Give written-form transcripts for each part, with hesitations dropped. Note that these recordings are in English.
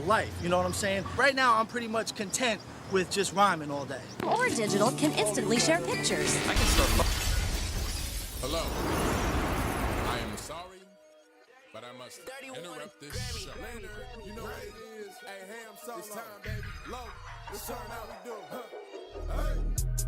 life. You know what I'm saying? Right now, I'm pretty much content with just rhyming all day. Or Digital can instantly share pictures. I can start. Hello. I am sorry, but I must interrupt this show. You know what it is. Hey, Ham Solo. It's time, baby. Low. It's time how we do. Hey.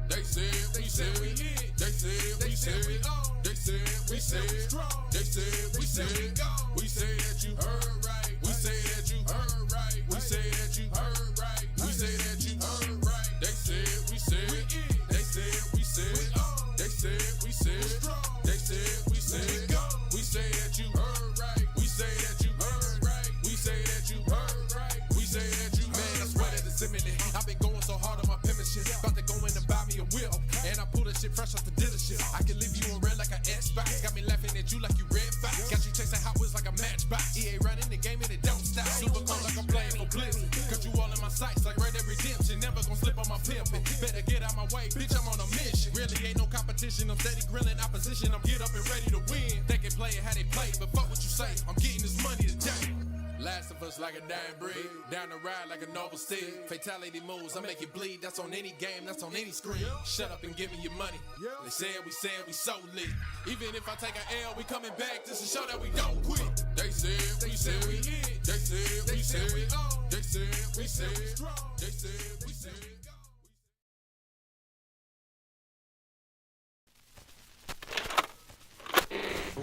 They said we said we hit. They said we said we on. They said we said we strong. They said we said we go. We say that you heard right. We say that you heard right. We say that you heard right. We say that you heard right. They said we said we in. They said we said we on. They said we said strong. They said we said we go. We say that you heard right. We say that you heard right. We say that you heard right. We say that you Man, I swear that it's imminent. I've been going so hard on my penmanship. About to go in and buy me a whip. And I pull that shit fresh off the dealership. I can leave you on red like an Xbox. Got me laughing at you like you red fox. Got you chasing Hot Wheels like a matchbox. EA running the game and it don't stop. Super cold like I'm playing for Blizzard. Got you all in my sights like Red Dead Redemption. Never gonna slip on my pimpin'. Better get out my way, bitch, I'm on a mission. Really ain't no competition. I'm steady grilling opposition. I'm get up and ready to win. They can play it how they play, but fuck what you say. I'm getting this money today. Last of us like a dying breed. Down the ride like a noble steed. Fatality moves, I make you bleed. That's on any game, that's on any screen. Shut up and give me your money. They said we so lit. Even if I take an L, we coming back just to show that we don't quit. They said we said we hit. They said we said we on. They said we said we strong. They said we said we go.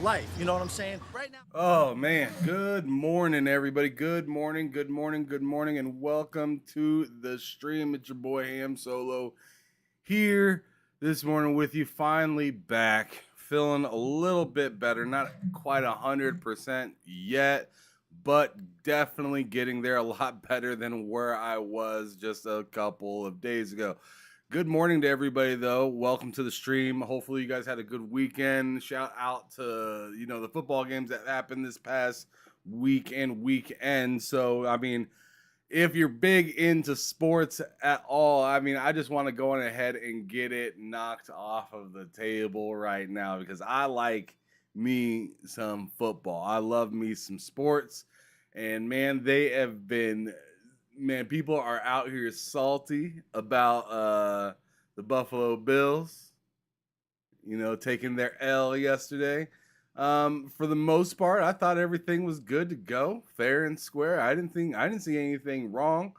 Life, you know what I'm saying? Right now. Oh man, good morning everybody. Good morning, and welcome to the stream. It's your boy Ham Solo here this morning with you, finally back, feeling a little bit better, not quite 100% yet, but definitely getting there, a lot better than where I was just a couple of days ago. Good morning to everybody, though. Welcome to the stream. Hopefully you guys had a good weekend. Shout out to, the football games that happened this past week and weekend. So, if you're big into sports at all, I just want to go on ahead and get it knocked off of the table right now because I like me some football. I love me some sports. And, man, they have been... Man, people are out here salty about the Buffalo Bills, taking their L yesterday. For the most part, I thought everything was good to go, fair and square. I didn't see anything wrong.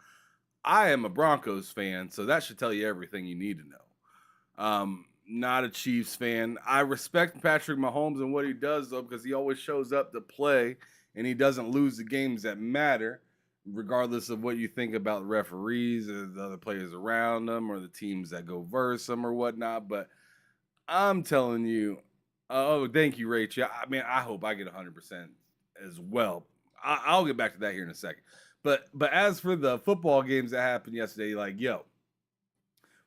I am a Broncos fan, so that should tell you everything you need to know. Not a Chiefs fan. I respect Patrick Mahomes and what he does, though, because he always shows up to play, and he doesn't lose the games that matter, regardless of what you think about the referees or the other players around them or the teams that go versus them or whatnot. But I'm telling you, thank you, Rachel. I hope I get 100% as well. I'll get back to that here in a second. But as for the football games that happened yesterday,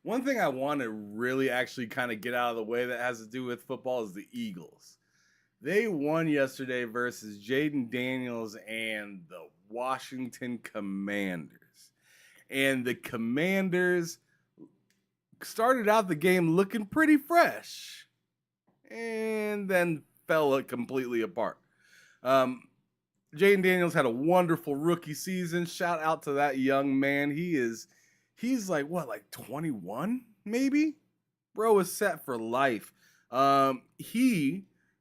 one thing I want to really actually kind of get out of the way that has to do with football is the Eagles. They won yesterday versus Jaden Daniels and the Washington Commanders. And the Commanders started out the game looking pretty fresh and then fell completely apart. Jaden Daniels had a wonderful rookie season. Shout out to that young man. He's like 21 maybe? Bro is set for life.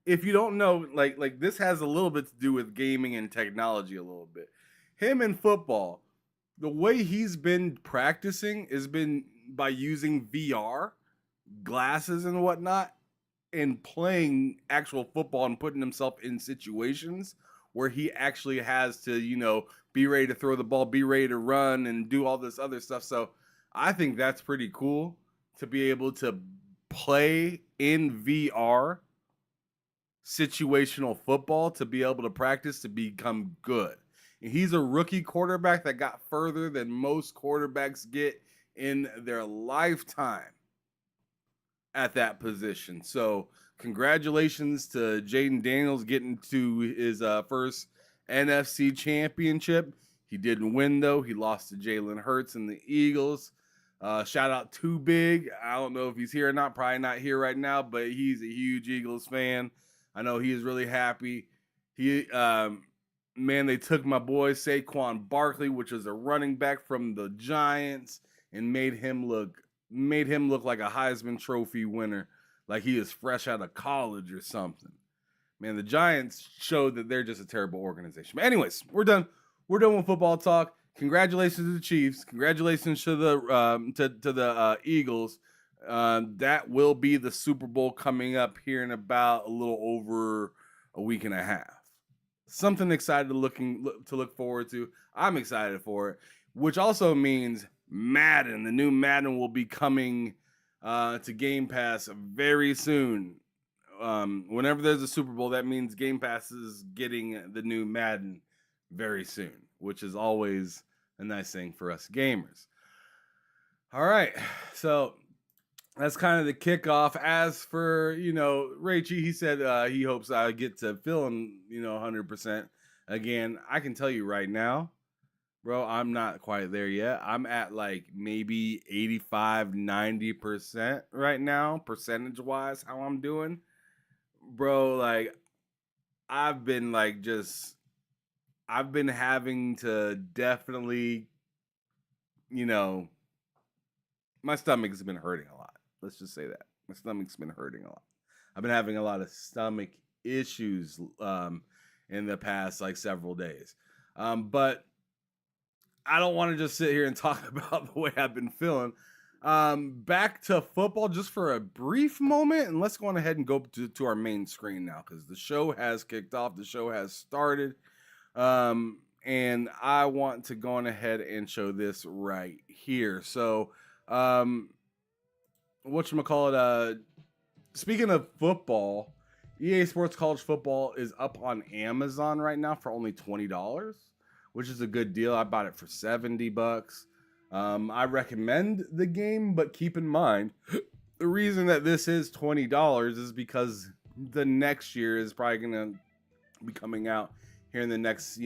If you don't know, like this has a little bit to do with gaming and technology a little bit. Him in football, the way he's been practicing has been by using VR glasses and whatnot and playing actual football and putting himself in situations where he actually has to, be ready to throw the ball, be ready to run and do all this other stuff. So I think that's pretty cool to be able to play in VR situational football, to be able to practice to become good. And he's a rookie quarterback that got further than most quarterbacks get in their lifetime at that position. So congratulations to Jaden Daniels getting to his first NFC championship. He didn't win, though. He lost to Jalen Hurts and the Eagles. Shout out to Big. I don't know if he's here or not. Probably not here right now, but he's a huge Eagles fan. I know he is really happy. man, they took my boy Saquon Barkley, which is a running back from the Giants, and made him look like a Heisman Trophy winner, like he is fresh out of college or something. Man, the Giants showed that they're just a terrible organization. But anyways, we're done. We're done with football talk. Congratulations to the Chiefs. Congratulations to the Eagles. That will be the Super Bowl coming up here in about a little over a week and a half. Something excited to look forward to. I'm excited for it, which also means Madden. The new Madden will be coming to Game Pass very soon. Whenever there's a Super Bowl, that means Game Pass is getting the new Madden very soon, which is always a nice thing for us gamers. All right, so that's kind of the kickoff. As for, Rachie, he said he hopes I get to feeling, 100% again. I can tell you right now, bro, I'm not quite there yet. I'm at like maybe 85-90% right now, percentage-wise, how I'm doing. Bro, like, I've been having to definitely, my stomach's been hurting a lot. Let's just say that. My stomach's been hurting a lot. I've been having a lot of stomach issues in the past, several days. But I don't want to just sit here and talk about the way I've been feeling. Back to football just for a brief moment, and let's go on ahead and go to our main screen now, because the show has kicked off. The show has started. And I want to go on ahead and show this right here. So, whatchamacallit, speaking of football, EA Sports College Football is up on Amazon right now for only $20, which is a good deal. I bought it for $70. I recommend the game, but keep in mind, the reason that this is $20 is because the next year is probably going to be coming out here in the next,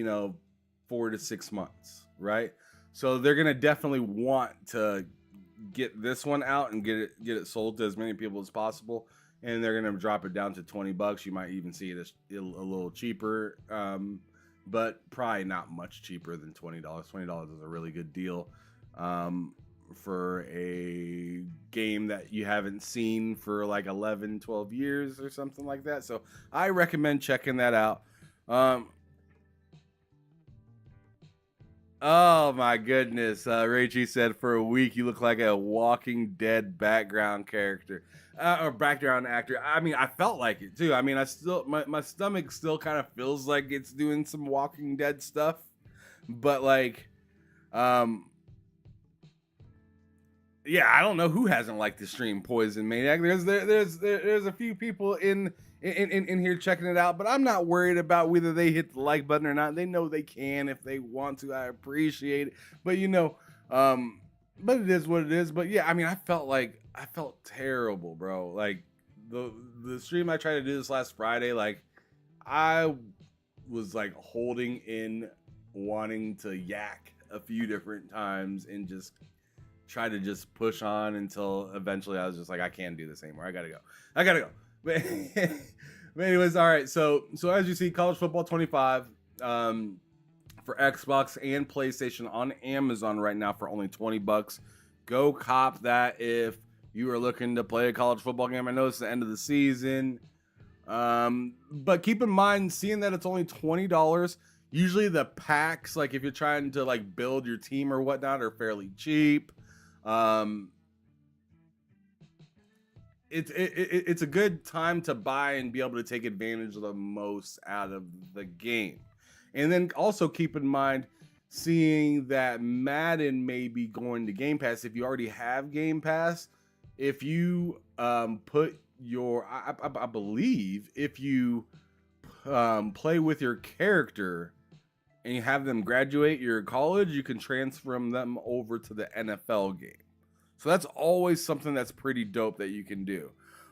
4 to 6 months, right? So they're going to definitely want to get this one out and get it sold to as many people as possible, and they're going to drop it down to $20. You might even see it a little cheaper, but probably not much cheaper than $20. $20 is a really good deal for a game that you haven't seen for 11, 12 years or something like that. So I recommend checking that out. Oh my goodness. Rachie said for a week you look like a Walking Dead background character or background actor. I mean, I felt like it too. I mean, my stomach still kind of feels like it's doing some Walking Dead stuff, but yeah, I don't know who hasn't liked the stream Poison Maniac. There's a few people in here checking it out, but I'm not worried about whether they hit the like button or not. They know they can if they want to. I appreciate it, but but it is what it is. But yeah, I mean, I felt terrible, bro. Like the stream I tried to do this last Friday, I was holding in, wanting to yak a few different times and just try to just push on until eventually I was just like, I can't do this anymore. I gotta go. But anyways, all right. So as you see, College Football 25 for Xbox and PlayStation on Amazon right now for only $20. Go cop that if you are looking to play a college football game. I know it's the end of the season, but keep in mind, seeing that it's only $20. Usually the packs, if you're trying to build your team or whatnot, are fairly cheap. It's a good time to buy and be able to take advantage of the most out of the game. And then also keep in mind, seeing that Madden may be going to Game Pass. If you already have Game Pass, if you put your, I believe if you play with your character and you have them graduate your college, you can transfer them over to the NFL game. So that's always something that's pretty dope that you can do.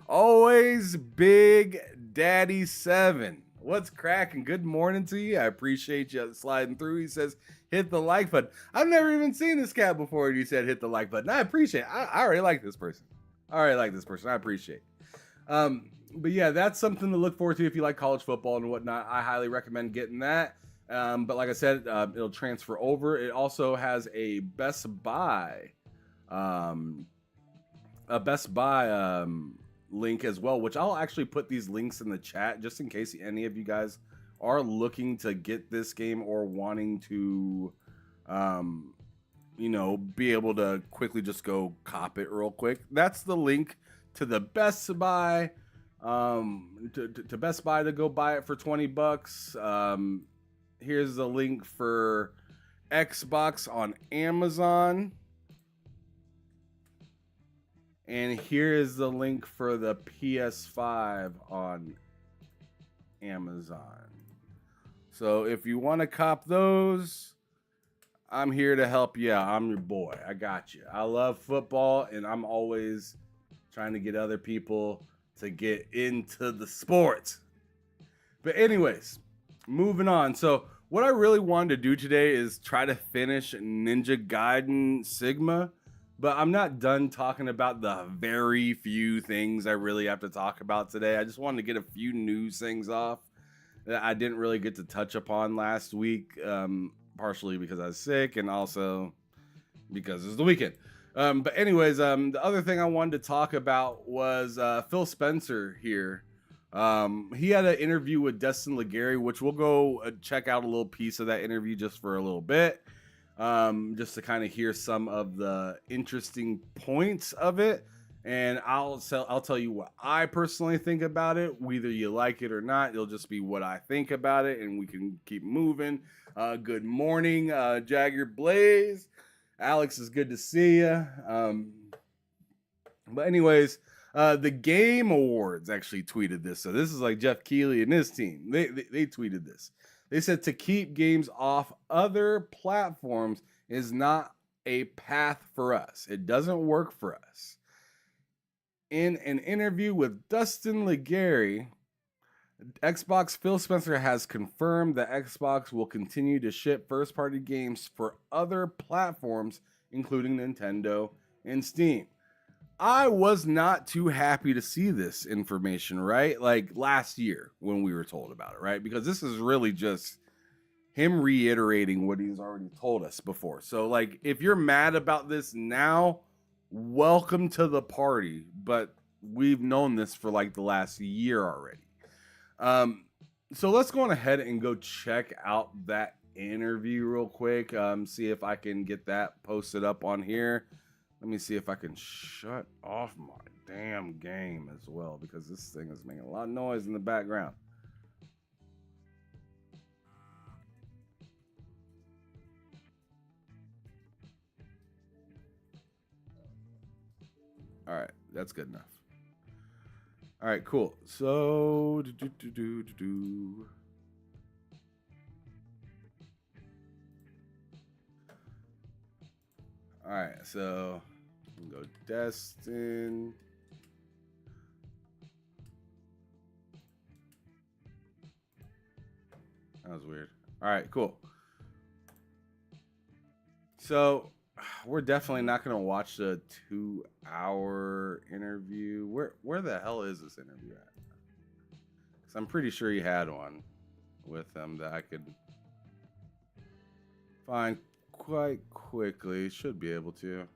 Always Big Daddy 7. What's cracking? Good morning to you. I appreciate you sliding through. He says, hit the like button. I've never even seen this cat before. And you said, hit the like button. I appreciate it. I already like this person. I appreciate it. But yeah, that's something to look forward to if you like college football and whatnot. I highly recommend getting that. But like I said, it'll transfer over. It also has a Best Buy, link as well, which I'll actually put these links in the chat just in case any of you guys are looking to get this game or wanting to, be able to quickly just go cop it real quick. That's the link to the Best Buy, to Best Buy to go buy it for $20. Here's the link for Xbox on Amazon. And here is the link for the PS5 on Amazon. So if you want to cop those, I'm here to help you out. I'm your boy. I got you. I love football, and I'm always trying to get other people to get into the sport. But anyways, moving on. So what I really wanted to do today is try to finish Ninja Gaiden Sigma. But I'm not done talking about the very few things I really have to talk about today. I just wanted to get a few news things off that I didn't really get to touch upon last week, partially because I was sick and also because it's the weekend. But anyways, the other thing I wanted to talk about was Phil Spencer here. He had an interview with Destin Legary, which we'll go check out a little piece of that interview just for a little bit. Just to kind of hear some of the interesting points of it, and I'll tell you what I personally think about it. Whether you like it or not, it'll just be what I think about it, and we can keep moving. Good morning, Jagger Blaze. Alex, is good to see you. But anyways, the Game Awards actually tweeted this, so this is like Jeff Keighley and his team. They tweeted this. They said to keep games off other platforms is not a path for us. It doesn't work for us. In an interview with Dustin Legary, Xbox Phil Spencer has confirmed that Xbox will continue to ship first-party games for other platforms, including Nintendo and Steam. I was not too happy to see this information, right? Like last year when we were told about it, right? Because this is really just him reiterating what he's already told us before. So like, if you're mad about this now, welcome to the party. But we've known this for like the last year already. So let's go on ahead and go check out that interview real quick. See if I can get that posted up on here. Let me see if I can shut off my damn game as well, because this thing is making a lot of noise in the background. All right, that's good enough. All right, cool. So, all right, so we can go Destin. That was weird. All right, cool. So we're definitely not going to watch the 2-hour interview. Where the hell is this interview at? Because I'm pretty sure he had one with him that I could find quite quickly. Should be able to.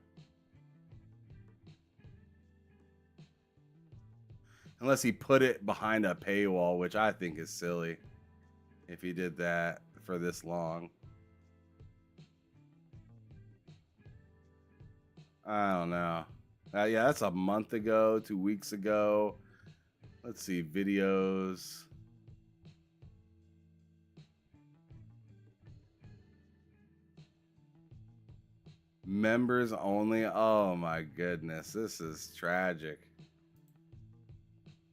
Unless he put it behind a paywall, which I think is silly if he did that for this long. I don't know. Yeah, that's a month ago, 2 weeks ago. Let's see, videos. Members only. Oh my goodness, this is tragic.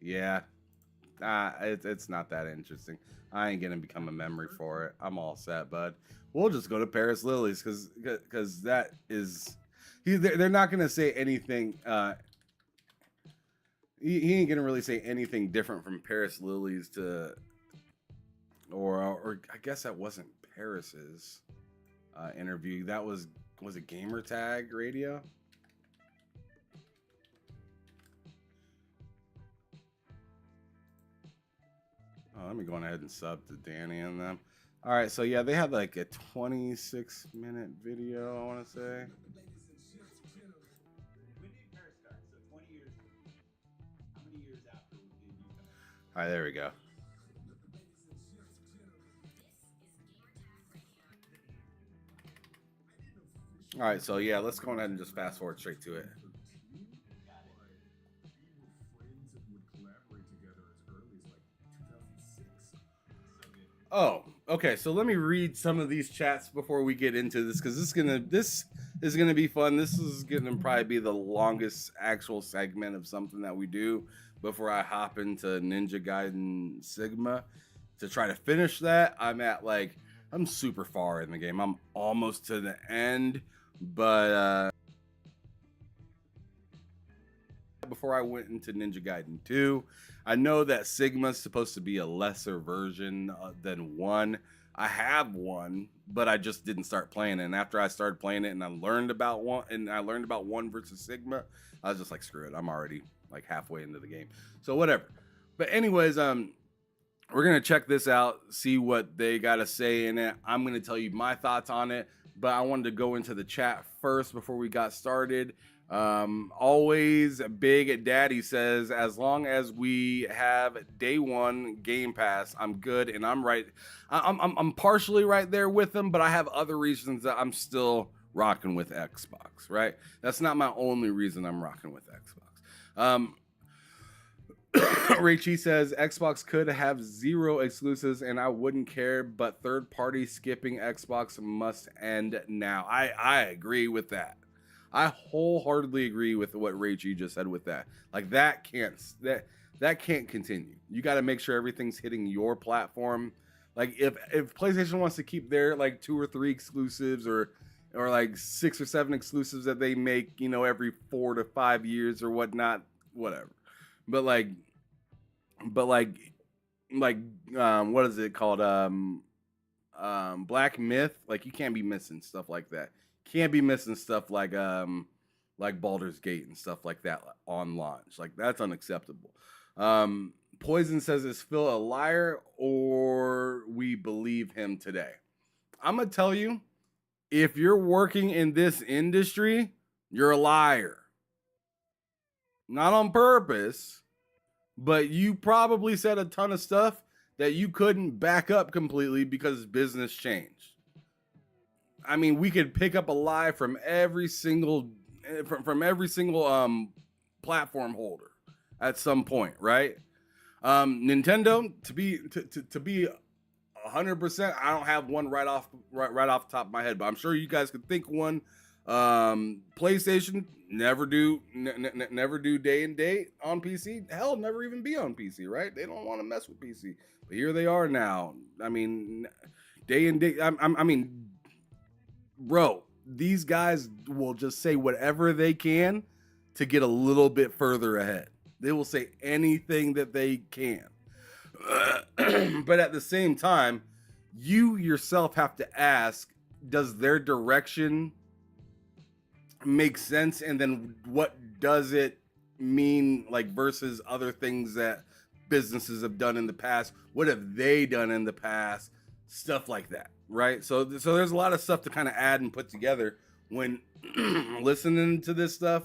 Yeah, it's not that interesting. I ain't gonna become a member for it. I'm all set, bud. We'll just go to Paris Lilies because that is. They're not gonna say anything. He ain't gonna really say anything different from Paris Lilies to, or I guess that wasn't Paris's interview. That was it Gamer Tag Radio? Oh, let me go on ahead and sub to Danny and them. All right, so yeah, they had like a 26-minute video, I want to say. All right, there we go. All right, so yeah, let's go ahead and just fast forward straight to it. Oh, okay. So let me read some of these chats before we get into this, because this is gonna be fun. This is gonna probably be the longest actual segment of something that we do before I hop into Ninja Gaiden Sigma to try to finish that. I'm super far in the game. I'm almost to the end, but before I went into Ninja Gaiden 2, I know that Sigma's supposed to be a lesser version than 1. I have 1, but I just didn't start playing it. And after I started playing it and I learned about 1 versus Sigma, I was just like, screw it. I'm already like halfway into the game. So whatever. But anyways, we're going to check this out, see what they got to say in it. I'm going to tell you my thoughts on it, but I wanted to go into the chat first before we got started. Always Big Daddy says, as long as we have day one Game Pass, I'm good. And I'm right. I'm partially right there with them, but I have other reasons that I'm still rocking with Xbox, right? That's not my only reason I'm rocking with Xbox. Ray Chi says Xbox could have 0 exclusives and I wouldn't care, but third party skipping Xbox must end now. I agree with that. I wholeheartedly agree with what Rachie just said with that. Like that can't continue. You got to make sure everything's hitting your platform. Like if PlayStation wants to keep their like 2 or 3 exclusives or like 6 or 7 exclusives that they make, you know, every 4 to 5 years or whatnot, whatever. But what is it called? Black Myth. Like you can't be missing stuff like that. Can't be missing stuff like Baldur's Gate and stuff like that on launch. Like that's unacceptable. Poison says, is Phil a liar or we believe him today? I'm gonna tell you, if you're working in this industry, you're a liar. Not on purpose, but you probably said a ton of stuff that you couldn't back up completely because business changed. I mean, we could pick up a lie from every single platform holder at some point, right? Nintendo, to be 100%, I don't have one right off the top of my head, but I'm sure you guys could think one. PlayStation never do day and date on PC. Hell, never even be on PC, right? They don't want to mess with PC, but here they are now. I mean, day and date. I mean, bro, these guys will just say whatever they can to get a little bit further ahead. They will say anything that they can. But at the same time, you yourself have to ask, does their direction make sense? And then what does it mean, like, versus other things that businesses have done in the past? What have they done in the past? Stuff like that, right? So there's a lot of stuff to kind of add and put together when listening to this stuff.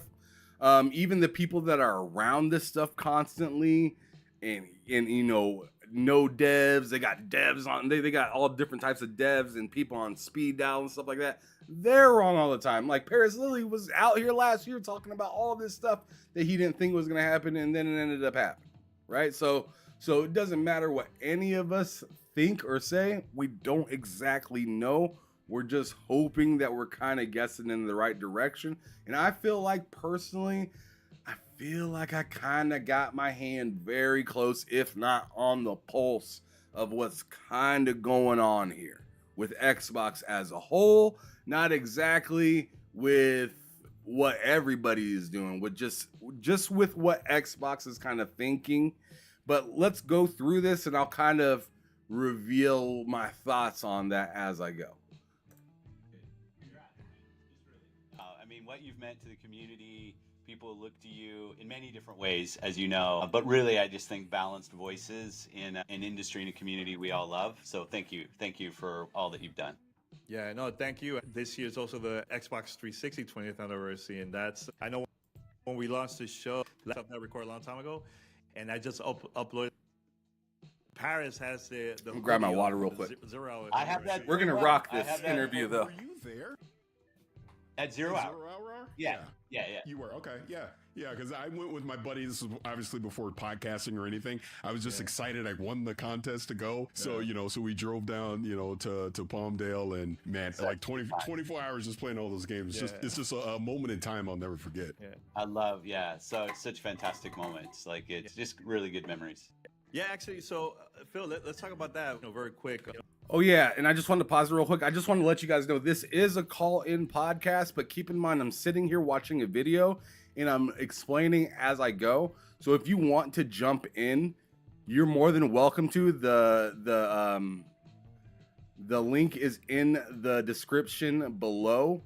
Even the people that are around this stuff constantly, and you know devs, they got devs on, they got all different types of devs and people on speed dial and stuff like that. They're wrong all the time. Like Paris Lilly was out here last year talking about all this stuff that he didn't think was going to happen, and then it ended up happening, right? So it doesn't matter what any of us think or say. We don't exactly know. We're just hoping that we're kind of guessing in the right direction. And I feel like personally, I kind of got my hand very close, if not on the pulse of what's kind of going on here with Xbox as a whole. Not exactly with what everybody is doing, with just with what Xbox is kind of thinking. But let's go through this and I'll kind of reveal my thoughts on that as I go. I mean, what you've meant to the community, People look to you in many different ways, as you know. But really, I just think balanced voices in an industry and a community we all love. So thank you for all that you've done. Yeah, no, thank you. This year is also the Xbox 360 20th anniversary, and I know when we launched this show, laptop that recorded a long time ago, and I just uploaded. Paris has the Let me grab my water real quick. Zero I have that. We're gonna rock this interview, though. Were you there? At Zero Hour. Yeah. You were, okay. Yeah, because I went with my buddy. This was obviously before podcasting or anything. I was just excited. I won the contest to go. So, so we drove down, to Palmdale, and man, like 24 hours just playing all those games. It's just a moment in time I'll never forget. Yeah. I love, so it's such fantastic moments. Like, it's just really good memories. Yeah, actually, so Phil, let's talk about that very quick. Oh yeah, and I just wanted to pause it real quick. I just want to let you guys know this is a call-in podcast, but keep in mind I'm sitting here watching a video and I'm explaining as I go. So if you want to jump in, you're more than welcome to. The link is in the description below.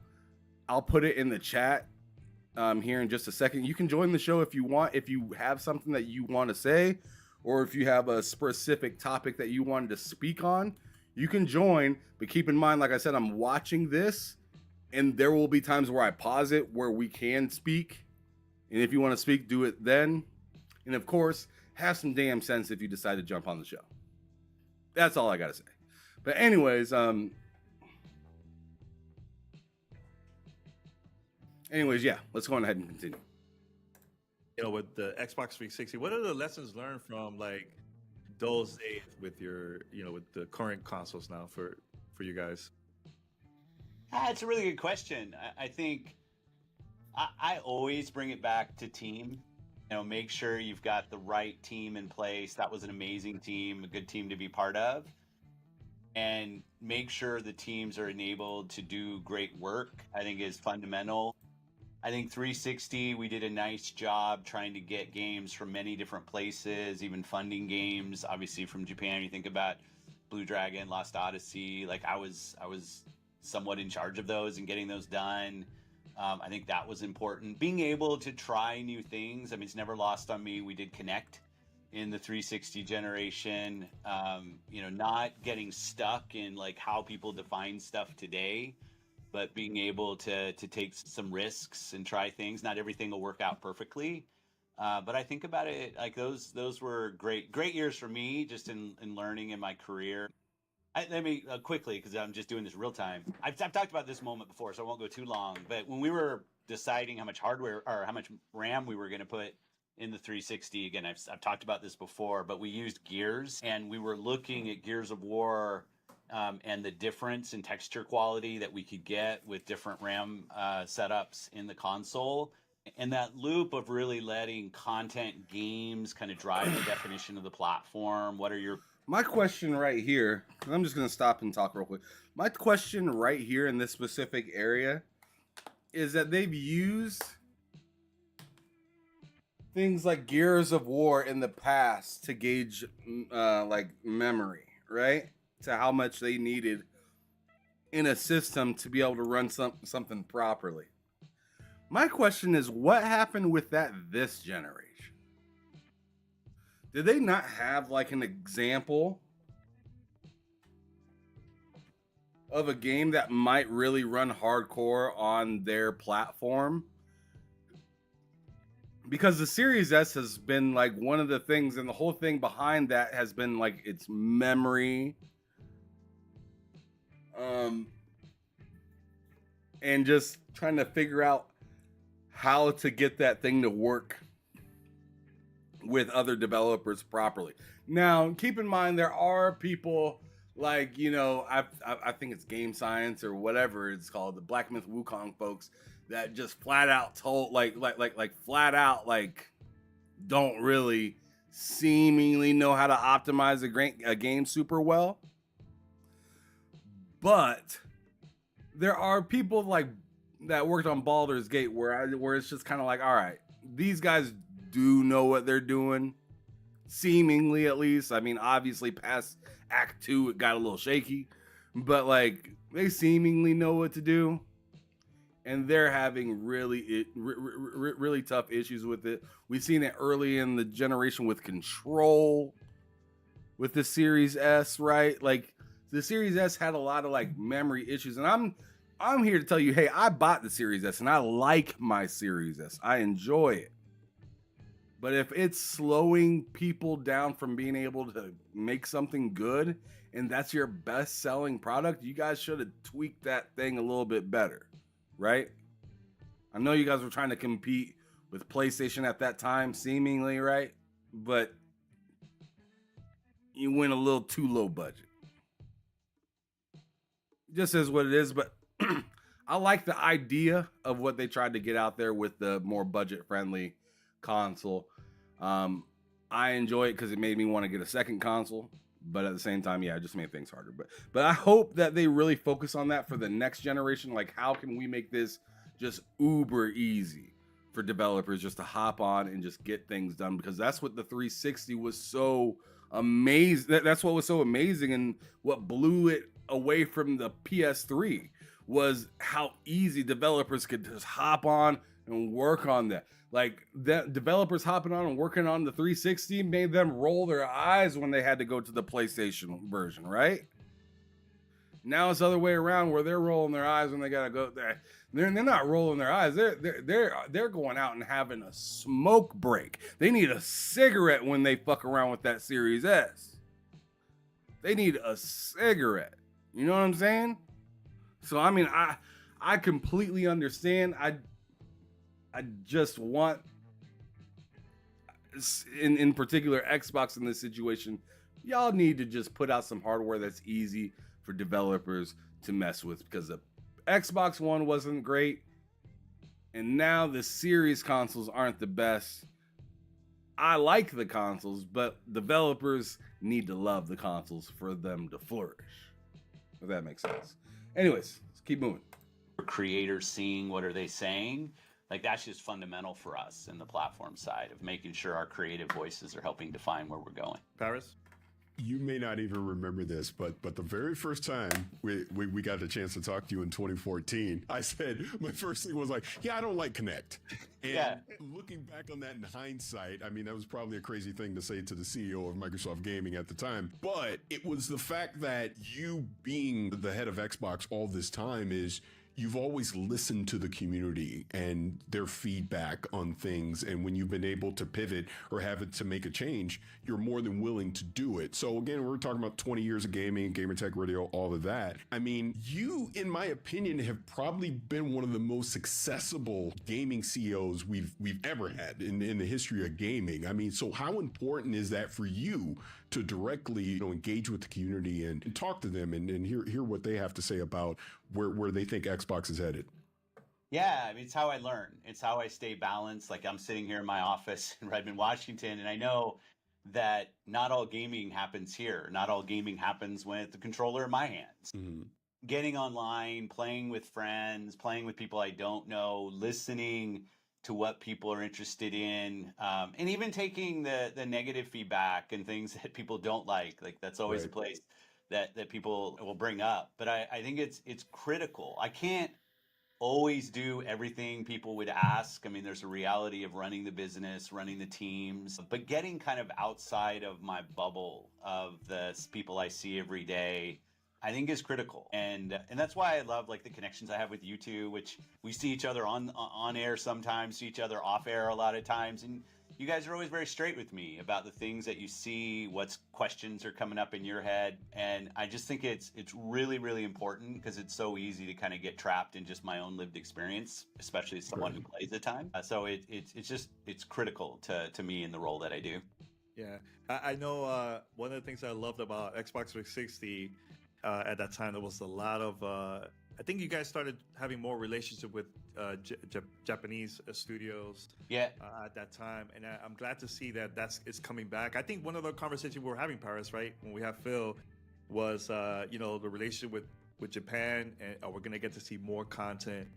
I'll put it in the chat here in just a second. You can join the show if you want. If you have something that you want to say, or if you have a specific topic that you wanted to speak on, you can join. But keep in mind, like I said, I'm watching this, and there will be times where I pause it where we can speak. And if you want to speak, do it then. And of course, have some damn sense if you decide to jump on the show. That's all I got to say. But anyways, yeah, let's go on ahead and continue. With the Xbox 360, what are the lessons learned from like those days with your, with the current consoles now for you guys? It's a really good question. I think I always bring it back to team. Make sure you've got the right team in place. That was an amazing team, a good team to be part of. And make sure the teams are enabled to do great work, I think is fundamental. I think 360, we did a nice job trying to get games from many different places, even funding games, obviously from Japan. You think about Blue Dragon, Lost Odyssey, like I was somewhat in charge of those and getting those done. I think that was important. Being able to try new things. I mean, it's never lost on me. We did Connect in the 360 generation, not getting stuck in like how people define stuff today, but being able to take some risks and try things. Not everything will work out perfectly. But I think about it like those were great years for me, just in learning in my career. Let me quickly, because I'm just doing this real time. I've talked about this moment before, so I won't go too long. But when we were deciding how much hardware or how much RAM we were going to put in the 360, again, I've talked about this before, but we used Gears, and we were looking at Gears of War and the difference in texture quality that we could get with different RAM setups in the console. And that loop of really letting content games kind of drive the definition of the platform. What are your... My question right here, and I'm just going to stop and talk real quick. My question right here in this specific area is that they've used things like Gears of War in the past to gauge like memory, right? To how much they needed in a system to be able to run something properly. My question is, what happened with that this generation? Did they not have like an example of a game that might really run hardcore on their platform? Because the Series S has been like one of the things, and the whole thing behind that has been like its memory. And just trying to figure out how to get that thing to work with other developers properly. Now, keep in mind, there are people like, I think it's Game Science or whatever it's called, the Black Myth Wukong folks that just flat out told, flat out, don't really seemingly know how to optimize a game super well. But there are people like that worked on Baldur's Gate where it's just kind of like, all right, these guys do know what they're doing, seemingly at least. I mean, obviously past Act 2 it got a little shaky, but like they seemingly know what to do. and they're having really tough issues with it. We've seen it early in the generation with Control, with the Series S, right? Like the Series S had a lot of like memory issues, and I'm here to tell you, hey, I bought the Series S and I like my Series S. I enjoy it. But if it's slowing people down from being able to make something good and that's your best selling product, you guys should have tweaked that thing a little bit better, right? I know you guys were trying to compete with PlayStation at that time, seemingly, right? But you went a little too low budget. Just is what it is, but I like the idea of what they tried to get out there with the more budget-friendly console. I enjoy it because it made me want to get a second console, but at the same time, yeah, it just made things harder. But I hope that they really focus on that for the next generation. Like, how can we make this just uber easy for developers just to hop on and just get things done? Because that's what the 360 was so amazing. That's what was so amazing, and what blew it away from the PS3 was how easy developers could just hop on and work on that. Like, that developers hopping on and working on the 360 made them roll their eyes when they had to go to the PlayStation version, right? Now it's the other way around, where they're rolling their eyes when they gotta go there. They're not rolling their eyes. They're going out and having a smoke break. They need a cigarette when they fuck around with that Series S. They need a cigarette. You know what I'm saying? So I mean, I completely understand. I just want, in particular, Xbox in this situation, y'all need to just put out some hardware that's easy for developers to mess with, because the Xbox One wasn't great, and now the Series consoles aren't the best. I like the consoles, but developers need to love the consoles for them to flourish, if that makes sense. Anyways, let's keep moving. Creators seeing what are they saying, like that's just fundamental for us in the platform side of making sure our creative voices are helping define where we're going. Paris? You may not even remember this, but the very first time we got the chance to talk to you in 2014, I said, my first thing was like, yeah, I don't like Kinect. And looking back on that in hindsight, I mean, that was probably a crazy thing to say to the CEO of Microsoft Gaming at the time, but it was the fact that you being the head of Xbox all this time is you've always listened to the community and their feedback on things. And when you've been able to pivot or have it to make a change, you're more than willing to do it. So again, we're talking about 20 years of gaming, Gamertech Radio, all of that. I mean, you, in my opinion, have probably been one of the most accessible gaming CEOs we've ever had in the history of gaming. I mean, so how important is that for you to directly, engage with the community and talk to them and hear what they have to say about where they think Xbox is headed? Yeah, I mean, it's how I learn. It's how I stay balanced. Like, I'm sitting here in my office in Redmond, Washington, and I know that not all gaming happens here. Not all gaming happens with the controller in my hands. Mm-hmm. Getting online, playing with friends, playing with people I don't know, listening to what people are interested in, and even taking the negative feedback and things that people don't like. Like, that's always a place that people will bring up. But I think it's critical. I can't always do everything people would ask. I mean, there's a reality of running the business, running the teams, but getting kind of outside of my bubble of the people I see every day, I think is critical. And that's why I love like the connections I have with you two, which we see each other on air sometimes, see each other off air a lot of times. And you guys are always very straight with me about the things that you see, what questions are coming up in your head. And I just think it's really, really important, because it's so easy to kind of get trapped in just my own lived experience, especially as someone who plays the time. So it's critical to me in the role that I do. Yeah, I know one of the things I loved about Xbox 360 at that time, there was a lot of, I think you guys started having more relationship with Japanese studios at that time. And I'm glad to see that it's coming back. I think one of the conversations we were having, Paris, right, when we have Phil, was, the relationship with Japan, and we're going to get to see more content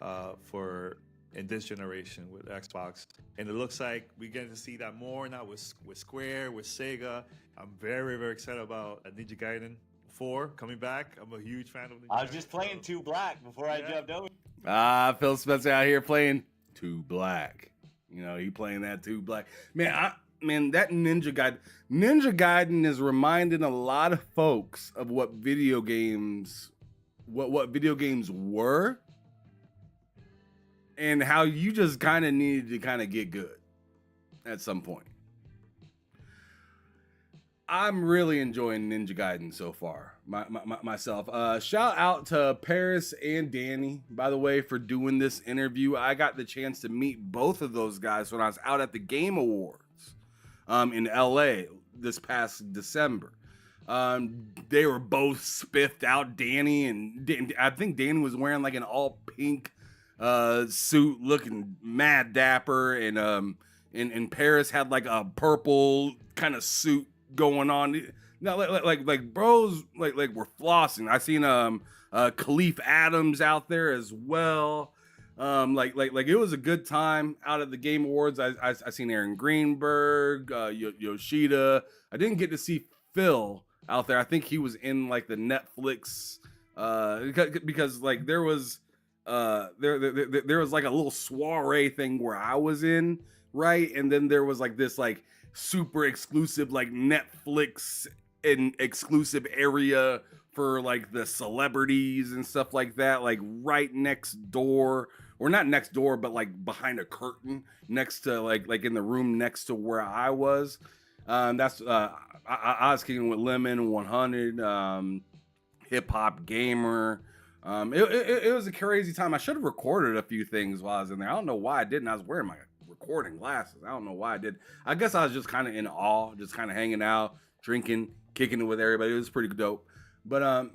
in this generation with Xbox. And it looks like we're getting to see that more now with Square, with Sega. I'm very, very excited about Ninja Gaiden 4 coming back. I'm a huge fan of Ninja Gaiden. I was just playing 2 Black before I jumped over. Phil Spencer out here playing Too Black. You know, he playing that Too Black. Man, that Ninja Gaiden is reminding a lot of folks of what video games were, and how you just kind of needed to kind of get good at some point. I'm really enjoying Ninja Gaiden so far, myself. Shout out to Paris and Danny, by the way, for doing this interview. I got the chance to meet both of those guys when I was out at the Game Awards in LA this past December. They were both spiffed out. I think Danny was wearing like an all pink suit, looking mad dapper, and Paris had like a purple kind of suit going on. No, like bros like we're flossing. I seen Khalif Adams out there as well. Like it was a good time out at the Game Awards. I seen Aaron Greenberg, Yoshida. I didn't get to see Phil out there. I think he was in like the Netflix because like there was there was like a little soiree thing where I was in, right? And then there was like this like super exclusive like Netflix and exclusive area for like the celebrities and stuff like that, like right next door, or not next door, but like behind a curtain next to like in the room next to where I was. That's I was kicking with Lemon 100, Hip Hop Gamer. It was a crazy time. I should have recorded a few things while I was in there. I don't know why I didn't. I was wearing my recording glasses. I don't know why I did. I guess I was just kind of in awe, just kind of hanging out, drinking, kicking it with everybody. It was pretty dope. But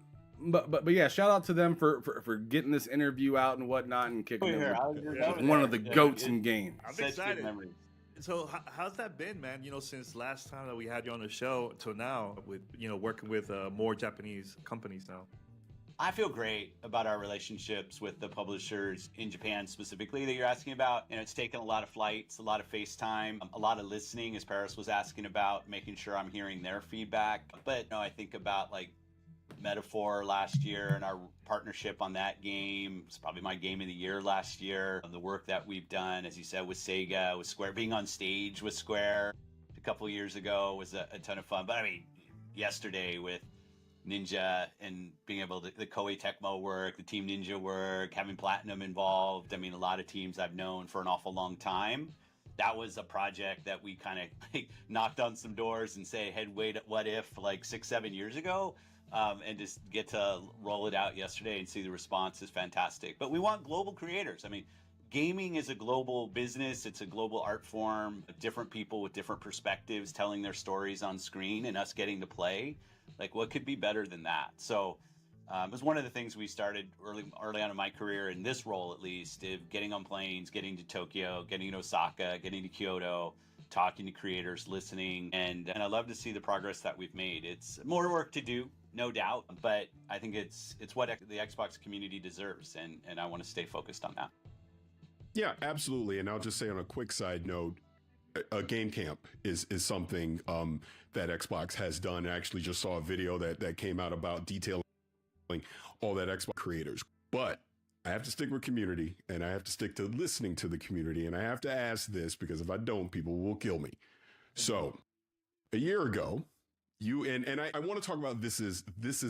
yeah, shout out to them for getting this interview out and whatnot and kicking it with one of the goats in game. I'm excited. So how's that been, man? You know, since last time that we had you on the show till now, with working with more Japanese companies now. I feel great about our relationships with the publishers in Japan specifically that you're asking about. It's taken a lot of flights, a lot of FaceTime, a lot of listening, as Paris was asking about, making sure I'm hearing their feedback. But I think about like Metaphor last year and our partnership on that game. It's probably my game of the year last year. The work that we've done, as you said, with Sega, with Square, being on stage with Square a couple of years ago was a ton of fun. But I mean, yesterday with Ninja and being able to, the Koei Tecmo work, the Team Ninja work, having Platinum involved. I mean, a lot of teams I've known for an awful long time. That was a project that we kind of like, knocked on some doors and say, hey, wait, what if like 6-7 years ago? And just get to roll it out yesterday and see the response is fantastic. But we want global creators. I mean, gaming is a global business. It's a global art form. Different people with different perspectives telling their stories on screen and us getting to play. Like, what could be better than that? So it was one of the things we started early on in my career, in this role at least, of getting on planes, getting to Tokyo, getting to Osaka, getting to Kyoto, talking to creators, listening. And I love to see the progress that we've made. It's more work to do, no doubt, but I think it's what the Xbox community deserves, and I want to stay focused on that. Yeah, absolutely. And I'll just say on a quick side note, a game camp is something that Xbox has done. I actually just saw a video that came out about detailing all that Xbox creators. But I have to stick with community, and I have to stick to listening to the community, and I have to ask this because if I don't, people will kill me. So a year ago, you and I want to talk about this is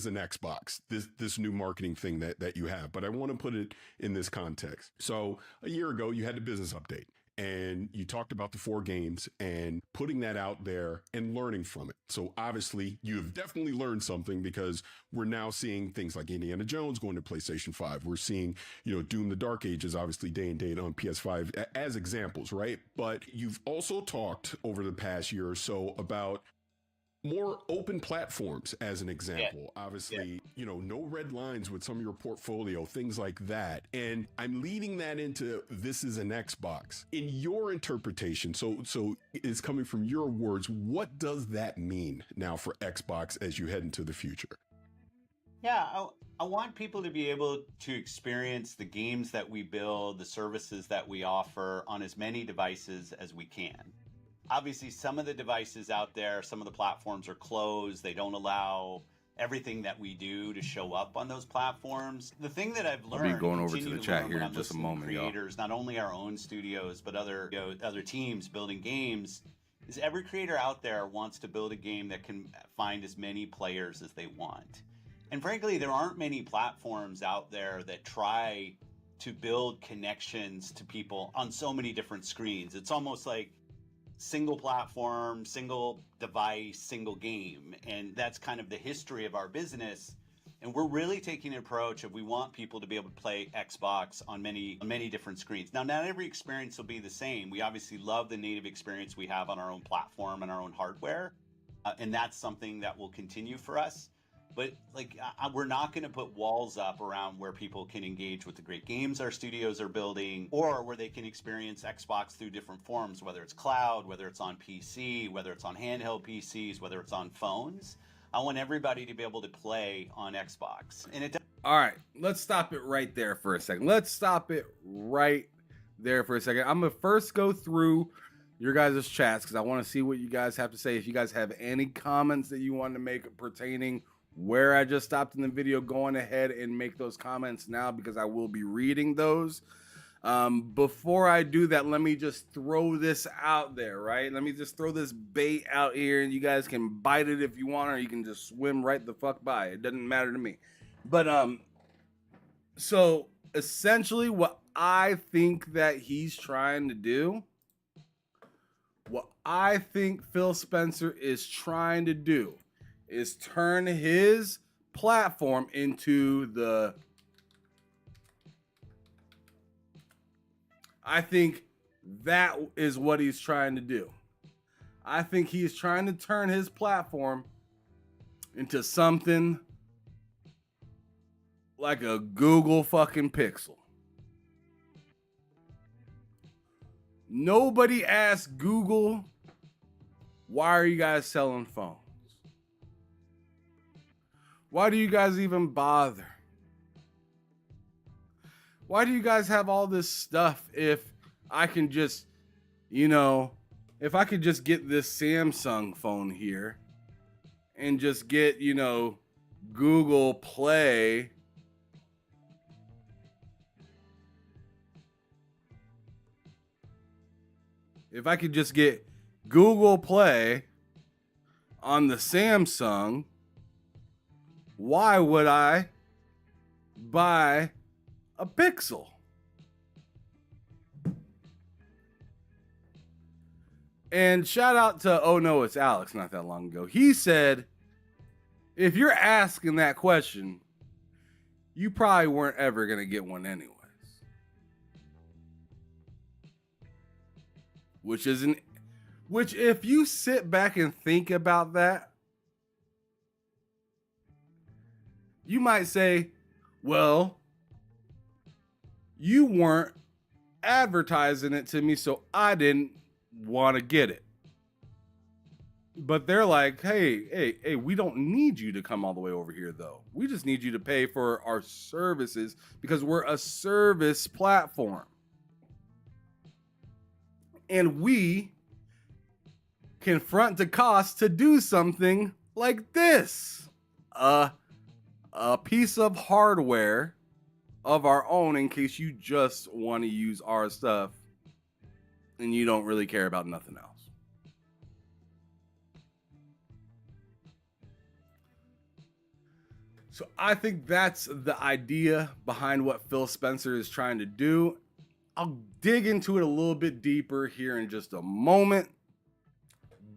an Xbox, this new marketing thing that you have, but I want to put it in this context. So a year ago, you had the business update. And you talked about the 4 games and putting that out there and learning from it. So obviously you've definitely learned something, because we're now seeing things like Indiana Jones going to PlayStation 5. We're seeing, Doom the Dark Ages, obviously day and date on PS5 as examples, right? But you've also talked over the past year or so about more open platforms as an example. Yeah. Obviously, no red lines with some of your portfolio, things like that. And I'm leading that into this is an Xbox. In your interpretation, so it's coming from your words, what does that mean now for Xbox as you head into the future? Yeah, I want people to be able to experience the games that we build, the services that we offer on as many devices as we can. Obviously, some of the devices out there, some of the platforms are closed. They don't allow everything that we do to show up on those platforms. The thing that I've I'll learned, be going over to continue the chat learn here when in I'm just a listening to moment, y'all. creators, not only our own studios, but other other teams building games, is every creator out there wants to build a game that can find as many players as they want. And frankly, there aren't many platforms out there that try to build connections to people on so many different screens. It's almost like single platform, single device, single game. And that's kind of the history of our business. And we're really taking an approach of we want people to be able to play Xbox on many different screens. Now, not every experience will be the same. We obviously love the native experience we have on our own platform and our own hardware. And that's something that will continue for us. But like, we're not going to put walls up around where people can engage with the great games our studios are building, or where they can experience Xbox through different forms, whether it's cloud, whether it's on PC, whether it's on handheld PCs, whether it's on phones. I want everybody to be able to play on Xbox. And All right, let's stop it right there for a second. I'm going to first go through your guys' chats because I want to see what you guys have to say. If you guys have any comments that you want to make pertaining where I just stopped in the video, going ahead and make those comments now because I will be reading those. Before I do that, let me just throw this out there, right? Let me just throw this bait out here, and you guys can bite it if you want, or you can just swim right the fuck by. It doesn't matter to me. But so essentially what I think that he's trying to do, what I think Phil Spencer is trying to do is turn his platform into the... I think that is what he's trying to do. I think he's trying to turn his platform into something like a Google fucking Pixel. Nobody asked Google, why are you guys selling phones? Why do you guys even bother? Why do you guys have all this stuff if I can just, if I could just get this Samsung phone here and just get, Google Play. If I could just get Google Play on the Samsung, why would I buy a Pixel? And shout out to, oh no, it's Alex, not that long ago. He said, if you're asking that question, you probably weren't ever going to get one anyways. Which if you sit back and think about that, you might say, well, you weren't advertising it to me, so I didn't want to get it. But they're like, hey, we don't need you to come all the way over here, though. We just need you to pay for our services because we're a service platform. And we confront the cost to do something like this. A piece of hardware of our own in case you just want to use our stuff and you don't really care about nothing else. So I think that's the idea behind what Phil Spencer is trying to do. I'll dig into it a little bit deeper here in just a moment,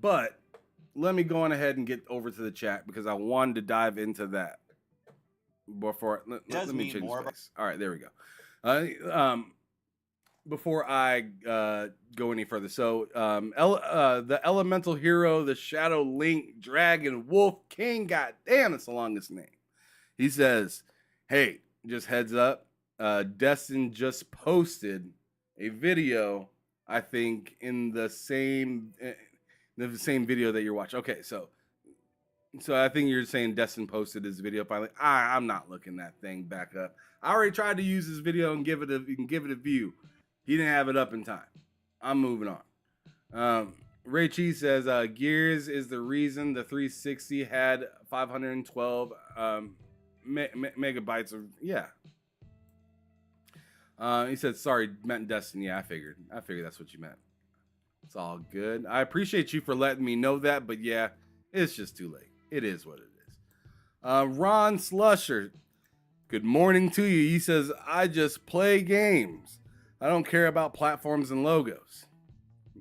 but let me go on ahead and get over to the chat because I wanted to dive into that before. Let me change space. All right, there we go. Before I go any further, so the elemental hero, the Shadow Link Dragon Wolf King, goddamn, it's the longest name. He says, "Hey, just heads up, Destin just posted a video. I think in the same video that you're watching. Okay, so I think you're saying Destin posted his video finally. I'm not looking that thing back up. I already tried to use this video and give it a view. He didn't have it up in time. I'm moving on. Ray Cheese says Gears is the reason the 360 had 512 megabytes of he said sorry, meant Destiny. Yeah, I figured that's what you meant. It's all good. I appreciate you for letting me know that, but yeah, it's just too late. It is what it is. Ron Slusher, good morning to you. He says, I just play games. I don't care about platforms and logos.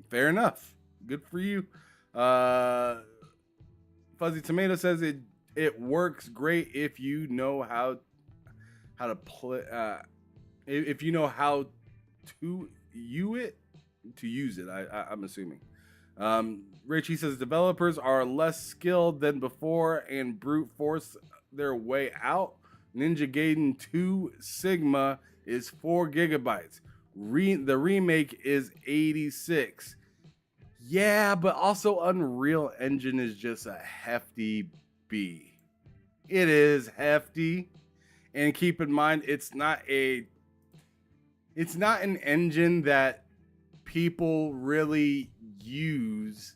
Fair enough. Good for you. Fuzzy Tomato says it works great if you know how to play. If you know how to use it. I'm assuming. Richie says developers are less skilled than before and brute force their way out. Ninja Gaiden 2 Sigma is 4 gigabytes. The remake is 86. Yeah, but also Unreal Engine is just a hefty B. It is hefty. And keep in mind, it's not an engine that people really use.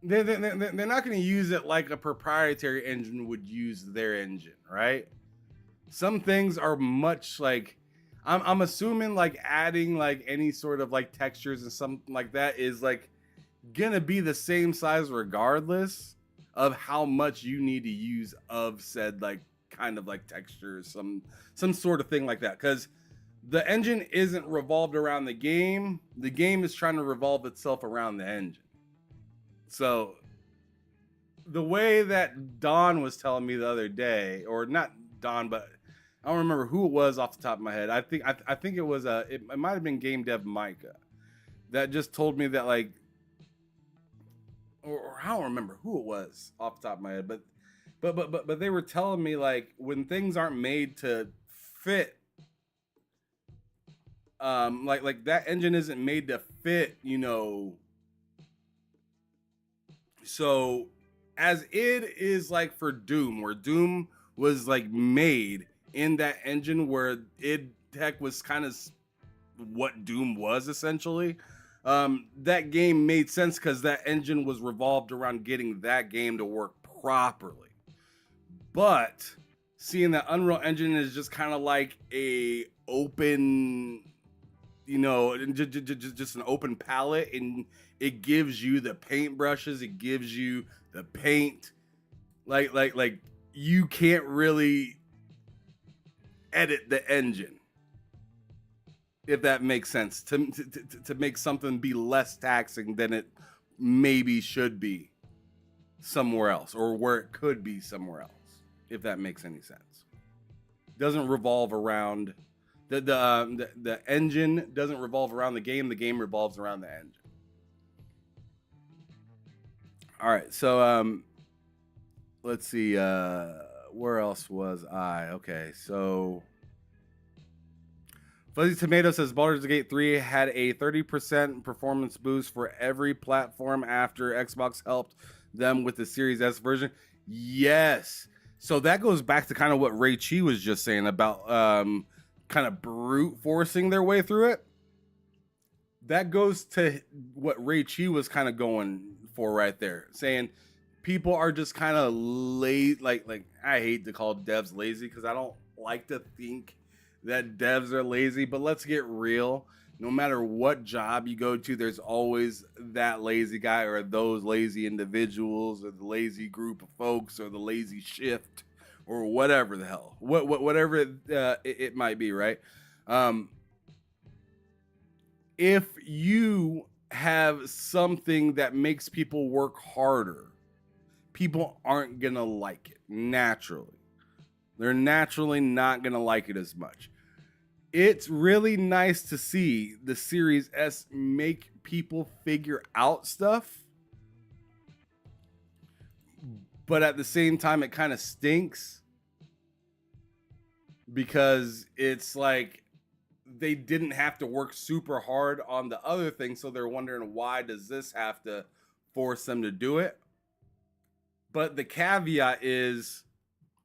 They're not going to use it like a proprietary engine would use their engine, right? Some things are much like, I'm assuming like adding like any sort of like textures and something like that is like gonna be the same size regardless of how much you need to use of said like kind of like textures, some sort of thing like that. Because the engine isn't revolved around the game. The game is trying to revolve itself around the engine. So the way that Don was telling me the other day, or not Don, but I don't remember who it was off the top of my head. I think it was it might have been Game Dev Micah that just told me that like, or I don't remember who it was off the top of my head, but they were telling me like when things aren't made to fit, like that engine isn't made to fit, you know. So as it is like for Doom, where Doom was like made in that engine where id Tech was kind of what Doom was essentially, that game made sense because that engine was revolved around getting that game to work properly. But seeing that Unreal Engine is just kind of like a open, you know, just an open palette, and it gives you the paintbrushes, it gives you the paint, like you can't really edit the engine, if that makes sense, to make something be less taxing than it maybe should be somewhere else, or where it could be somewhere else, if that makes any sense. Doesn't revolve around the engine doesn't revolve around the game revolves around the engine. All right, so let's see, where else was I? Okay, so Fuzzy Tomato says Baldur's Gate 3 had a 30% performance boost for every platform after Xbox helped them with the Series S version. Yes. So that goes back to kind of what Ray Chi was just saying about kind of brute forcing their way through it. That goes to what Ray Chi was kind of going for right there, saying people are just kind of lazy. Like I hate to call devs lazy because I don't like to think that devs are lazy, but let's get real. No matter what job you go to, there's always that lazy guy or those lazy individuals or the lazy group of folks or the lazy shift or whatever the hell, whatever it might be, right? If you have something that makes people work harder, people aren't gonna like it naturally. They're naturally not gonna like it as much. It's really nice to see the Series S make people figure out stuff, but at the same time, it kind of stinks because it's like they didn't have to work super hard on the other thing, so they're wondering why does this have to force them to do it. But the caveat is,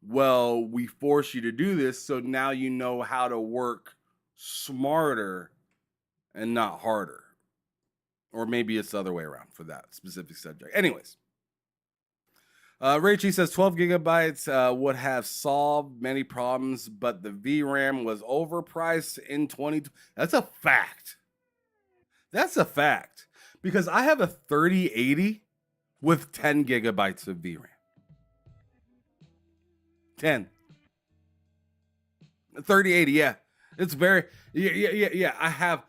well, we force you to do this, so now you know how to work smarter and not harder, Or maybe it's the other way around for that specific subject. Anyways. Rachie says 12 gigabytes would have solved many problems, but the VRAM was overpriced in 2020. That's a fact. That's a fact. Because I have a 3080 with 10 gigabytes of VRAM. 10. 3080, yeah. It's very, yeah. I have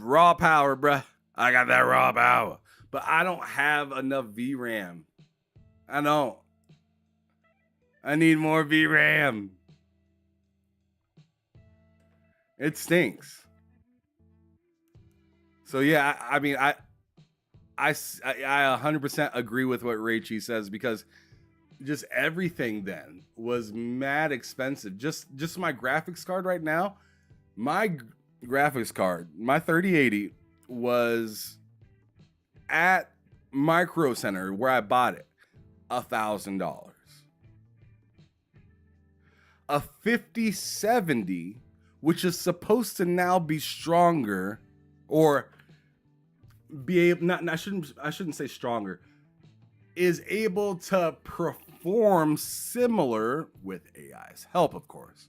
raw power, bruh. I got that raw power. But I don't have enough VRAM. I don't. I need more VRAM. It stinks. So yeah, I mean, I 100% agree with what Rachie says, because just everything then was mad expensive. Just my graphics card right now, my graphics card, my 3080 was at Micro Center where I bought it, $1,000. A 5070, which is supposed to now be stronger, or be able, I shouldn't say stronger, is able to perform similar, with AI's help, of course,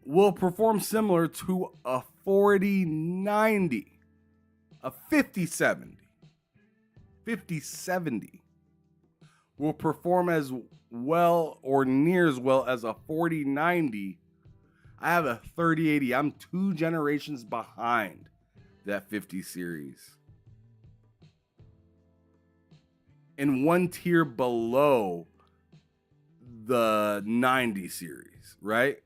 will perform similar to a 4090, a 5070. 5070 will perform as well or near as well as a 4090. I have a 3080. I'm 2 generations behind that 50 series. And 1 tier below the 90 series, right?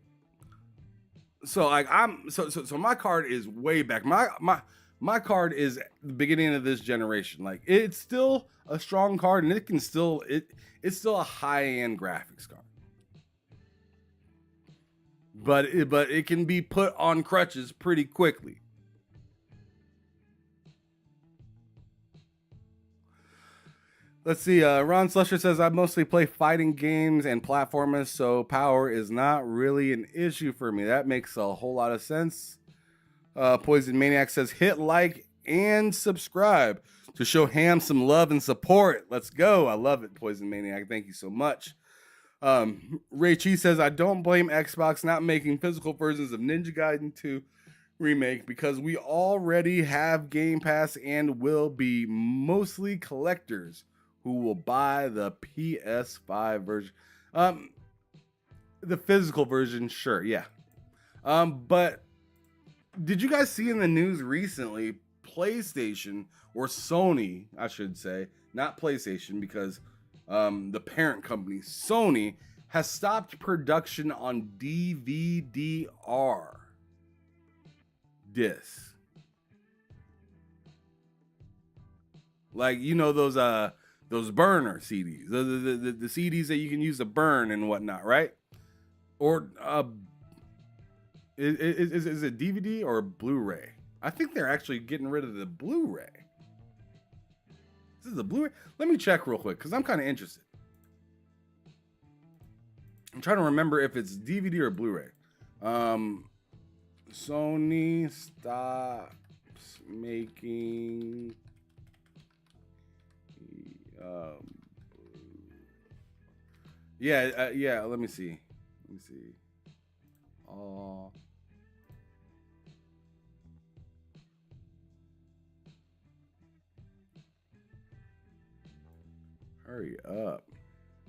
So like so my card is way back. My card is the beginning of this generation. Like, it's still a strong card, and it's still a high-end graphics card. But it can be put on crutches pretty quickly. Let's see. Ron Slusher says, I mostly play fighting games and platformers, so power is not really an issue for me. That makes a whole lot of sense. Poison Maniac says, hit like and subscribe to show Ham some love and support. Let's go. I love it, Poison Maniac. Thank you so much. Ray Cheese says, I don't blame Xbox not making physical versions of Ninja Gaiden 2 Remake, because we already have Game Pass and will be mostly collectors who will buy the PS5 version. The physical version, sure, yeah. But did you guys see in the news recently, PlayStation, or Sony, I should say, not PlayStation, because the parent company, Sony, has stopped production on DVD-R discs. Like, you know, those burner CDs, the CDs that you can use to burn and whatnot, right? Or is it DVD or Blu-ray? I think they're actually getting rid of the Blu-ray. This is the Blu-ray. Let me check real quick, because I'm kind of interested. I'm trying to remember if it's DVD or Blu-ray. Sony stops making yeah, let me see. Hurry up.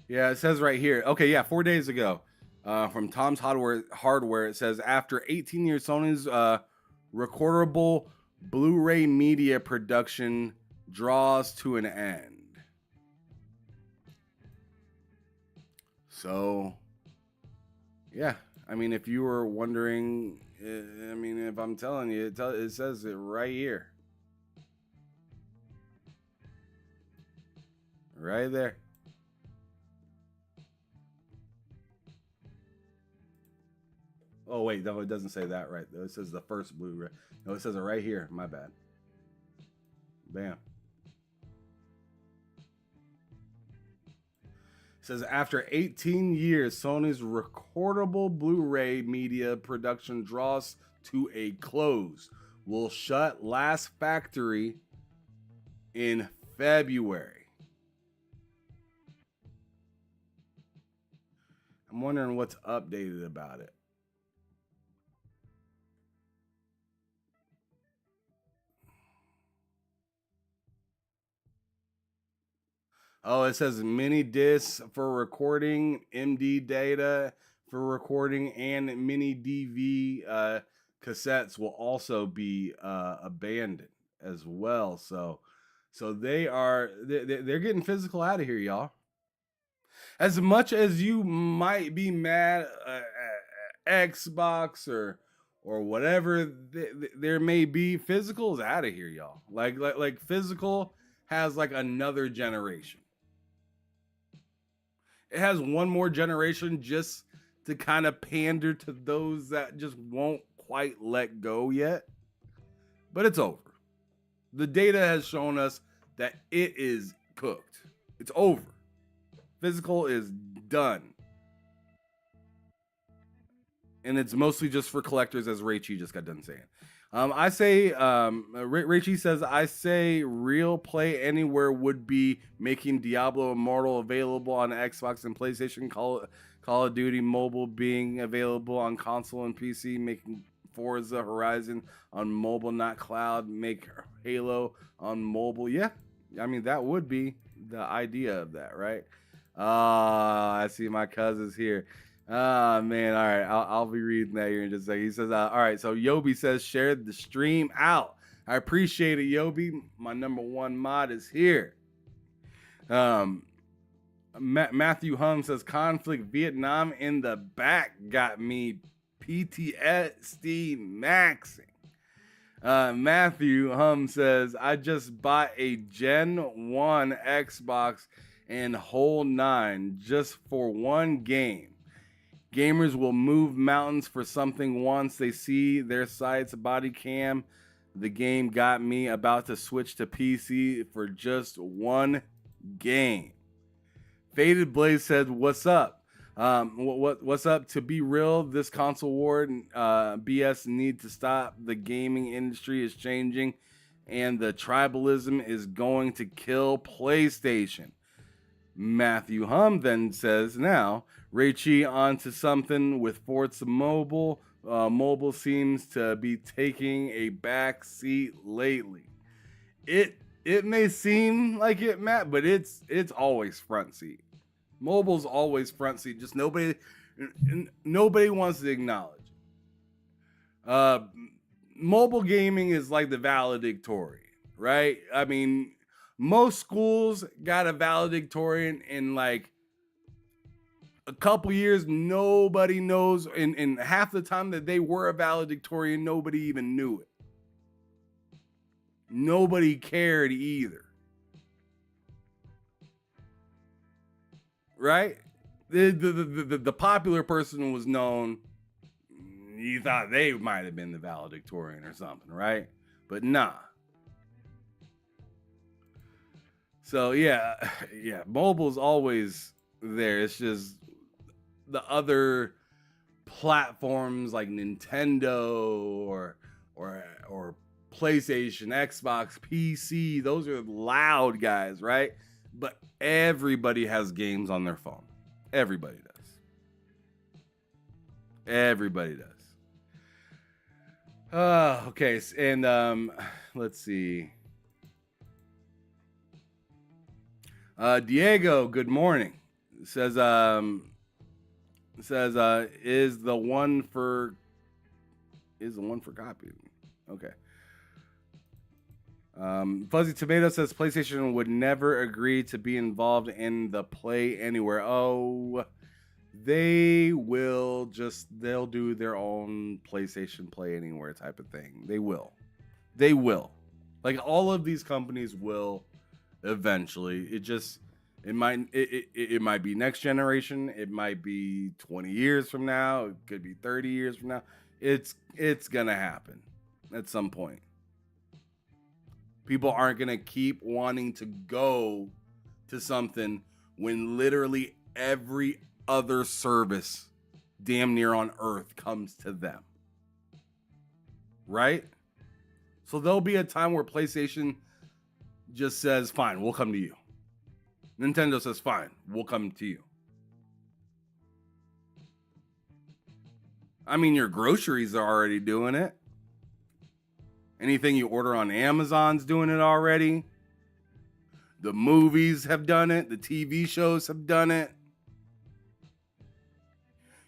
Yeah, it says right here. Okay, yeah, 4 days ago, from Tom's Hardware, it says, after 18 years, Sony's recordable Blu-ray media production draws to an end. So, yeah, I mean, if you were wondering, I mean, if I'm telling you, it says it right here. Right there. Oh, wait, no, it doesn't say that right, though. It says the first Blu-ray. No, it says it right here. My bad. Bam. It says, after 18 years, Sony's recordable Blu-ray media production draws to a close, will shut last factory in February. I'm wondering what's updated about it. Oh, it says mini discs for recording, MD data for recording, and mini DV cassettes will also be abandoned as well. So they're getting physical out of here, y'all. As much as you might be mad at Xbox or whatever there may be, physical is out of here, y'all. Like physical has like another generation. It has one more generation just to kind of pander to those that just won't quite let go yet. But it's over. The data has shown us that it is cooked. It's over. Physical is done. And it's mostly just for collectors, as Raichi just got done saying. Raichi says, I say real play anywhere would be making Diablo Immortal available on Xbox and PlayStation, Call of Duty Mobile being available on console and PC, making Forza Horizon on mobile, not cloud, make Halo on mobile. Yeah, I mean, that would be the idea of that, right? I see my cousins here. Man, all right, I'll be reading that here in just a second. He says, all right, so Yobi says, share the stream out. I appreciate it, Yobi. My number one mod is here. Matthew Hum says, conflict Vietnam in the back got me PTSD maxing. Matthew Hum says, I just bought a Gen 1 Xbox and whole 9 just for one game. Gamers will move mountains for something once they see their site's body cam. The game got me about to switch to PC for just one game. Faded Blaze said, what's up? What's up? To be real, this console war BS need to stop. The gaming industry is changing and the tribalism is going to kill PlayStation. Matthew Hum then says, now, Raichi onto something with Forza Mobile. Mobile seems to be taking a back seat lately. It may seem like it, Matt, but it's always front seat. Mobile's always front seat. Just nobody wants to acknowledge it. Mobile gaming is like the valedictorian, right? I mean, most schools got a valedictorian in like a couple years. Nobody knows, and half the time that they were a valedictorian, nobody even knew it. Nobody cared either. Right? The popular person was known. You thought they might have been the valedictorian or something, right? But nah. So yeah, mobile's always there. It's just the other platforms like Nintendo or PlayStation, Xbox, PC, those are loud guys, right? But everybody has games on their phone. Everybody does. Everybody does. Okay, and let's see. Diego, good morning. Says is the one for copy. Okay. Fuzzy Tomato says PlayStation would never agree to be involved in the Play Anywhere. Oh, they'll do their own PlayStation Play Anywhere type of thing. They will. Like all of these companies will eventually. It might be next generation. It might be 20 years from now. It could be 30 years from now. It's gonna happen at some point. People aren't gonna keep wanting to go to something when literally every other service damn near on earth comes to them. Right? So there'll be a time where PlayStation just says, fine, we'll come to you. Nintendo says, fine, we'll come to you. I mean, your groceries are already doing it. Anything you order on Amazon's doing it already. The movies have done it. The TV shows have done it.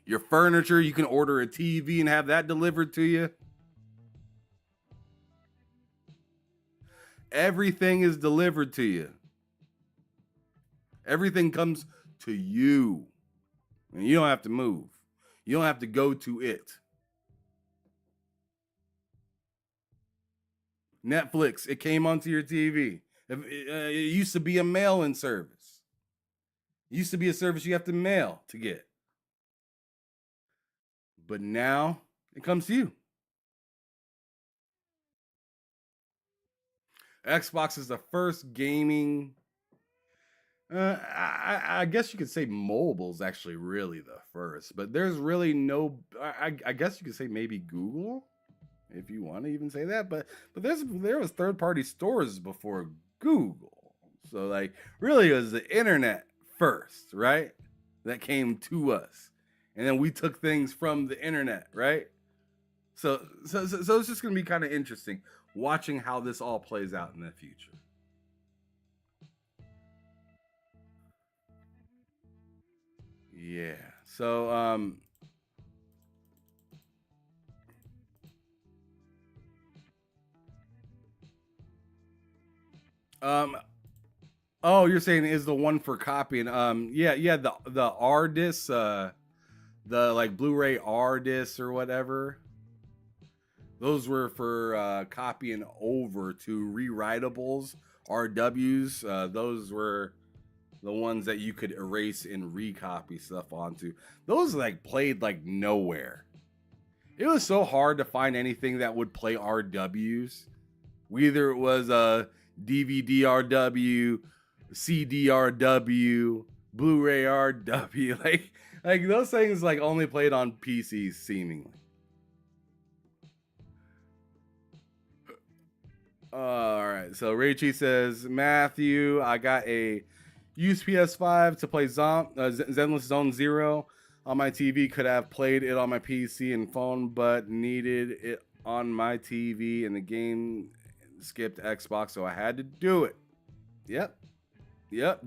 Your furniture, you can order a TV and have that delivered to you. Everything is delivered to you. Everything comes to you. And you don't have to move. You don't have to go to it. Netflix, it came onto your TV. It used to be a mail-in service. It used to be a service you have to mail to get. But now it comes to you. Xbox is the first gaming. I guess you could say mobile's actually really the first, but there's really no. I guess you could say maybe Google, if you want to even say that. But there was third-party stores before Google, so like really it was the internet first, right? That came to us, and then we took things from the internet, right? So it's just gonna be kind of interesting watching how this all plays out in the future. Yeah. So oh, you're saying is the one for copying. Yeah, the R disc, the like Blu-ray R disc or whatever. Those were for copying over to rewritables, RWs. Those were the ones that you could erase and recopy stuff onto. Those like played like nowhere. It was so hard to find anything that would play RWs. Whether it was a DVD RW, CD RW, Blu-ray RW, like those things like only played on PCs seemingly. All right, so Rachie says, Matthew, I got a used PS5 to play Zenless Zone Zero on my TV. Could have played it on my PC and phone, but needed it on my TV, and the game skipped Xbox, so I had to do it. Yep.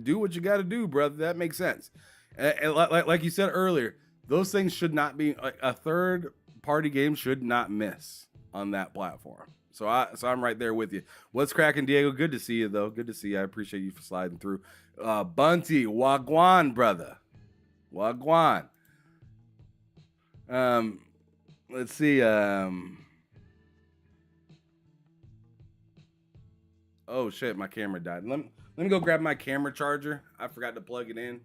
Do what you got to do, brother. That makes sense. And like you said earlier, those things should not be a third-party game should not miss on that platform. So I'm right there with you. What's cracking, Diego? Good to see you, though. Good to see you. I appreciate you for sliding through. Bunty, Wagwan, brother. Wagwan. Let's see. Oh, shit, my camera died. Let me go grab my camera charger. I forgot to plug it in.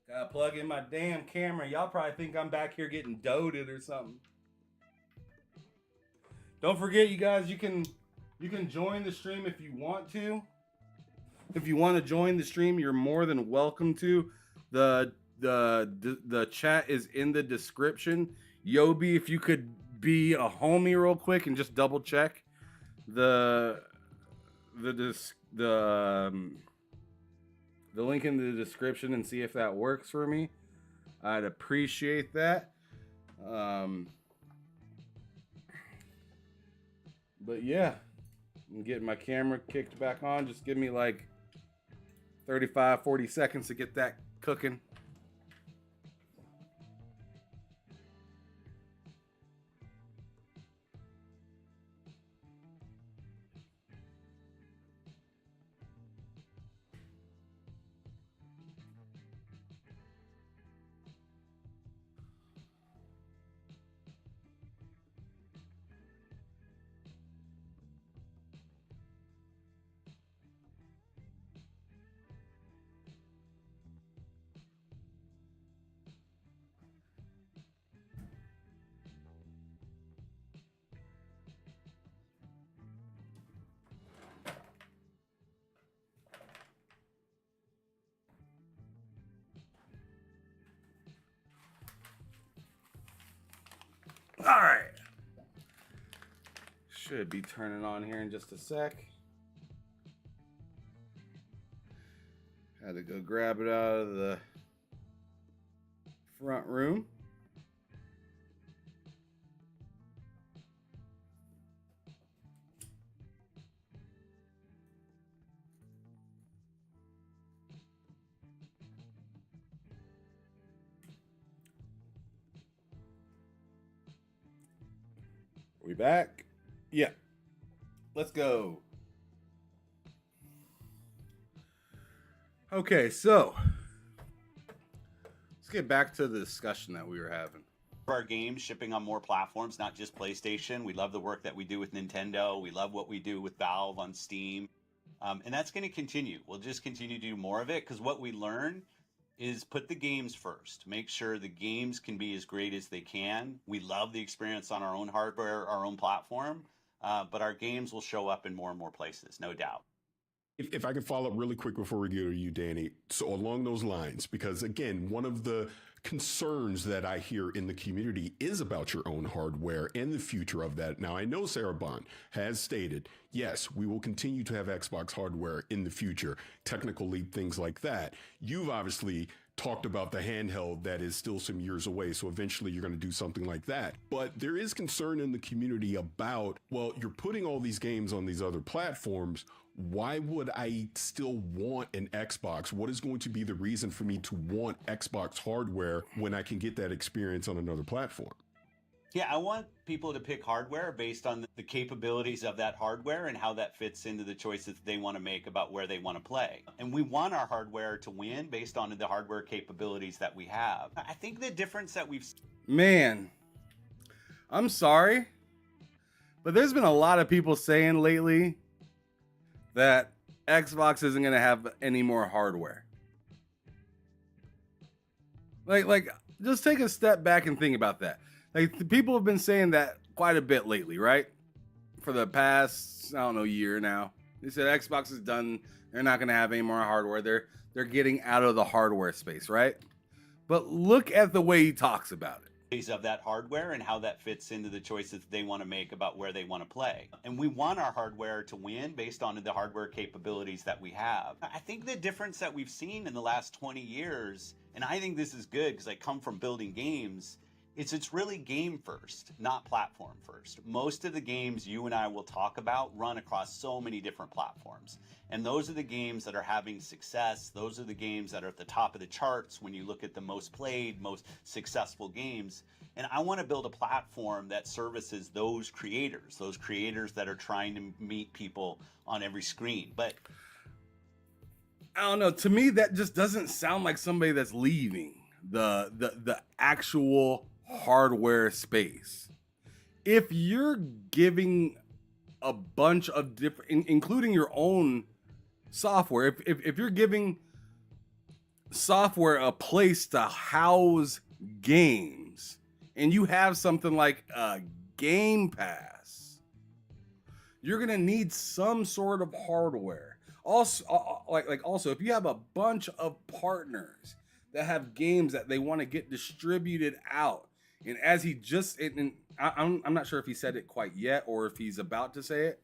Gotta plug in my damn camera. Y'all probably think I'm back here getting doted or something. Don't forget, you guys, you can join the stream if you want to. If you want to join the stream, you're more than welcome to. The chat is in the description. Yobi, if you could be a homie real quick and just double check the link in the description and see if that works for me. I'd appreciate that. But yeah, I'm getting my camera kicked back on. Just give me like 35, 40 seconds to get that cooking. All right. Should be turning on here in just a sec. Had to go grab it out of the front room. We back? Yeah. Let's go. Okay, so let's get back to the discussion that we were having. Our games shipping on more platforms, not just PlayStation. We love the work that we do with Nintendo. We love what we do with Valve on Steam. And that's going to continue. We'll just continue to do more of it because what we learn is put the games first. Make sure the games can be as great as they can. We love the experience on our own hardware, our own platform, but our games will show up in more and more places, no doubt. If I can follow up really quick before we go to you, Danny. So along those lines, because again, one of the concerns that I hear in the community is about your own hardware and the future of that. Now, I know Sarah Bond has stated, yes, we will continue to have Xbox hardware in the future, technical leap, things like that. You've obviously talked about the handheld that is still some years away. So eventually you're going to do something like that. But there is concern in the community about, well, you're putting all these games on these other platforms. Why would I still want an Xbox? What is going to be the reason for me to want Xbox hardware when I can get that experience on another platform? Yeah, I want people to pick hardware based on the capabilities of that hardware and how that fits into the choices they want to make about where they want to play. And we want our hardware to win based on the hardware capabilities that we have. I think the difference that we've... Man, I'm sorry, but there's been a lot of people saying lately that Xbox isn't going to have any more hardware. Like, just take a step back and think about that. Like, the people have been saying that quite a bit lately, right? For the past, I don't know, year now. They said Xbox is done. They're not going to have any more hardware. They're getting out of the hardware space, right? But look at the way he talks about it. Of that hardware and how that fits into the choices they want to make about where they want to play. And we want our hardware to win based on the hardware capabilities that we have. I think the difference that we've seen in the last 20 years, and I think this is good because I come from building games, it's really game first, not platform first. Most of the games you and I will talk about run across so many different platforms. And those are the games that are having success. Those are the games that are at the top of the charts when you look at the most played, most successful games. And I want to build a platform that services those creators that are trying to meet people on every screen. But I don't know. To me, that just doesn't sound like somebody that's leaving the actual hardware space. If you're giving a bunch of different, including your own software, if you're giving software a place to house games, and you have something like a Game Pass, you're gonna need some sort of hardware. Also, also, if you have a bunch of partners that have games that they want to get distributed out, and as he just, and I'm not sure if he said it quite yet or if he's about to say it,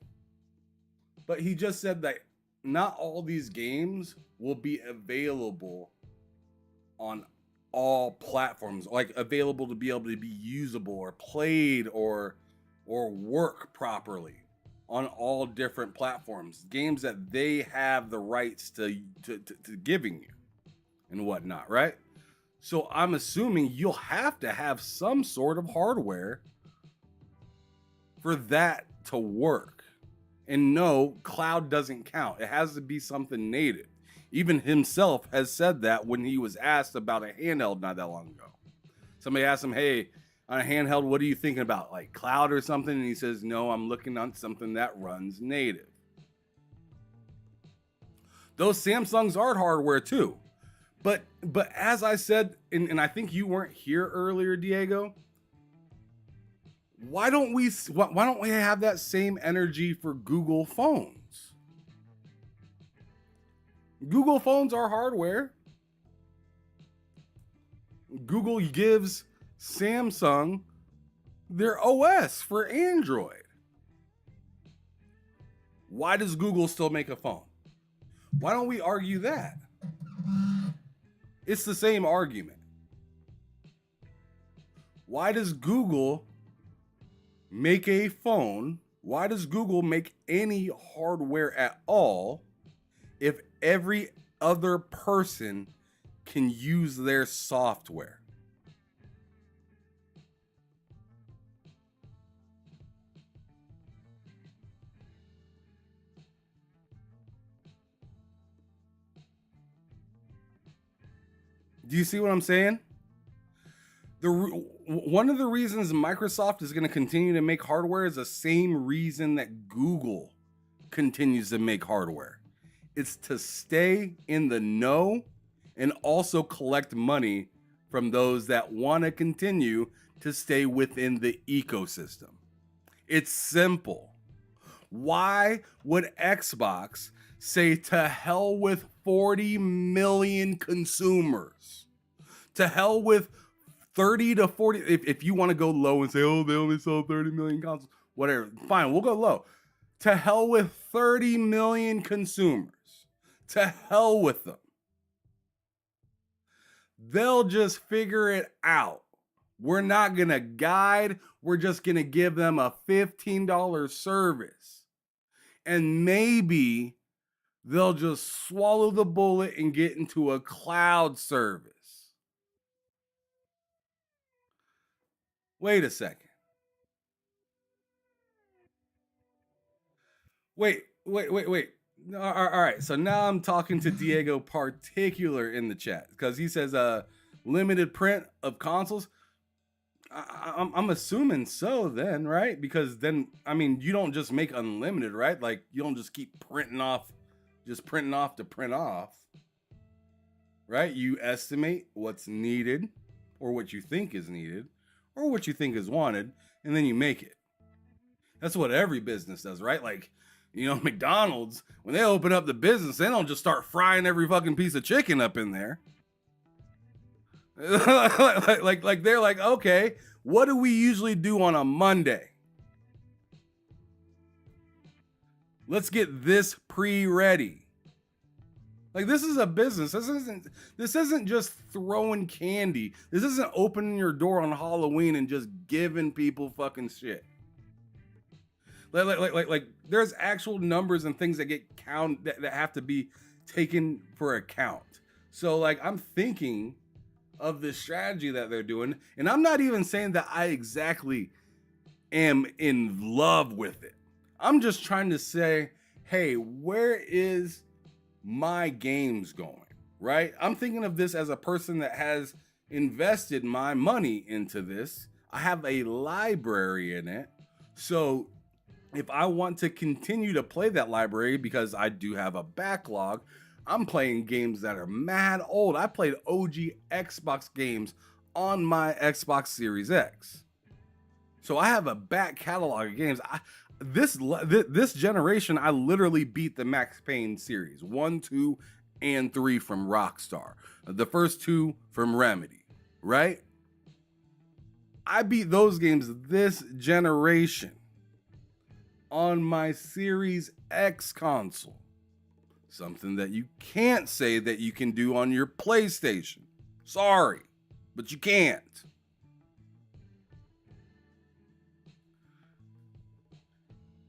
but he just said that not all these games will be available on all platforms, like available to be able to be usable or played or work properly on all different platforms. Games that they have the rights to giving you and whatnot, right? So I'm assuming you'll have to have some sort of hardware for that to work. And no, cloud doesn't count. It has to be something native. Even himself has said that when he was asked about a handheld not that long ago. Somebody asked him, hey, on a handheld, what are you thinking about? Like cloud or something? And he says, no, I'm looking on something that runs native. Those Samsungs are hardware too. But as I said, and I think you weren't here earlier, Diego, why don't we have that same energy for Google phones? Google phones are hardware. Google gives Samsung their OS for Android. Why does Google still make a phone? Why don't we argue that? It's the same argument. Why does Google make a phone? Why does Google make any hardware at all if every other person can use their software? Do you see what I'm saying? One of the reasons Microsoft is going to continue to make hardware is the same reason that Google continues to make hardware. It's to stay in the know and also collect money from those that want to continue to stay within the ecosystem. It's simple. Why would Xbox say to hell with 40 million consumers? To hell with 30 to 40. If you want to go low and say, oh, they only sold 30 million consoles, whatever, fine, we'll go low. To hell with 30 million consumers. To hell with them. They'll just figure it out. We're not going to guide. We're just going to give them a $15 service. And maybe they'll just swallow the bullet and get into a cloud service. Wait a second. Wait. All right. So now I'm talking to Diego Particular in the chat because he says limited print of consoles. I'm assuming so then, right? Because then, I mean, you don't just make unlimited, right? Like you don't just keep printing off to print off, right? You estimate what's needed or what you think is needed or what you think is wanted, and then you make it. That's what every business does, right? Like, you know, McDonald's, when they open up the business, they don't just start frying every fucking piece of chicken up in there. like they're like, okay, what do we usually do on a Monday? Let's get this pre-ready. Like, this is a business. This isn't just throwing candy. This isn't opening your door on Halloween and just giving people fucking shit. Like there's actual numbers and things that get that have to be taken for account. So like I'm thinking of the strategy that they're doing, and I'm not even saying that I exactly am in love with it. I'm just trying to say, hey, where is my games going, right? I'm thinking of this as a person that has invested my money into this. I have a library in it. So if I want to continue to play that library, because I do have a backlog, I'm playing games that are mad old. I played OG Xbox games on my Xbox Series X. So I have a back catalog of games. This generation, I literally beat the Max Payne series 1, 2, and 3 from Rockstar. The first 2 from Remedy, right? I beat those games this generation on my Series X console. Something that you can't say that you can do on your PlayStation. Sorry, but you can't.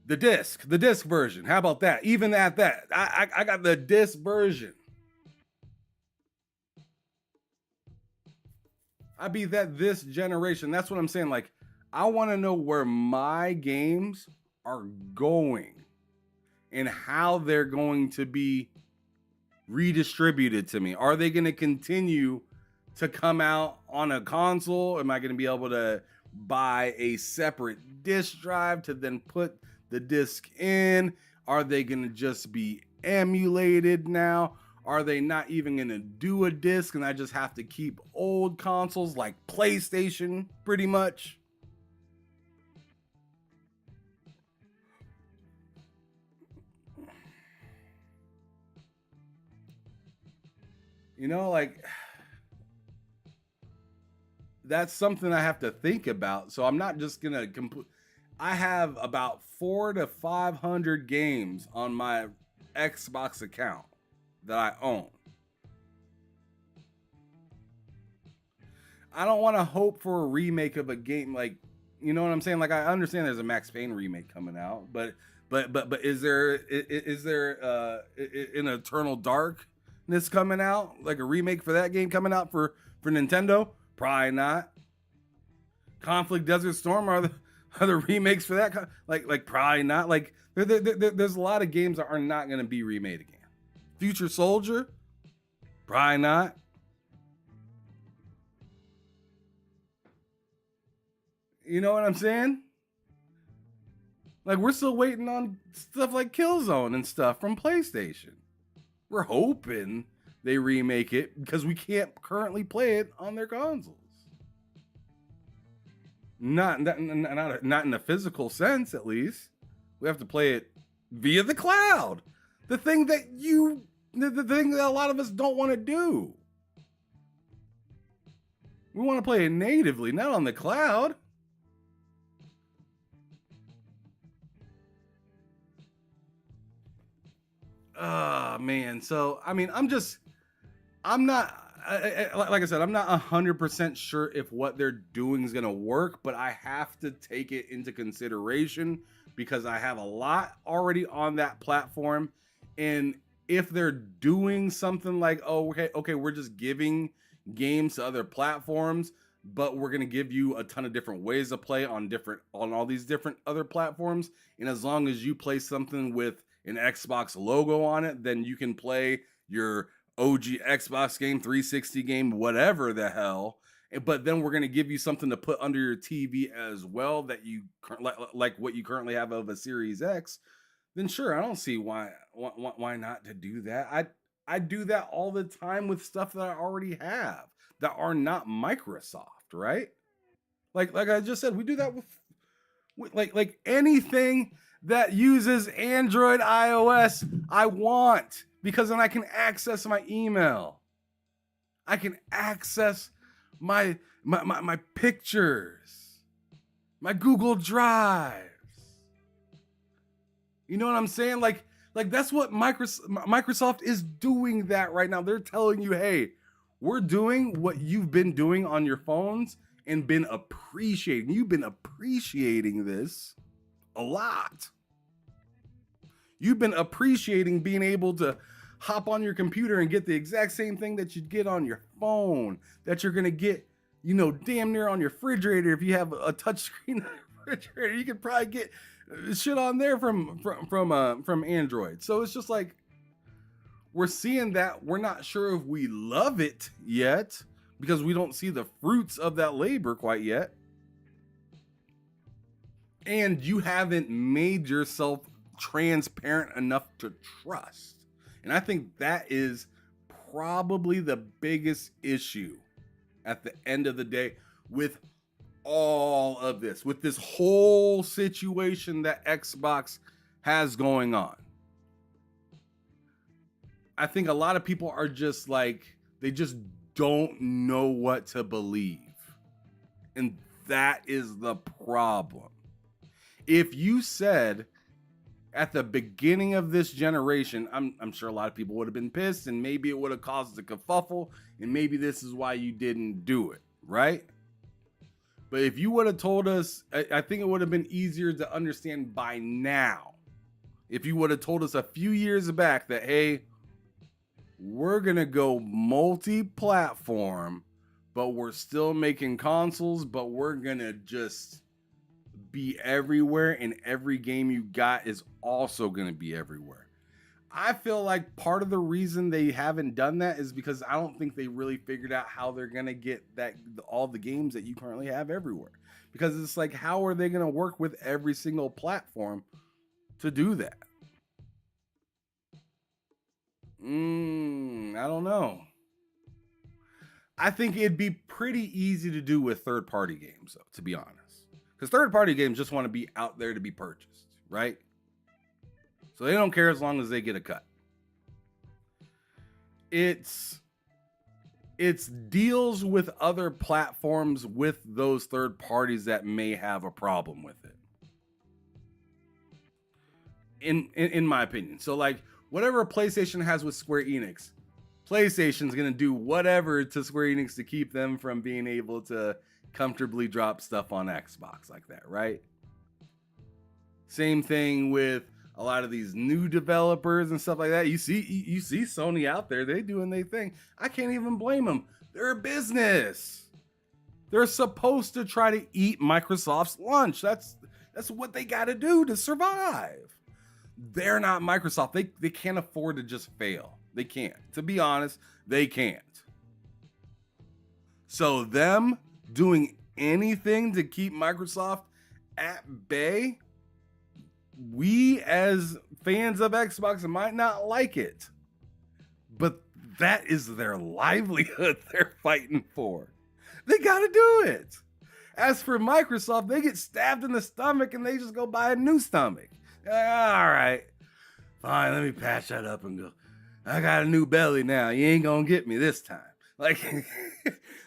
The disc version. How about that? Even at that, I got the disc version. I beat that this generation. That's what I'm saying. Like, I want to know where my games are going and how they're going to be redistributed to me. Are they going to continue to come out on a console? Am I going to be able to buy a separate disc drive to then put the disc in? Are they going to just be emulated now? Are they not even going to do a disc and I just have to keep old consoles like PlayStation pretty much? You know, like that's something I have to think about. So I'm not just gonna I have about 400 to 500 games on my Xbox account that I own. I don't want to hope for a remake of a game, like, you know what I'm saying? Like, I understand there's a Max Payne remake coming out, but is there an Eternal Darkness coming out, like a remake for that game coming out for Nintendo? Probably not. Conflict Desert Storm, are the remakes for that like probably not. Like there's a lot of games that are not going to be remade again. Future Soldier, probably not. You know what I'm saying? Like, we're still waiting on stuff like Killzone and stuff from PlayStation. We're hoping they remake it because we can't currently play it on their consoles. Not in a physical sense, at least. We have to play it via the cloud. The thing that the thing that a lot of us don't want to do. We want to play it natively, not on the cloud. Oh, man. So, I mean, I'm not, like I said, I'm not 100% sure if what they're doing is going to work, but I have to take it into consideration because I have a lot already on that platform. And if they're doing something like, oh, okay, we're just giving games to other platforms, but we're going to give you a ton of different ways to play on all these different other platforms. And as long as you play something with an Xbox logo on it, then you can play your OG Xbox game, 360 game, whatever the hell. But then we're going to give you something to put under your TV as well that you like what you currently have of a Series X. Then sure, I don't see why not to do that. I do that all the time with stuff that I already have that are not Microsoft, right? Like I just said, we do that with like anything that uses Android, iOS, I want, because then I can access my email. I can access my pictures, my Google Drives. You know what I'm saying? Like that's what Microsoft is doing that right now. They're telling you, hey, we're doing what you've been doing on your phones and been appreciating. You've been appreciating this a lot. You've been appreciating being able to hop on your computer and get the exact same thing that you'd get on your phone, that you're going to get, damn near on your refrigerator. If you have a touchscreen refrigerator, you could probably get shit on there from Android. So it's just like, we're seeing that. We're not sure if we love it yet because we don't see the fruits of that labor quite yet. And you haven't made yourself transparent enough to trust. And I think that is probably the biggest issue at the end of the day with all of this, with this whole situation that Xbox has going on. I think a lot of people are just like, they just don't know what to believe. And that is the problem. If you said at the beginning of this generation, I'm sure a lot of people would have been pissed and maybe it would have caused a kerfuffle and maybe this is why you didn't do it, right? But if you would have told us, I think it would have been easier to understand by now. If you would have told us a few years back that, hey, we're going to go multi-platform, but we're still making consoles, but we're going to just be everywhere and every game you got is also going to be everywhere. I feel like part of the reason they haven't done that is because I don't think they really figured out how they're going to get all the games that you currently have everywhere. Because it's like, how are they going to work with every single platform to do that? I don't know. I think it'd be pretty easy to do with third-party games, though, to be honest. Because third-party games just want to be out there to be purchased, right? So they don't care as long as they get a cut. It's It's deals with other platforms with those third parties that may have a problem with it. In my opinion. So like whatever PlayStation has with Square Enix, PlayStation's going to do whatever to Square Enix to keep them from being able to comfortably drop stuff on Xbox like that, right? Same thing with a lot of these new developers and stuff like that. You see Sony out there, they doing their thing. I can't even blame them. They're a business. They're supposed to try to eat Microsoft's lunch. That's what they got to do to survive. They're not Microsoft. They can't afford to just fail. They can't. To be honest, they can't. So them doing anything to keep Microsoft at bay, we as fans of Xbox might not like it, but that is their livelihood they're fighting for. They got to do it. As for Microsoft, they get stabbed in the stomach and they just go buy a new stomach. All right, fine, let me patch that up and go. I got a new belly now. You ain't gonna get me this time. Like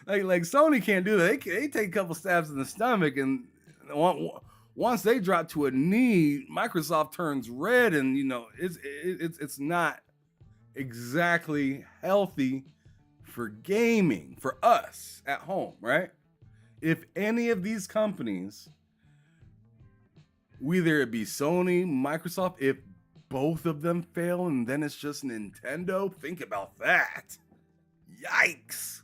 Sony can't do that. They take a couple stabs in the stomach, and once they drop to a knee, Microsoft turns red, and it's not exactly healthy for gaming for us at home, right? If any of these companies, whether it be Sony, Microsoft, if both of them fail and then it's just Nintendo, think about that. Yikes.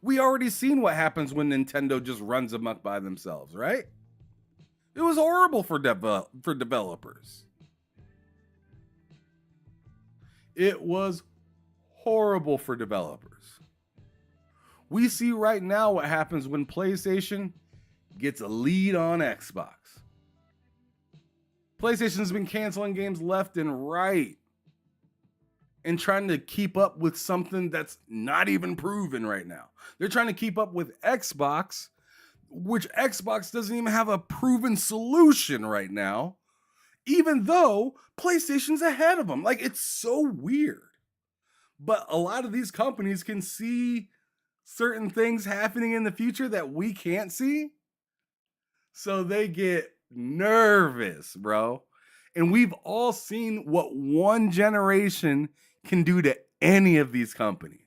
We already seen what happens when Nintendo just runs amok by themselves, right? It was horrible for developers. It was horrible for developers. We see right now what happens when PlayStation gets a lead on Xbox. PlayStation's been canceling games left and right and trying to keep up with something that's not even proven right now. They're trying to keep up with Xbox, which Xbox doesn't even have a proven solution right now, even though PlayStation's ahead of them. Like, it's so weird. But a lot of these companies can see certain things happening in the future that we can't see. So they get nervous, bro. And we've all seen what one generation can do to any of these companies.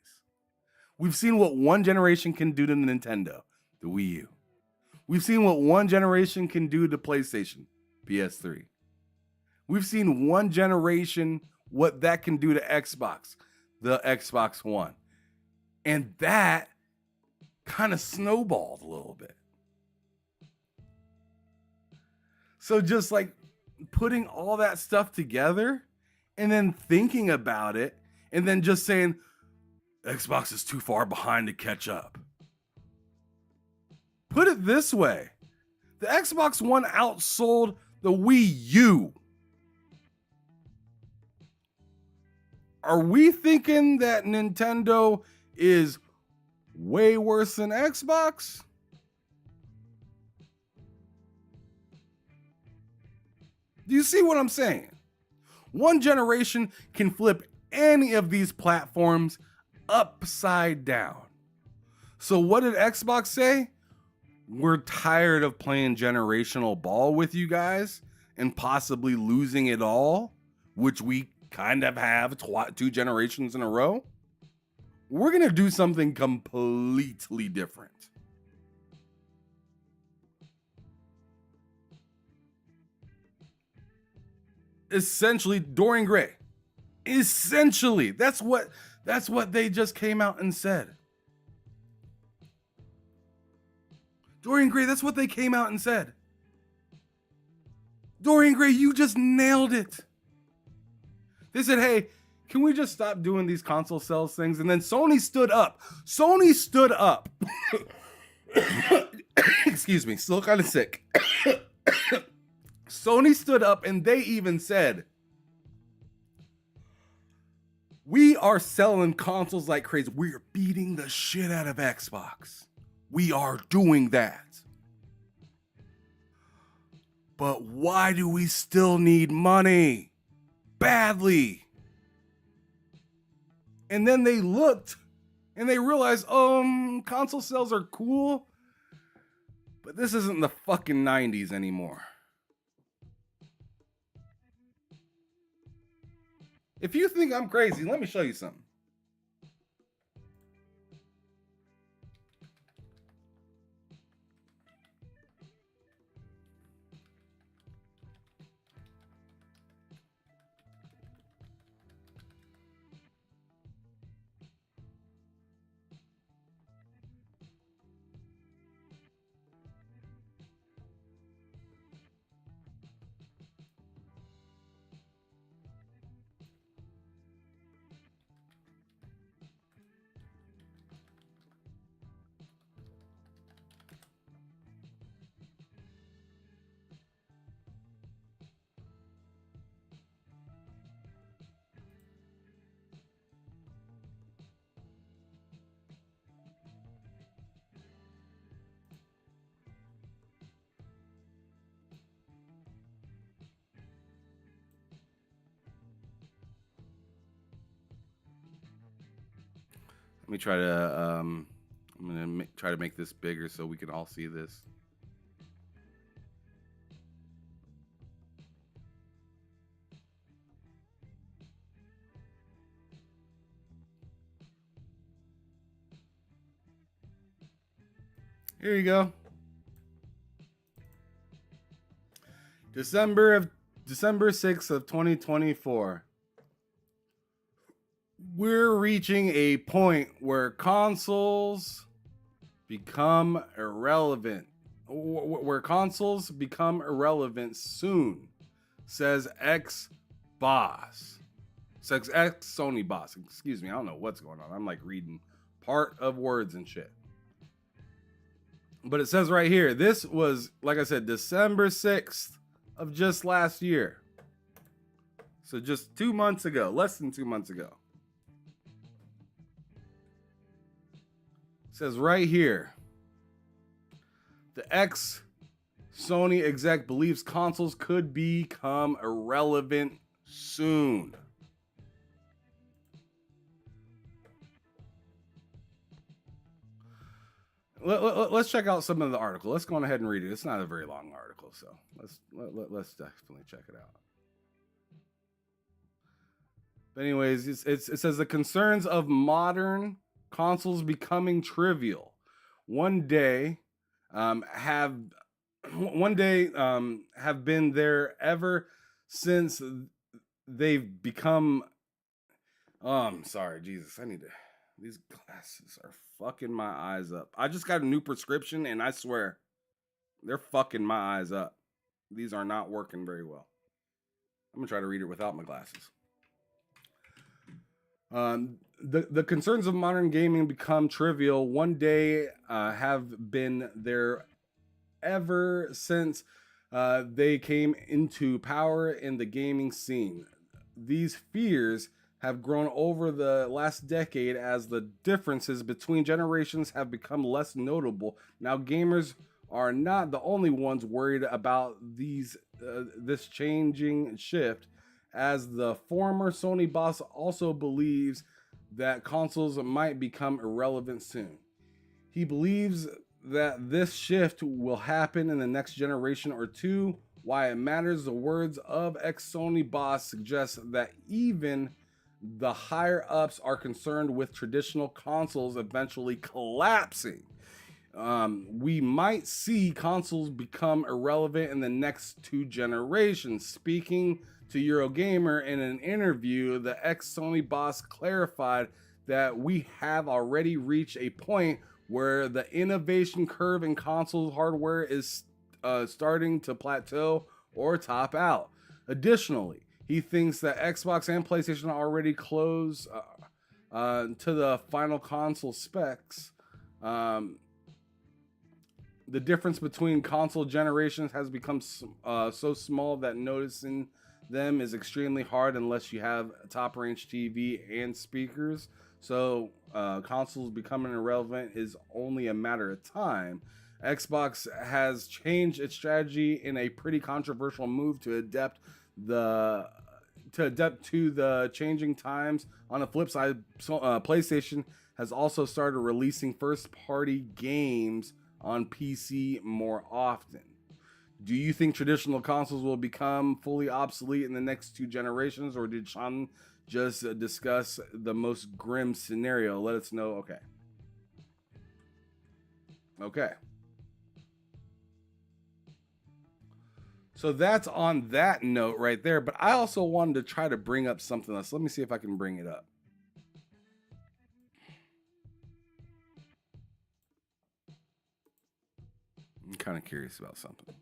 We've seen what one generation can do to Nintendo, the Wii U. We've seen what one generation can do to PlayStation, PS3. We've seen one generation what that can do to Xbox, the Xbox One. And that kind of snowballed a little bit. So just like putting all that stuff together and then thinking about it and then just saying Xbox is too far behind to catch up. Put it this way. The Xbox One outsold the Wii U. Are we thinking that Nintendo is way worse than Xbox? Do you see what I'm saying? One generation can flip any of these platforms upside down. So what did Xbox say? We're tired of playing generational ball with you guys and possibly losing it all, which we kind of have 2 generations in a row. We're going to do something completely different. Essentially, Dorian Gray. Essentially, that's what they just came out and said. Dorian Gray, that's what they came out and said. Dorian Gray, you just nailed it. They said, hey, can we just stop doing these console sales things? And then Sony stood up. Sony stood up. Excuse me, still kind of sick. Sony stood up and they even said, we are selling consoles like crazy. We're beating the shit out of Xbox. We are doing that. But why do we still need money? Badly. And then they looked And they realize, console sales are cool, but this isn't the fucking 90s anymore. If you think I'm crazy, let me show you something. Let me try to, I'm going to try to make this bigger so we can all see this. Here you go. December 6th of 2024. We're reaching a point where consoles become irrelevant. Where consoles become irrelevant soon, says ex-boss. Says ex-Sony boss. Excuse me, I don't know what's going on. I'm like reading part of words and shit. But it says right here, this was, like I said, December 6th of just last year. So just 2 months ago, less than 2 months ago. It says right here, the ex-Sony exec believes consoles could become irrelevant soon. Let's check out some of the article. Let's go on ahead and read it. It's not a very long article, so let's definitely check it out. But anyways, it says the concerns of modern consoles becoming trivial one day have been there ever since they've become. I'm sorry, Jesus. These glasses are fucking my eyes up. I just got a new prescription and I swear they're fucking my eyes up. These are not working very well. I'm gonna try to read it without my glasses. The concerns of modern gaming become trivial one day have been there ever since they came into power in the gaming scene. These fears have grown over the last decade as the differences between generations have become less notable. Now, gamers are not the only ones worried about this changing shift, as the former Sony boss also believes that consoles might become irrelevant soon. He believes that this shift will happen in the next generation or two. Why it matters, the words of ex-Sony boss suggest that even the higher ups are concerned with traditional consoles eventually collapsing. We might see consoles become irrelevant in the next 2 generations. Speaking to Eurogamer in an interview, the ex-Sony boss clarified that we have already reached a point where the innovation curve in console hardware is starting to plateau or top out. Additionally, he thinks that Xbox and PlayStation are already close to the final console specs. The difference between console generations has become so small that noticing them is extremely hard unless you have a top-range TV and speakers. So consoles becoming irrelevant is only a matter of time. Xbox has changed its strategy in a pretty controversial move to adapt to the changing times. On the flip side, PlayStation has also started releasing first-party games on PC more often. Do you think traditional consoles will become fully obsolete in the next 2 generations, or did Sean just discuss the most grim scenario? Let us know. Okay. So that's on that note right there. But I also wanted to try to bring up something else. Let me see if I can bring it up. I'm kind of curious about something.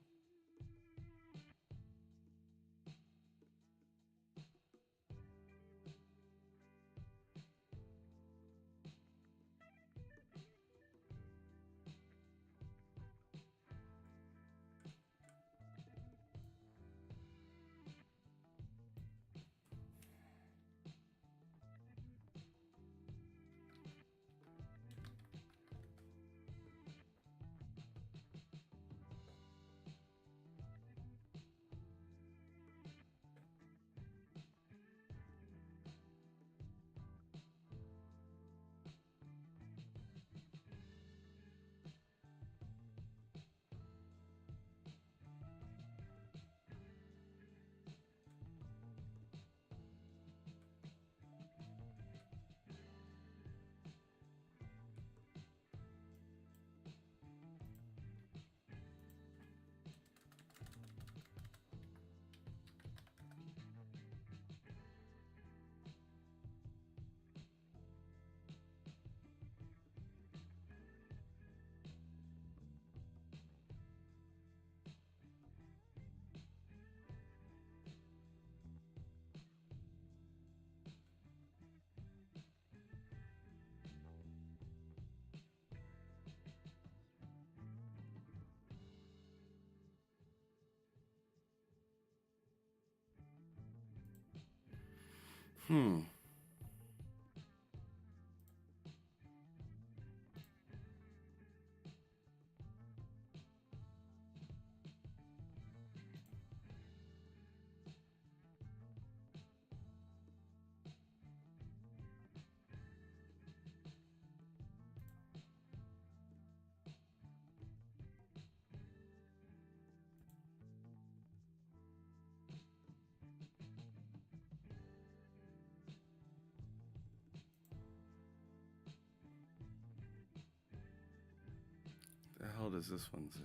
The hell does this one say?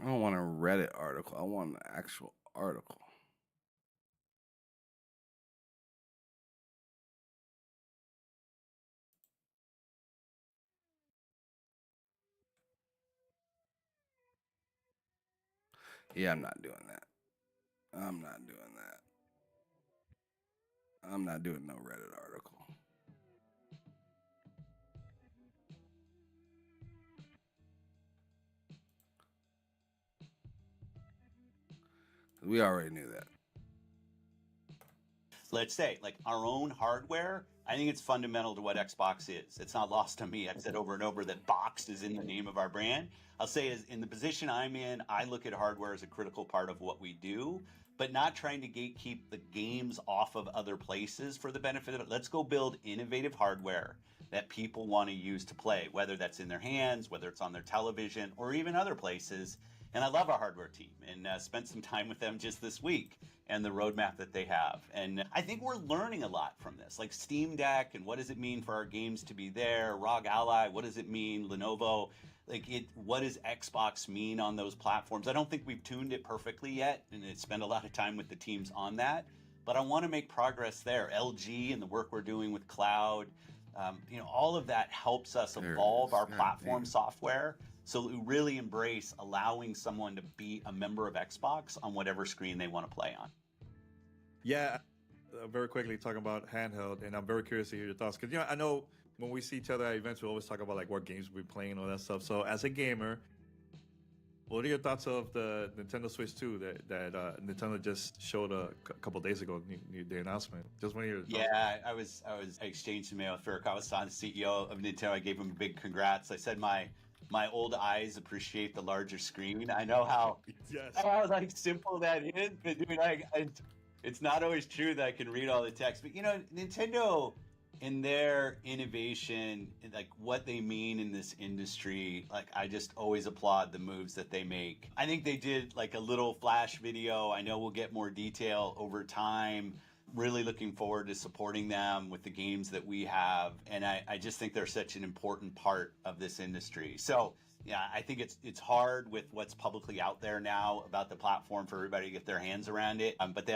I don't want a Reddit article. I want an actual article. Yeah, I'm not doing that. I'm not doing that. I'm not doing no Reddit article. We already knew that. Let's say, like our own hardware, I think it's fundamental to what Xbox is. It's not lost on me. I've said over and over that box is in the name of our brand. I'll say, is in the position I'm in, I look at hardware as a critical part of what we do, but not trying to gatekeep the games off of other places for the benefit of it. Let's go build innovative hardware that people want to use to play, whether that's in their hands, whether it's on their television, or even other places. And I love our hardware team and spent some time with them just this week and the roadmap that they have. And I think we're learning a lot from this, like Steam Deck and what does it mean for our games to be there? ROG Ally, what does it mean? Lenovo, what does Xbox mean on those platforms? I don't think we've tuned it perfectly yet, and it's spent a lot of time with the teams on that. But I want to make progress there. LG and the work we're doing with cloud, all of that helps us evolve our platform software. So we really embrace allowing someone to be a member of Xbox on whatever screen they want to play on. Yeah, very quickly talking about handheld, and I'm very curious to hear your thoughts because I know when we see each other at events, we always talk about like what games we play and all that stuff. So as a gamer, what are your thoughts of the Nintendo Switch 2 that Nintendo just showed a couple days ago, the announcement? Just want to hear. Yeah, I exchanged an email with Furukawa-san, the CEO of Nintendo. I gave him a big congrats. I said my old eyes appreciate the larger screen. I know how like simple that is, but dude, it's not always true that I can read all the text. But Nintendo, in their innovation, like what they mean in this industry, like I just always applaud the moves that they make. I think they did like a little flash video. I know we'll get more detail over time. Really looking forward to supporting them with the games that we have. And I just think they're such an important part of this industry. So yeah, I think it's hard with what's publicly out there now about the platform for everybody to get their hands around it. But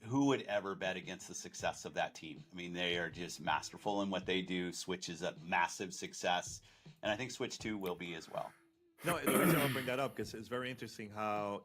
who would ever bet against the success of that team? I mean, they are just masterful in what they do. Switch is a massive success, and I think Switch 2 will be as well. No, the reason I'll bring that up because it's very interesting how,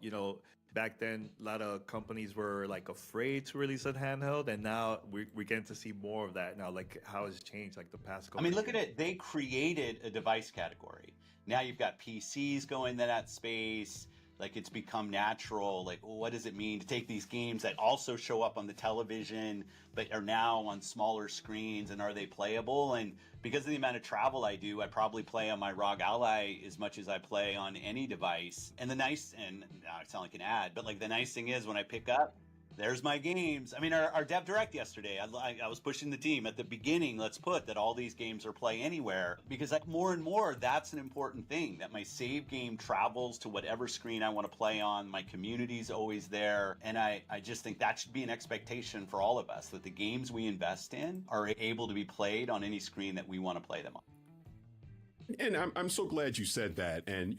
back then a lot of companies were like afraid to release a handheld, and now we're getting to see more of that now, like how it's changed like the past couple look at it. They created a device category. Now you've got PCs going into that space. Like it's become natural. Like, what does it mean to take these games that also show up on the television, but are now on smaller screens, and are they playable? And because of the amount of travel I do, I probably play on my ROG Ally as much as I play on any device. And now I sound like an ad, but like the nice thing is when I pick up, there's my games. I mean, our Dev Direct yesterday, I was pushing the team at the beginning. Let's put that all these games are play anywhere, because like more and more, that's an important thing, that my save game travels to whatever screen I want to play on. My community's always there. And I just think that should be an expectation for all of us, that the games we invest in are able to be played on any screen that we want to play them on. And I'm so glad you said that. And,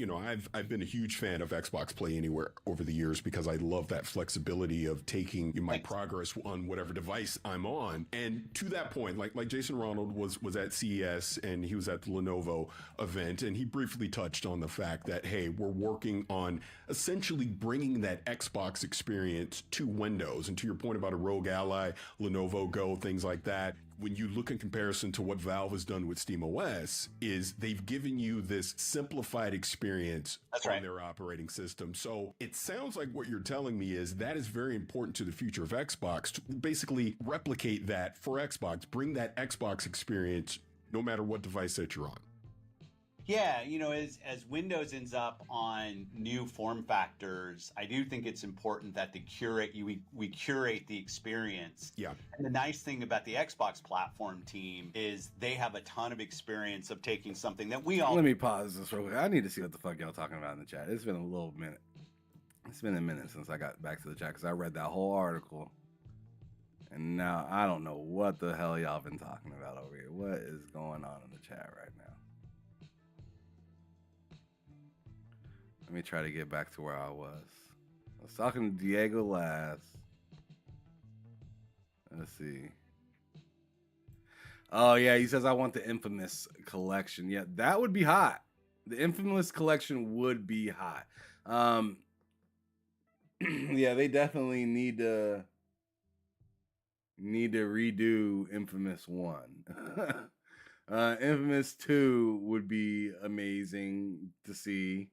I've been a huge fan of Xbox Play Anywhere over the years because I love that flexibility of taking my progress on whatever device I'm on. And to that point, like Jason Ronald was at CES and he was at the Lenovo event, and he briefly touched on the fact that, hey, we're working on essentially bringing that Xbox experience to Windows. And to your point about a ROG Ally, Lenovo Go, things like that, when you look in comparison to what Valve has done with SteamOS, is they've given you this simplified experience on their operating system. So it sounds like what you're telling me is that is very important to the future of Xbox, to basically replicate that for Xbox, bring that Xbox experience no matter what device that you're on. Yeah, as Windows ends up on new form factors, I do think it's important that we curate the experience. Yeah. And the nice thing about the Xbox platform team is they have a ton of experience of taking something that we all. Let me pause this real quick. I need to see what the fuck y'all talking about in the chat. It's been a little minute. It's been a minute since I got back to the chat because I read that whole article, and now I don't know what the hell y'all been talking about over here. What is going on in the chat right now? Let me try to get back to where I was. I was talking to Diego last. Let's see. Oh, yeah, he says, I want the Infamous collection. Yeah, that would be hot. The Infamous collection would be hot. Yeah, they definitely need to redo Infamous 1. Infamous 2 would be amazing to see.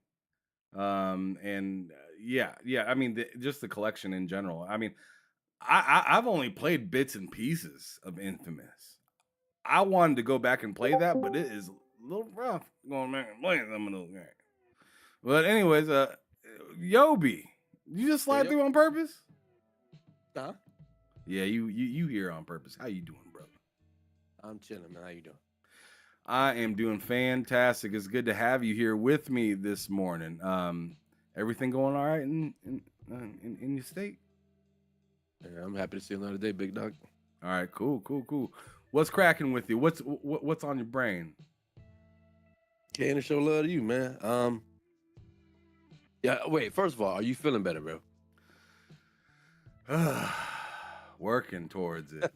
Yeah, I mean, just the collection in general. I mean, I've only played bits and pieces of Infamous. I wanted to go back and play that, but it is a little rough going back and playing some of those games. But anyways, Yobi, you just slide through on purpose? Huh? Yeah, you here on purpose. How you doing, brother? I'm chilling, man. How you doing? I am doing fantastic. It's good to have you here with me this morning. Everything going all right in your state? Yeah, I'm happy to see another day, big dog. All right, cool. What's cracking with you? What's on your brain? Can to show love to you, man. Yeah. Wait. First of all, are you feeling better, bro? Working towards it,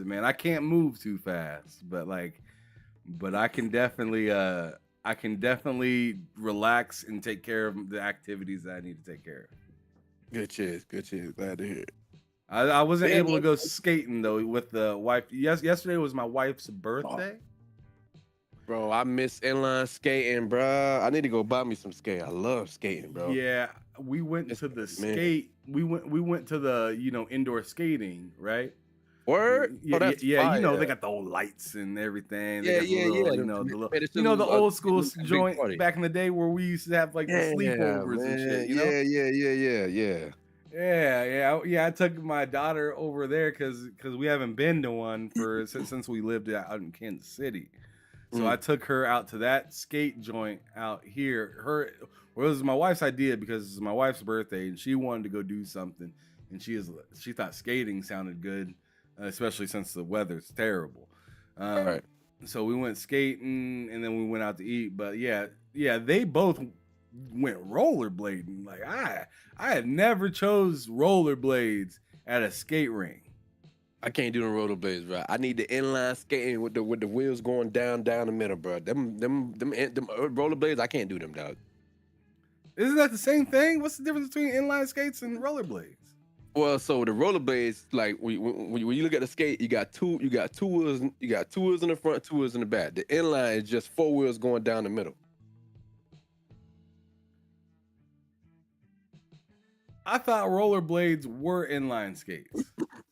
man. I can't move too fast, but I can definitely relax and take care of the activities that I need to take care of. Good cheers. Glad to hear it. I wasn't Yeah, able to man. go skating though with the wife. Yesterday was my wife's birthday. Bro, I miss inline skating, bro. I need to go buy me some skate. I love skating, bro. Yeah, we went It's to the man. skate. We went to the indoor skating, right? Word? Yeah, Oh, that's yeah. You know fire. they got the old lights and everything. They Yeah, got the yeah, little, yeah. the old school Big joint party. back in the day where we used to have like the Yeah, sleepovers and man. shit. You know? Yeah. Yeah. I took my daughter over there because we haven't been to one since we lived out in Kansas City. So I took her out to that skate joint out here. It was my wife's idea because it's my wife's birthday and she wanted to go do something, and she thought skating sounded good, especially since the weather's terrible. Right. So we went skating and then we went out to eat. But yeah, they both went rollerblading. Like I had never chose rollerblades at a skate rink. I can't do the rollerblades, bro. I need the inline skating with the wheels going down the middle, bro. Them rollerblades, I can't do them, dog. Isn't that the same thing? What's the difference between inline skates and rollerblades? Well, so the rollerblades, like when you look at the skate, you got two wheels, in the front, 2 wheels in the back. The inline is just 4 wheels going down the middle. I thought rollerblades were inline skates.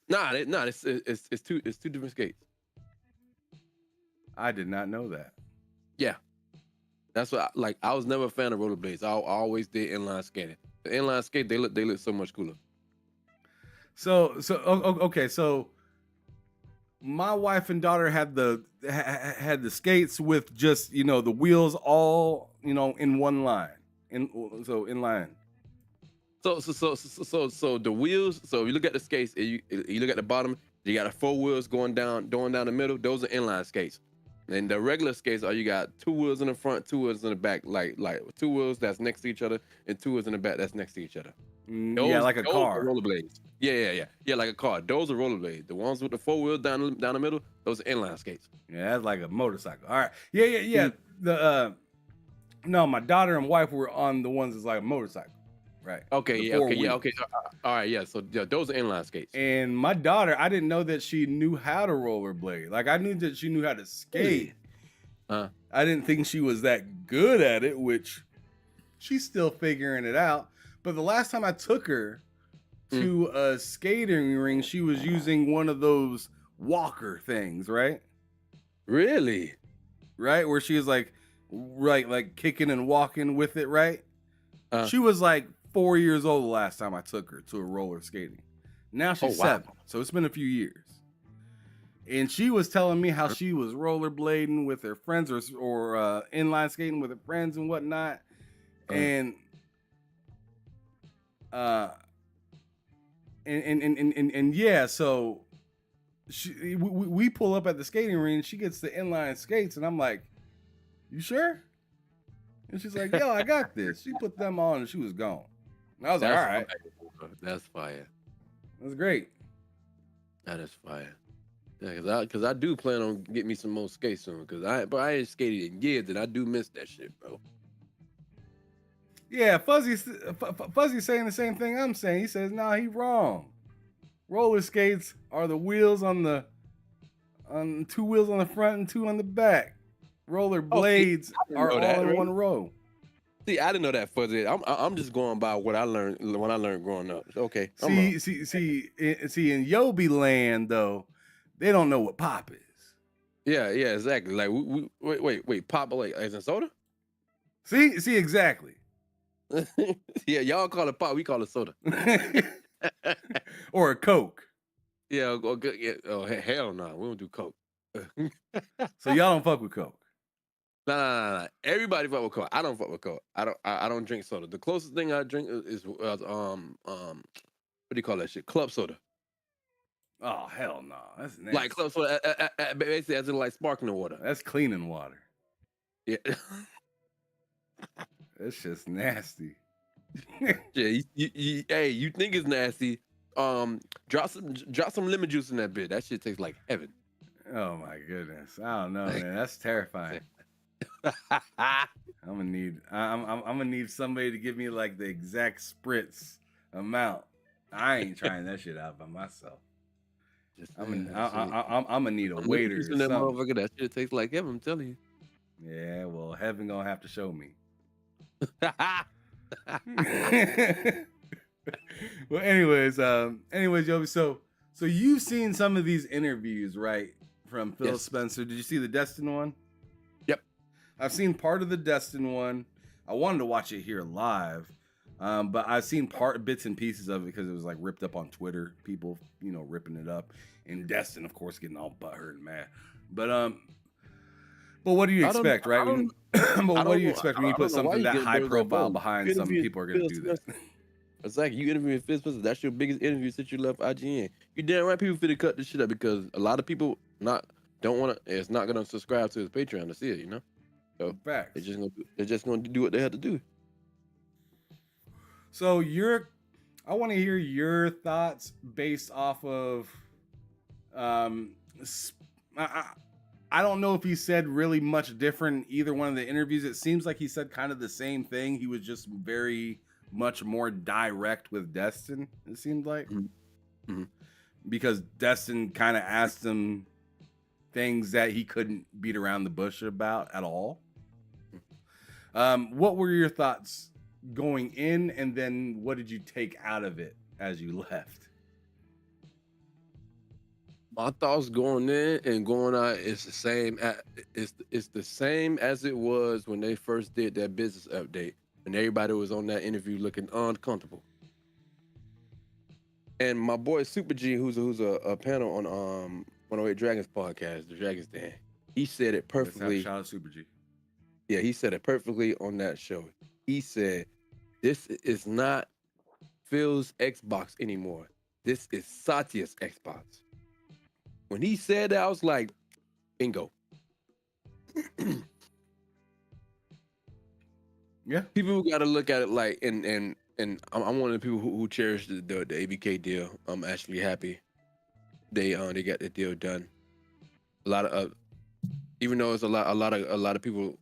It's two different skates. I did not know that. Yeah, that's what I was never a fan of rollerblades. I always did inline skating. The inline skate, they look so much cooler. Okay, so my wife and daughter had the skates with just the wheels all in one line in line. So the wheels. So if you look at the skates, you look at the bottom. You got 4 wheels going down the middle. Those are inline skates. And the regular skates you got 2 wheels in the front, 2 wheels in the back, like 2 wheels that's next to each other, and 2 wheels in the back that's next to each other. Like a car. Rollerblades. Yeah, like a car. Those are rollerblades. The ones with the 4 wheels down the middle, those are inline skates. Yeah, that's like a motorcycle. All right. Yeah. No, my daughter and wife were on the ones that's like a motorcycle. Right. Okay. All right. Yeah. So those are inline skates. And my daughter, I didn't know that she knew how to rollerblade. Like I knew that she knew how to skate. I didn't think she was that good at it, which she's still figuring it out. But the last time I took her to a skating ring, she was using one of those walker things, right? Really? Right? Where she was like kicking and walking with it, right? She was like 4 years old the last time I took her to a roller skating. Now she's 7, so it's been a few years. And she was telling me how she was rollerblading with her friends or inline skating with her friends and whatnot. And yeah, so we pull up at the skating ring. She gets the inline skates, and I'm like, "You sure?" And she's like, "Yo, I got this." She put them on, and she was gone. And I was like, "All right, that's fire. That's great. That is fire." Yeah, because I do plan on getting me some more skates soon. Because I ain't skated in years, and I do miss that shit, bro. Yeah, Fuzzy's saying the same thing I'm saying. He says, "No, he's wrong. Roller skates are the wheels on 2 wheels on the front and 2 on the back. Roller blades are all in one row." See, I didn't know that, Fuzzy. I'm just going by what I learned when I learned growing up. Okay. See, in Yobi land though, they don't know what pop is. Yeah, exactly. Like, wait, pop like as in soda? See, exactly. Yeah, y'all call it pop, we call it soda. Or a Coke. Yeah, oh hell no, we don't do Coke. So y'all don't fuck with Coke. Nah. Everybody fuck with Coke. I don't fuck with Coke. I don't drink soda. The closest thing I drink is what do you call that shit? Club soda. Oh hell no, that's nasty. Like club soda, basically as in like sparkling water. That's cleaning water. Yeah. That's just nasty. Yeah, you think it's nasty? Drop some lemon juice in that bit. That shit tastes like heaven. Oh my goodness, I don't know, man. That's terrifying. I'm gonna need somebody to give me like the exact spritz amount. I ain't trying that shit out by myself. I'm gonna need a I'm waiter. using that motherfucker. That shit tastes like heaven. I'm telling you. Yeah, well, heaven gonna have to show me. Well, anyways, Joby. So you've seen some of these interviews, right? From Phil Spencer. Did you see the Destin one? Yep. I've seen part of the Destin one. I wanted to watch it here live, but I've seen bits and pieces of it because it was like ripped up on Twitter. People, ripping it up, and Destin, of course, getting all butthurt and mad. But what do you expect, right? But what do you expect when you put something that high profile behind some people are going to do that? Exactly. You interviewing Phil Spencer. That's your biggest interview since you left IGN. You damn right people finna cut this shit up because a lot of people don't want to. It's not gonna subscribe to his Patreon to see it. So facts. They're just gonna do what they have to do. So I want to hear your thoughts based off of. I don't know if he said really much different in either one of the interviews. It seems like he said kind of the same thing. He was just very much more direct with Destin, it seemed like. Mm-hmm. Because Destin kind of asked him things that he couldn't beat around the bush about at all. What were your thoughts going in, and then what did you take out of it as you left? My thoughts going in and going out is the same. It's the same as it was when they first did that business update, and everybody was on that interview looking uncomfortable. And my boy Super G, who's a panel on 108 Dragons podcast, the Dragons Den, he said it perfectly. Shout out Super G. Yeah, he said it perfectly on that show. He said, "This is not Phil's Xbox anymore. This is Satya's Xbox." When he said that, I was like, bingo. Yeah. People got to look at it like, and I'm one of the people who cherish the ABK deal. I'm actually happy they got the deal done. A lot of even though it's a lot of people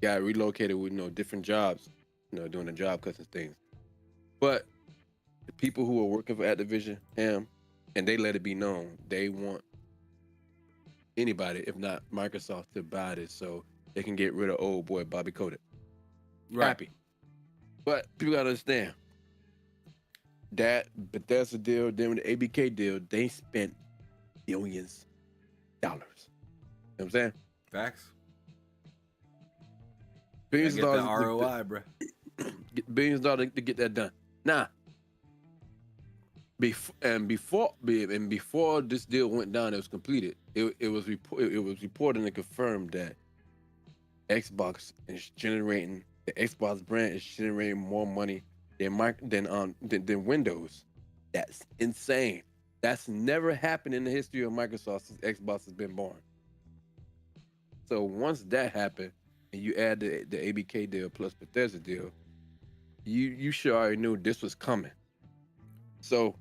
got relocated with different jobs, doing the job cuts and things. But the people who are working for Activision, and they let it be known they want anybody, if not Microsoft, to buy this so they can get rid of old boy Bobby Kotick. Right. Happy. But people gotta understand that Bethesda deal, then with the ABK deal, they spent billions of dollars. You know what I'm saying? Facts. Billions of dollars. The ROI, bro. Billions of dollars to get that done. Now, before this deal went down, it was completed. It was reported and confirmed that Xbox is generating, the Xbox brand is generating more money than Windows. That's insane. That's never happened in the history of Microsoft since Xbox has been born. So once that happened, and you add the ABK deal plus Bethesda deal, you sure already knew this was coming. So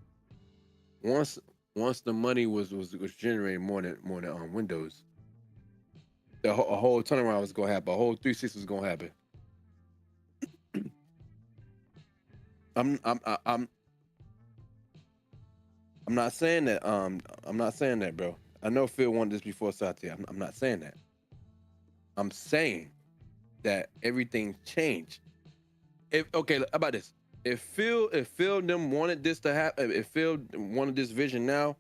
once the money was generating more than on Windows, a whole turnaround was gonna happen. A whole 360 was gonna happen. I'm not saying that. I'm not saying that, bro. I know Phil wanted this before Satya. I'm not saying that. I'm saying that everything changed. How about this? If Phil them wanted this to happen, if Phil wanted this vision now,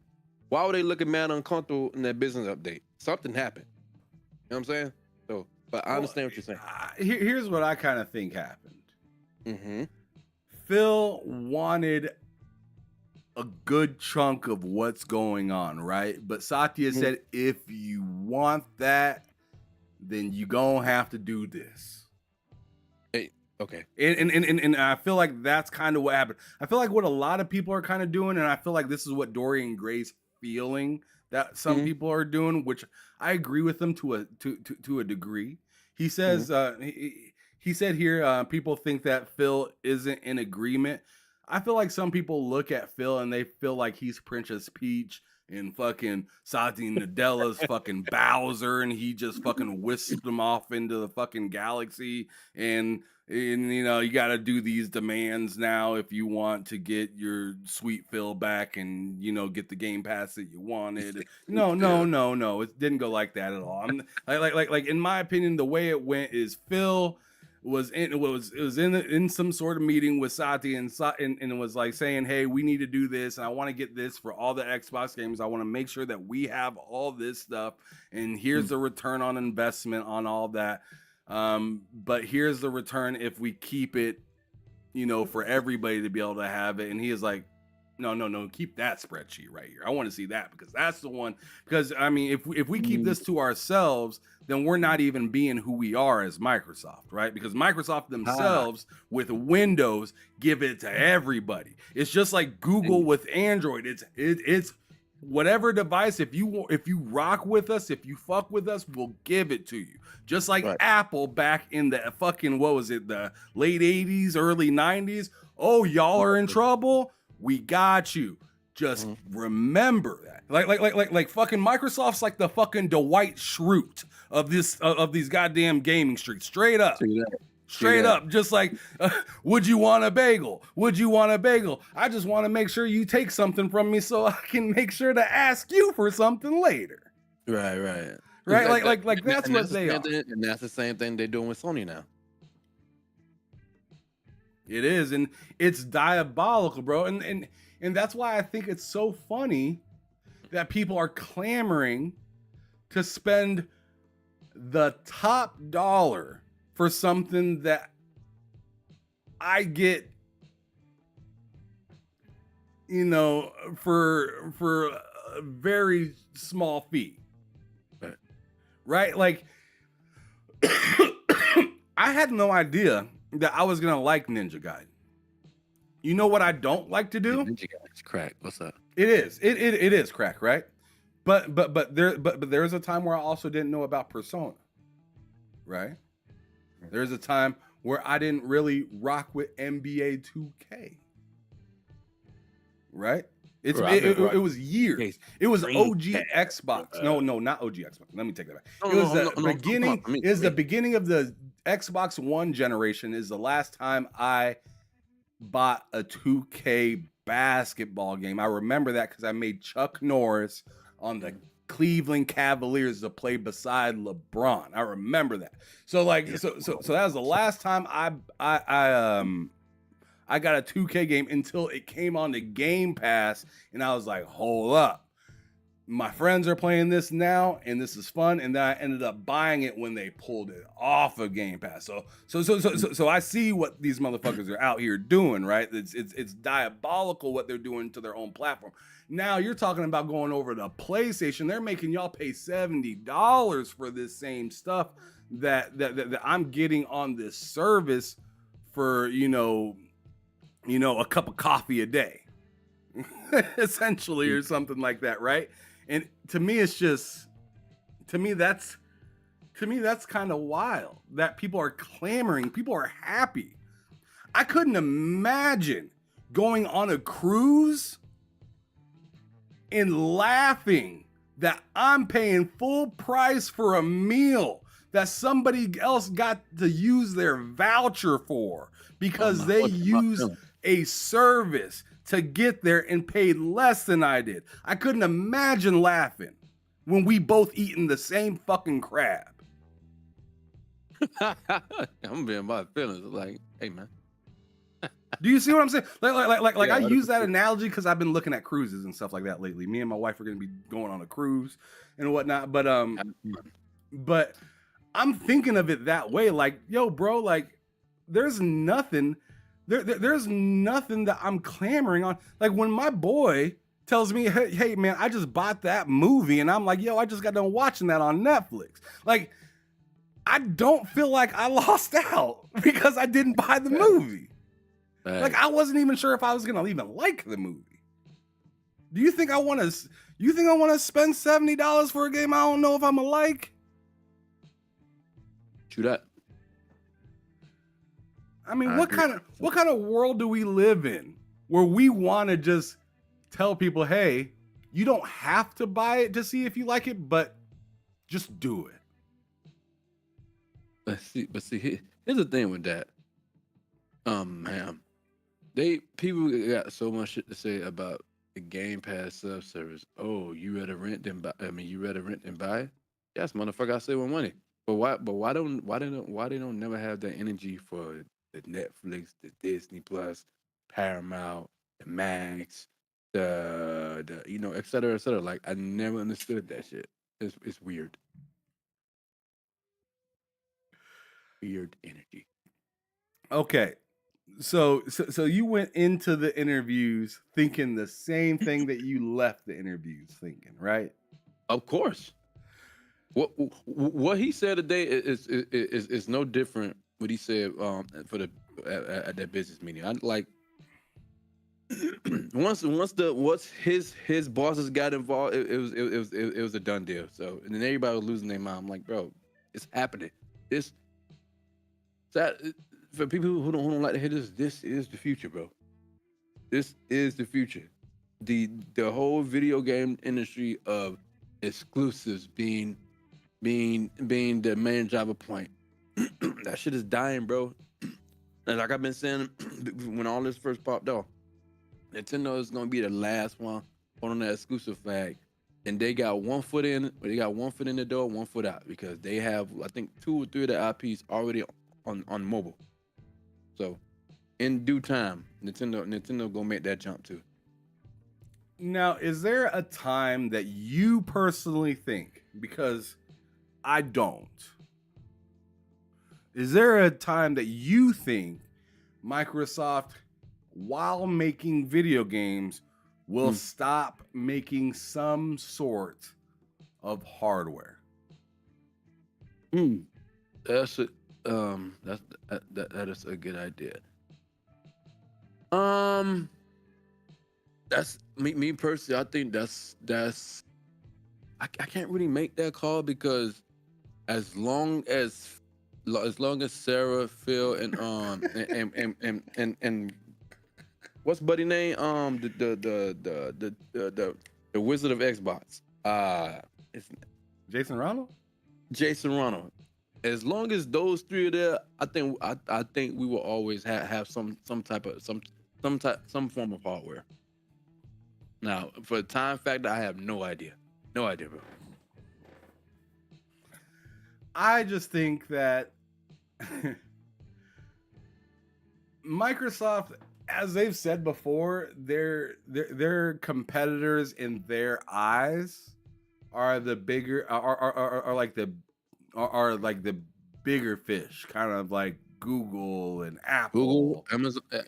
why would they look at mad uncomfortable in that business update? Something happened. You know what I'm saying? So, but I understand what you're saying. Here's what I kind of think happened. Mm-hmm. Phil wanted a good chunk of what's going on, right? But Satya said, if you want that, then you gonna have to do this. Hey, okay. And I feel like that's kind of what happened. I feel like what a lot of people are kind of doing, and I feel like this is what Dorian Gray's feeling that some people are doing, which I agree with them to a degree. He says he said here people think that Phil isn't in agreement. I feel like some people look at Phil and they feel like he's Princess Peach and fucking Satya Nadella's fucking Bowser, and he just fucking whisked them off into the fucking galaxy. And you know, you got to do these demands now if you want to get your sweet fill back and, you know, get the Game Pass that you wanted. No. It didn't go like that at all. I'm like in my opinion, the way it went is Phil was in some sort of meeting with Satya and it was like saying, hey, we need to do this, and I want to get this for all the Xbox games. I want to make sure that we have all this stuff, and here's the return on investment on all that. But here's the return if we keep it, you know, for everybody to be able to have it. And he is like, no, keep that spreadsheet right here. I want to see that, because that's the one. Because I mean, if we keep this to ourselves, then we're not even being who we are as Microsoft, right? Because Microsoft themselves with Windows give it to everybody. It's just like Google with Android. It's whatever device. If you rock with us, if you fuck with us, we'll give it to you. Just like Apple back in the fucking, what was it, the late 80s, early 90s. Oh, y'all are in trouble. We got you. Just remember that. Like fucking Microsoft's like the fucking Dwight Schrute of these goddamn gaming streets. Straight up. Straight up. Just like, would you want a bagel? Would you want a bagel? I just want to make sure you take something from me so I can make sure to ask you for something later. Right. Like that's what they are. And that's the same thing they're doing with Sony now. It is, and it's diabolical, bro. And that's why I think it's so funny that people are clamoring to spend the top dollar for something that I get, you know, for a very small fee. Right? Like, I had no idea that I was gonna like Ninja Gaiden. You know what I don't like to do? Ninja Gaiden's crack. What's up? It is crack, right? But there's a time where I also didn't know about Persona, right? There's a time where I didn't really rock with NBA 2K, right? It was years. It was OG Xbox. No, not OG Xbox. Let me take that back. It was the beginning. Is the beginning of the Xbox One generation. Is the last time I bought a 2K basketball game. I remember that because I made Chuck Norris on the Cleveland Cavaliers to play beside LeBron. I remember that. So that was the last time I got a 2K game until it came on the Game Pass, and I was like, hold up. My friends are playing this now, and this is fun. And then I ended up buying it when they pulled it off of Game Pass. So I see what these motherfuckers are out here doing, right? It's diabolical what they're doing to their own platform. Now you're talking about going over to PlayStation. They're making y'all pay $70 for this same stuff that I'm getting on this service for, you know, a cup of coffee a day, essentially, or something like that, right? And to me, that's kind of wild that people are clamoring. People are happy. I couldn't imagine going on a cruise and laughing that I'm paying full price for a meal that somebody else got to use their voucher for because they used a service to get there and paid less than I did. I couldn't imagine laughing when we both eating the same fucking crab. I'm being my feelings. Like, hey man. Do you see what I'm saying? Like I use that analogy because I've been looking at cruises and stuff like that lately. Me and my wife are gonna be going on a cruise and whatnot. But I'm thinking of it that way. Like, yo, bro, like there's nothing that I'm clamoring on. Like when my boy tells me, hey man, I just bought that movie, and I'm like, yo, I just got done watching that on Netflix. Like, I don't feel like I lost out because I didn't buy the movie. Like I wasn't even sure if I was gonna even like the movie. Do you think I want to spend $70 for a game I don't know if I'm gonna like? True that. I mean, what kind of world do we live in where we want to just tell people, hey, You don't have to buy it to see if you like it, but just do it. But see, here's the thing with that. Man, people got so much shit to say about the Game Pass sub service. Oh, you rather rent than buy? I mean, you rather rent than buy? Yes, motherfucker, I save my money. But why they don't never have that energy for the Netflix, the Disney Plus, Paramount, the Max, the et cetera, et cetera. Like I never understood that shit. It's weird. Weird energy. Okay. So you went into the interviews thinking the same thing that you left the interviews thinking, right? Of course. What he said today is no different. What he said for the at that business meeting. I like once his bosses got involved, it was a done deal. So and then everybody was losing their mind. I'm like, bro, it's happening. For people who don't like to hear this is the future, bro. This is the future. The whole video game industry of exclusives being the main driver point. That shit is dying, bro. And like I've been saying when all this first popped off, Nintendo is gonna be the last one on that exclusive flag. And they got one foot in the door, one foot out, because they have, I think, 2 or 3 of the IPs already on mobile. So in due time, Nintendo gonna make that jump too. Now, is there a time that you personally think, because I don't, is there a time that you think Microsoft, while making video games, will stop making some sort of hardware? That is a good idea. That's me personally. I think that's I can't really make that call, because as long as Sarah, Phil, and what's buddy name? The Wizard of Xbox. It's Jason Ronald. Jason Ronald. As long as those 3 are there, I think we will always have some form of hardware. Now, for the time factor, I have no idea. No idea, bro. I just think that Microsoft, as they've said before, their competitors in their eyes are the bigger are like the bigger fish, kind of like Google and Apple,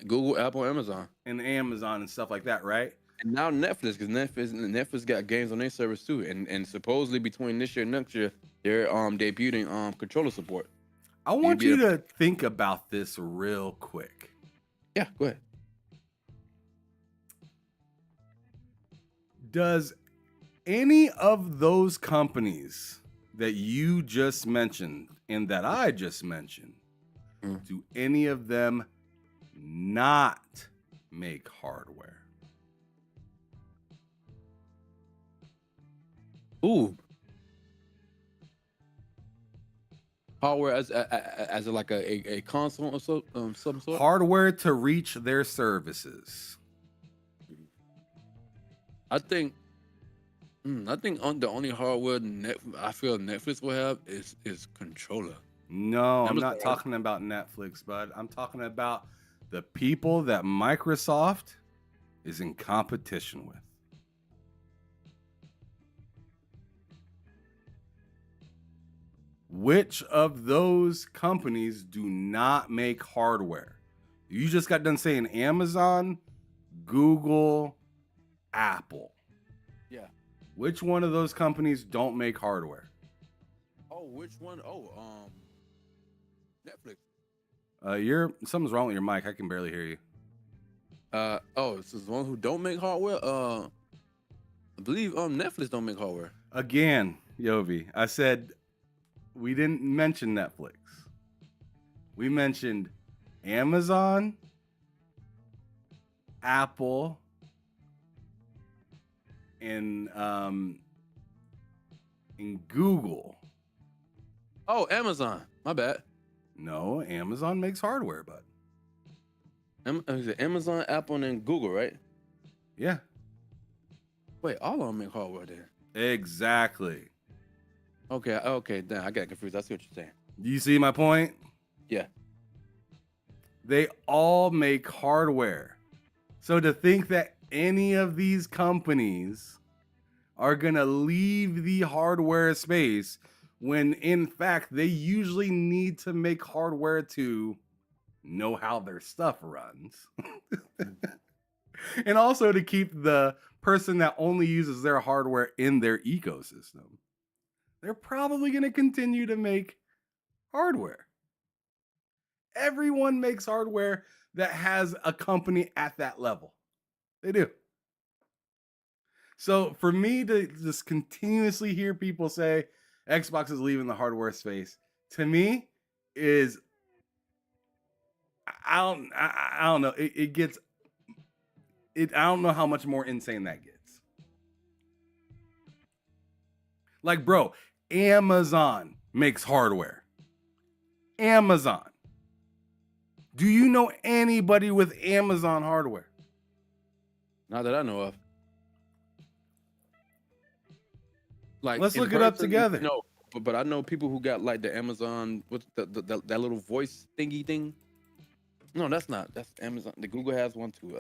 Google, Apple, Amazon, and stuff like that, right? And now Netflix, because Netflix got games on their service too, and supposedly between this year and next year, they're debuting controller support. I want you to think about this real quick. Yeah, go ahead. Does any of those companies that you just mentioned and that I just mentioned, do any of them not make hardware? Ooh. Hardware as like a console or some sort? Hardware to reach their services. I think the only hardware I feel Netflix will have is controller. No, I'm not talking about Netflix, bud. I'm talking about the people that Microsoft is in competition with. Which of those companies do not make hardware? You just got done saying Amazon, Google, Apple. Yeah. Which one of those companies don't make hardware? Oh, which one? Oh, Netflix. Something's wrong with your mic. I can barely hear you. It's the one who don't make hardware. I believe Netflix don't make hardware. Again, Yovi, I said we didn't mention Netflix. We mentioned Amazon, Apple, in Google. Oh, Amazon. My bad. No, Amazon makes hardware, bud. Is it Amazon, Apple, and Google, right? Yeah. Wait, all of them make hardware there. Exactly. Okay, damn, I got confused. I see what you're saying. Do you see my point? Yeah. They all make hardware. So to think that any of these companies are going to leave the hardware space when in fact they usually need to make hardware to know how their stuff runs. And also to keep the person that only uses their hardware in their ecosystem. They're probably going to continue to make hardware. Everyone makes hardware that has a company at that level. They do. So for me to just continuously hear people say Xbox is leaving the hardware space, to me is I don't know. It gets it. I don't know how much more insane that gets. Like, bro, Amazon makes hardware. Amazon. Do you know anybody with Amazon hardware? Not that I know of. Like, let's in look it up person, together. No, but I know people who got like the Amazon, what's that little voice thingy thing. No, that's not. That's Amazon. The Google has one too.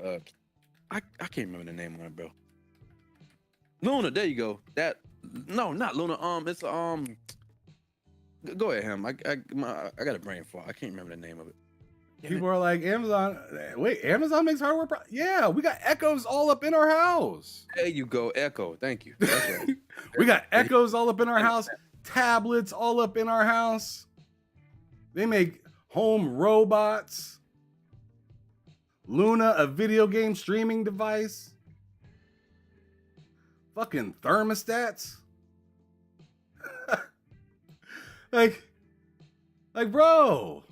I can't remember the name of it, bro. Luna, there you go. That no, not Luna. It's Go ahead, Ham. I got a brain fart. I can't remember the name of it. People are like, Amazon. Wait, Amazon makes hardware. Yeah, we got Echoes all up in our house. There you go, Echo. Thank you. That's right. We got Echoes all up in our house. Tablets all up in our house. They make home robots. Luna, a video game streaming device. Fucking thermostats. like, bro.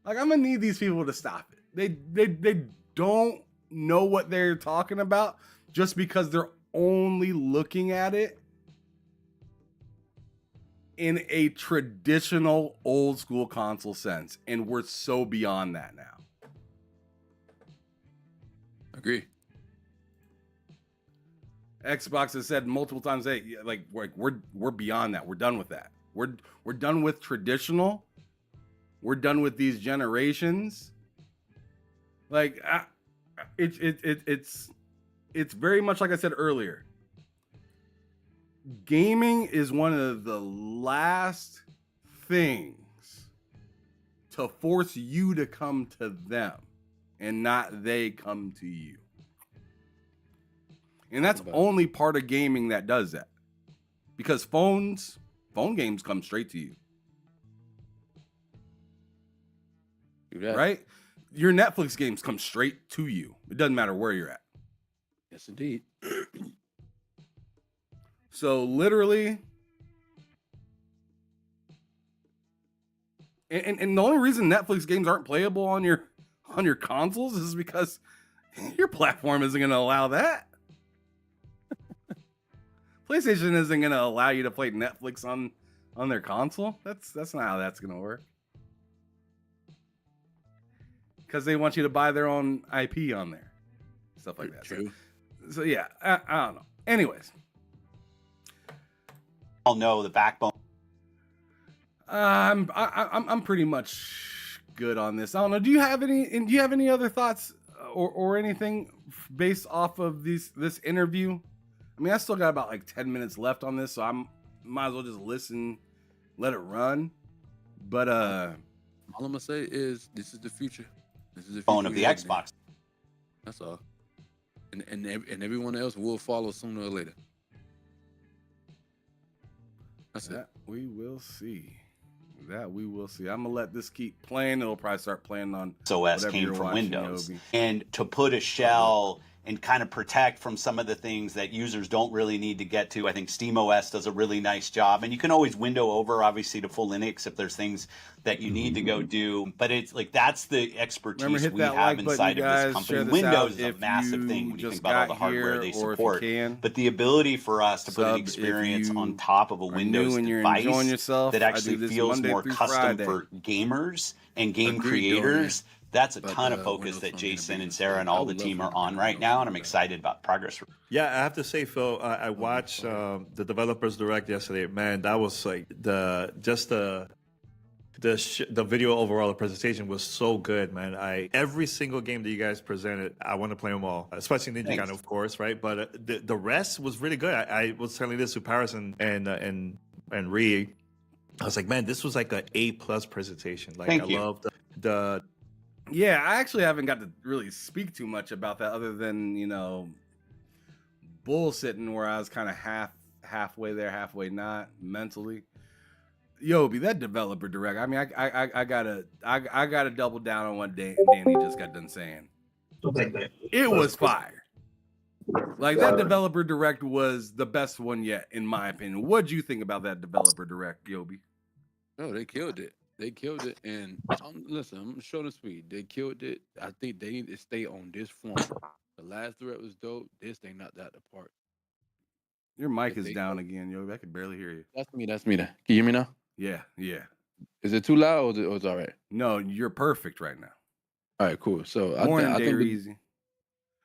Like, I'm gonna need these people to stop it. They don't know what they're talking about just because they're only looking at it in a traditional old school console sense. And we're so beyond that now. Agree. Xbox has said multiple times, hey, like we're beyond that. We're done with that. We're done with traditional. We're done with these generations. Like, it's very much like I said earlier. Gaming is one of the last things to force you to come to them and not they come to you. And that's only part of gaming that does that. Because phone games come straight to you. Right? Your Netflix games come straight to you. It doesn't matter where you're at. Yes, indeed. So literally, and the only reason Netflix games aren't playable on your consoles is because your platform isn't going to allow that. PlayStation isn't going to allow you to play Netflix on their console. That's not how that's going to work. Because they want you to buy their own IP on there. Stuff like that. True. So yeah, I don't know. Anyways. I'll know the backbone. I'm pretty much good on this. I don't know. Do you have any other thoughts or anything based off of this interview? I mean, I still got about like 10 minutes left on this, so I might as well just listen, let it run. But all I'm gonna say is this is the future. This is the phone of the Xbox. That's all. And everyone else will follow sooner or later. That's it. We will see. That we will see. I'm gonna let this keep playing. It'll probably start playing on OS came from Windows, and to put a shell and kind of protect from some of the things that users don't really need to get to. I think SteamOS does a really nice job, and you can always window over, obviously, to full Linux if there's things that you need to go do. But it's like that's the expertise we have inside of this company. Windows is a massive thing when you think about all the hardware they support. But the ability for us to put an experience on top of a Windows device that actually feels more custom for gamers and game creators. That's a ton of focus that Jason and Sarah and all the team are on right now, and I'm excited about progress. Yeah, I have to say, Phil, I watched the Developers Direct yesterday. Man, that was like the video overall, the presentation was so good, man. Every single game that you guys presented, I want to play them all, especially Ninja Gaiden, of course, right? But the rest was really good. I was telling this to Paris and Ree. I was like, man, this was like an A+ presentation. Like, I loved the. Yeah, I actually haven't got to really speak too much about that other than, bullshitting where I was kind of halfway there, halfway not mentally. Yobi, that Developer Direct. I mean, I gotta double down on what Danny just got done saying. It was fire. Like, that Developer Direct was the best one yet, in my opinion. What'd you think about that Developer Direct, Yobi? Oh, they killed it. They killed it, and listen, I'm short and sweet. They killed it. I think they need to stay on this form. The last Direct was dope. This they knocked out the park. Your mic is down again, Yobi. I can barely hear you. That's me. That's me. Can you hear me now? Yeah. Is it too loud or is it all right? No, you're perfect right now. All right, cool. So Morning, I think easy.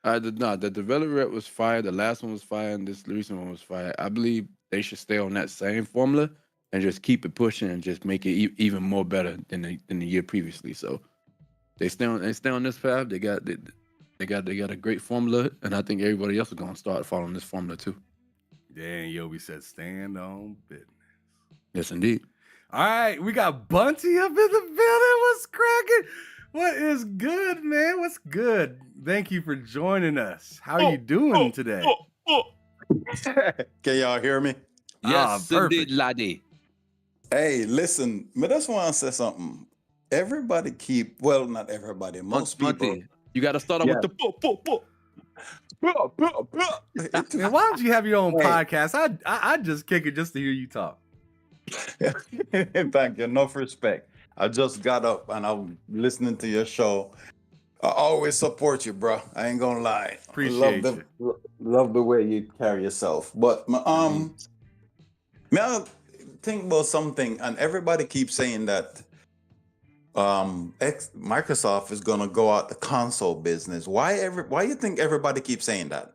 the Developer was fire. The last one was fire, and this recent one was fire. I believe they should stay on that same formula and just keep it pushing and just make it even more better than the year previously. So they stay on this path. They got a great formula, and I think everybody else is gonna start following this formula too. Damn, Yobi said stand on business. Yes, indeed. All right, we got Bunty up in the building. What's cracking? What is good, man? What's good? Thank you for joining us. How are you doing today? Can y'all hear me? Yes, indeed, laddie. Hey, listen, I just want to say something. Everybody not everybody, most people. You got to start off with the Man, why don't you have your own podcast? I just kick it just to hear you talk. Thank you. Enough respect. I just got up and I'm listening to your show. I always support you, bro. I ain't gonna lie. Appreciate love the way you carry yourself. But may I think about something, and everybody keeps saying that Microsoft is gonna go out the console business. Why you think everybody keeps saying that?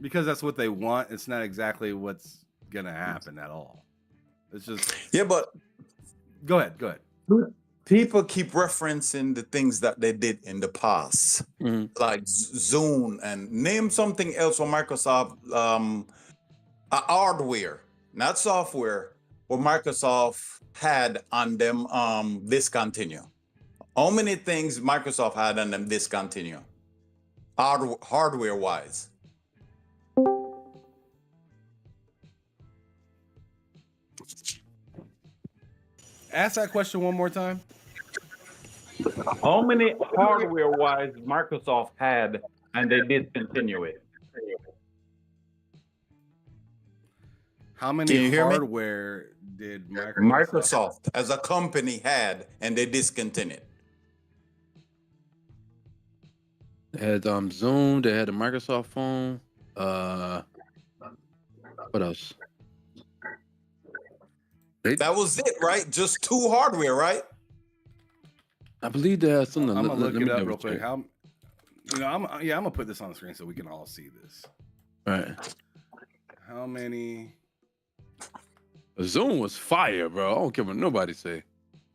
Because that's what they want. It's not exactly what's gonna happen at all. It's just but go ahead. People keep referencing the things that they did in the past, like Zoom, and name something else for Microsoft. Hardware, not software, what Microsoft had on them discontinue. How many things Microsoft had on them discontinue? Hardware wise. Ask that question one more time. How many hardware-wise Microsoft had and they discontinue it? How many hardware did Microsoft as a company had and they discontinued? They had Zoom. They had a Microsoft phone. What else? That was it, right? Just two hardware, right? I believe they had something. I'm gonna look it up real quick. I'm gonna put this on the screen so we can all see this. All right. How many? Zoom was fire, bro. I don't care what nobody say.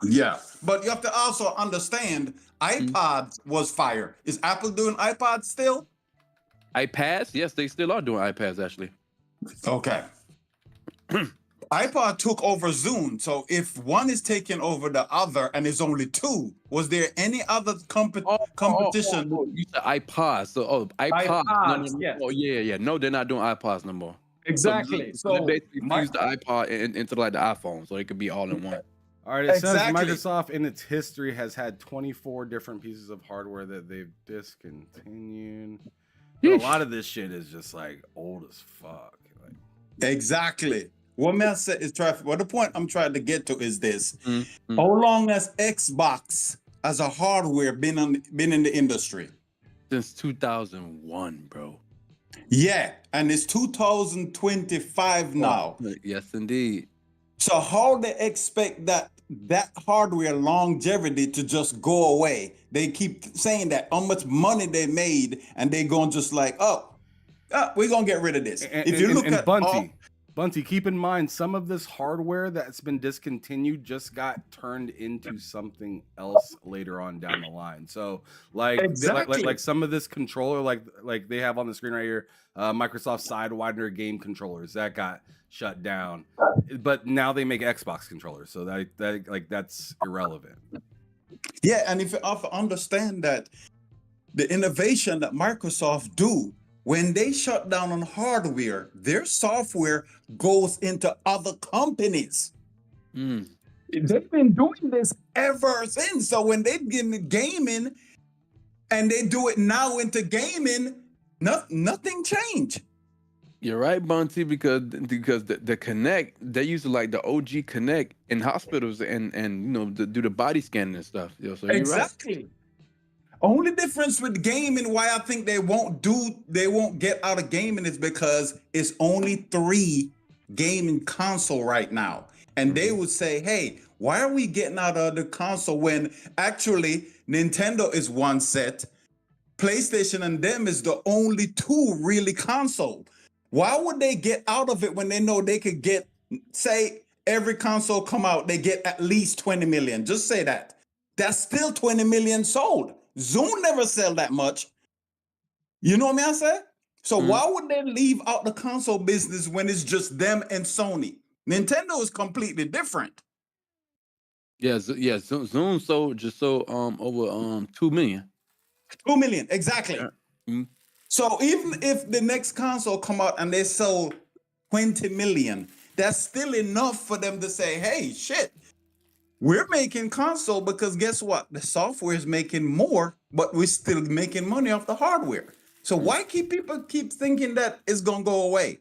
Yeah, but you have to also understand, iPods was fire. Is Apple doing iPods still? iPads? Yes, they still are doing iPads, actually. Okay. iPod took over Zoom, so if one is taking over the other and it's only two, was there any other competition? You said iPods. So, iPods. No. Yes. Oh, yeah. No, they're not doing iPods no more. Exactly. So they basically fused the iPod into like the iPhone, so it could be all in one. All right, it Exactly. says Microsoft in its history has had 24 different pieces of hardware that they've discontinued. But a lot of this shit is just like old as fuck. Like, Exactly. What may I say is what the point I'm trying to get to is this. Mm-hmm. How long has Xbox as a hardware been in the industry? Since 2001, bro. Yeah, and it's 2025 now. Yes, indeed. So how they expect that hardware longevity to just go away? They keep saying that how much money they made, and they going just like, we're gonna get rid of this. If you look at Bunty, keep in mind some of this hardware that's been discontinued just got turned into something else later on down the line. So like some of this controller, like they have on the screen right here, Microsoft Sidewinder game controllers that got shut down, but now they make Xbox controllers, so that's irrelevant. Yeah, and if you understand that the innovation that Microsoft do, when they shut down on hardware, their software goes into other companies. They've been doing this ever since. So when they get into gaming and they do it now into gaming, nothing changed. You're right, Bunty, because the Connect, they used to like the OG Connect in hospitals and do the body scanning and stuff. So exactly. Right. Only difference with gaming, why I think they won't get out of gaming, is because it's only 3 gaming console right now. And they would say, hey, why are we getting out of the console when actually Nintendo is one set, PlayStation and them is the only 2 really console. Why would they get out of it when they know they could get, say, every console come out, they get at least 20 million. Just say that. That's still 20 million sold. Zoom never sell that much. You know what I say? So why would they leave out the console business when it's just them and Sony? Nintendo is completely different. Yeah, Zoom sold over 2 million. 2 million, exactly. So even if the next console come out and they sold 20 million, that's still enough for them to say, hey, shit, we're making console, because guess what? The software is making more, but we're still making money off the hardware. So why people keep thinking that it's going to go away?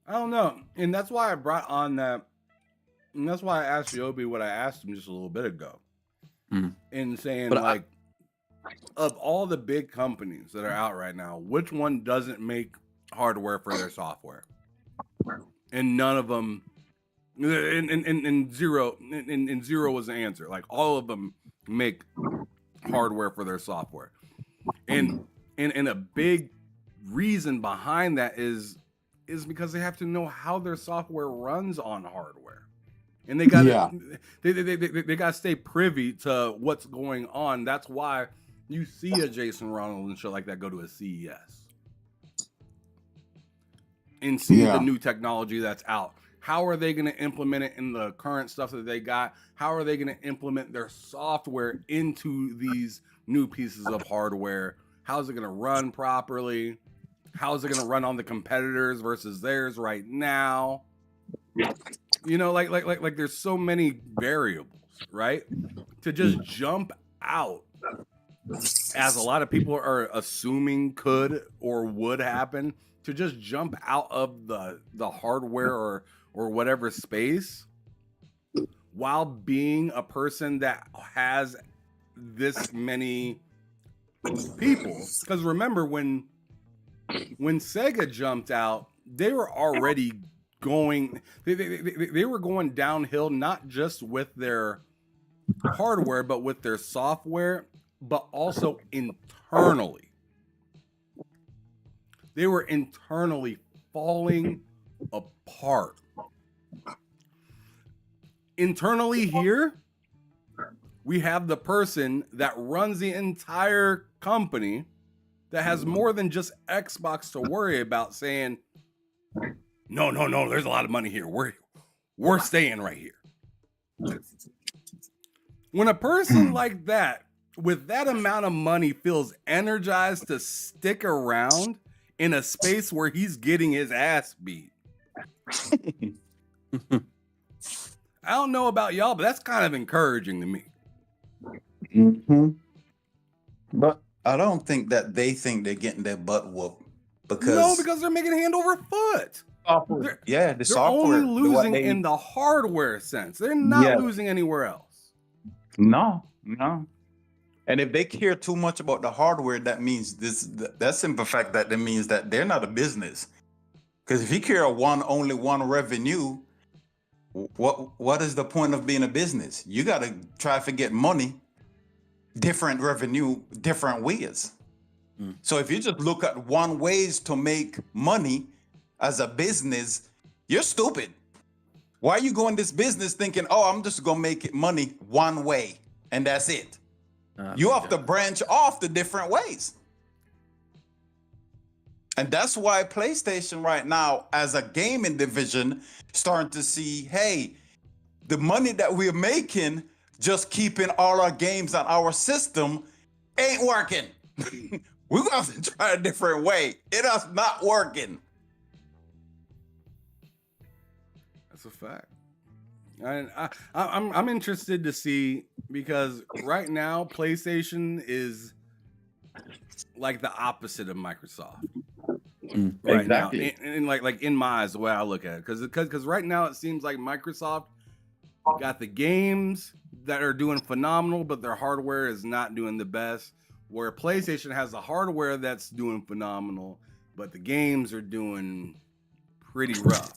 I don't know. And that's why I brought on that. And that's why I asked Yobi what I asked him just a little bit ago. In saying, of all the big companies that are out right now, which one doesn't make hardware for their software? And none of them, and zero was the answer. Like, all of them make hardware for their software. And a big reason behind that is because they have to know how their software runs on hardware. And they got they got to stay privy to what's going on. That's why you see a Jason Ronald and shit like that go to a CES and see the new technology that's out. How are they going to implement it in the current stuff that they got? How are they going to implement their software into these new pieces of hardware? How's it going to run properly? How's it going to run on the competitors versus theirs right now? You know, like there's so many variables, right? To just jump out, as a lot of people are assuming could or would happen, to just jump out of the hardware or whatever space while being a person that has this many people. Because remember, when Sega jumped out, they were already going, they were going downhill, not just with their hardware, but with their software, but also internally. They were internally falling apart. Internally here, we have the person that runs the entire company that has more than just Xbox to worry about, saying, no, there's a lot of money here. We're staying right here. When a person like that, with that amount of money, feels energized to stick around in a space where he's getting his ass beat, I don't know about y'all, but that's kind of encouraging to me. Mm-hmm. But I don't think that they think they're getting their butt whooped No, because they're making hand over foot. software. Yeah, the They're software. only losing in the hardware sense. They're not losing anywhere else. No. And if they care too much about the hardware, that means that simple fact that means that they're not a business. Because if you care only one revenue, what is the point of being a business? You got to try to get money, different revenue, different ways. So if you just look at one ways to make money as a business, you're stupid. Why are you going this business thinking, oh, I'm just gonna make money one way and that's it? You have to branch off the different ways. And that's why PlayStation right now, as a gaming division, starting to see, hey, the money that we're making just keeping all our games on our system ain't working. We're gonna have to try a different way. It is not working. That's a fact. And I'm interested to see, because right now PlayStation is like the opposite of Microsoft. Right Exactly. now, and like in my eyes, the way I look at it, because right now it seems like Microsoft got the games that are doing phenomenal, but their hardware is not doing the best. Where PlayStation has the hardware that's doing phenomenal, but the games are doing pretty rough.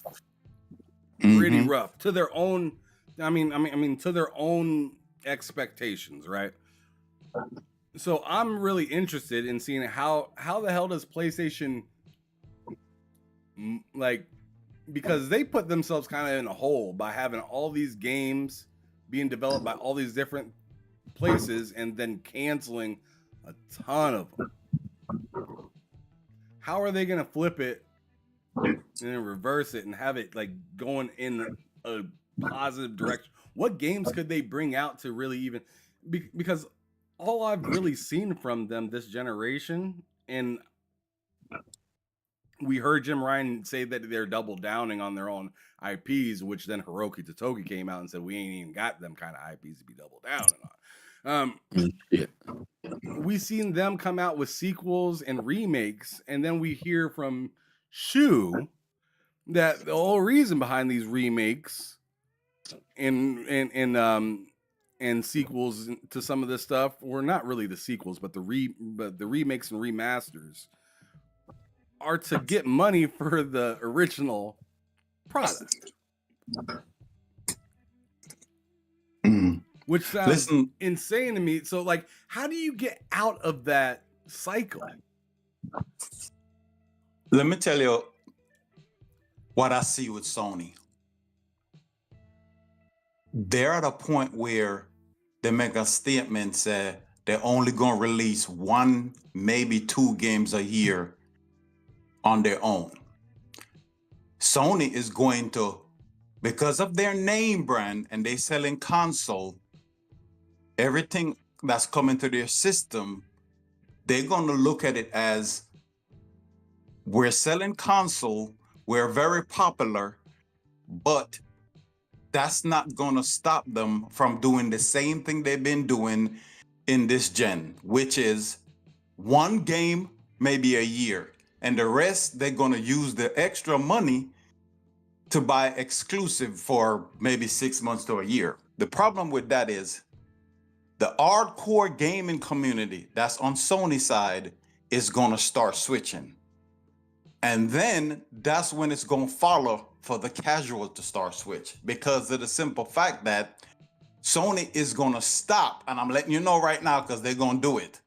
Pretty rough to their own. I mean, to their own expectations, right? So I'm really interested in seeing how the hell does PlayStation, like, because they put themselves kind of in a hole by having all these games being developed by all these different places and then canceling a ton of them. How are they going to flip it and then reverse it and have it like going in a positive direction? What games could they bring out to really even, because all I've really seen from them this generation, and we heard Jim Ryan say that they're double downing on their own IPs, which then Hiroki Totoki came out and said we ain't even got them kind of IPs to be double downing on. We've seen them come out with sequels and remakes, and then we hear from Shu that the whole reason behind these remakes and sequels to some of this stuff, or not really the sequels, but the remakes and remasters, are to get money for the original product. Which sounds insane to me. So, like, how do you get out of that cycle? Let me tell you what I see with Sony. They're at a point where they make a statement, say they're only going to release 1, maybe 2 games a year on their own. Sony is going to, because of their name brand and they selling console, everything that's coming to their system, they're going to look at it as, we're selling console, we're very popular, but that's not going to stop them from doing the same thing they've been doing in this gen, which is 1 game, maybe a year. And the rest, they're going to use the extra money to buy exclusive for maybe 6 months to a year. The problem with that is the hardcore gaming community that's on Sony side is going to start switching. And then that's when it's going to follow for the casual to start switch, because of the simple fact that Sony is going to stop. And I'm letting you know right now, because they're going to do it.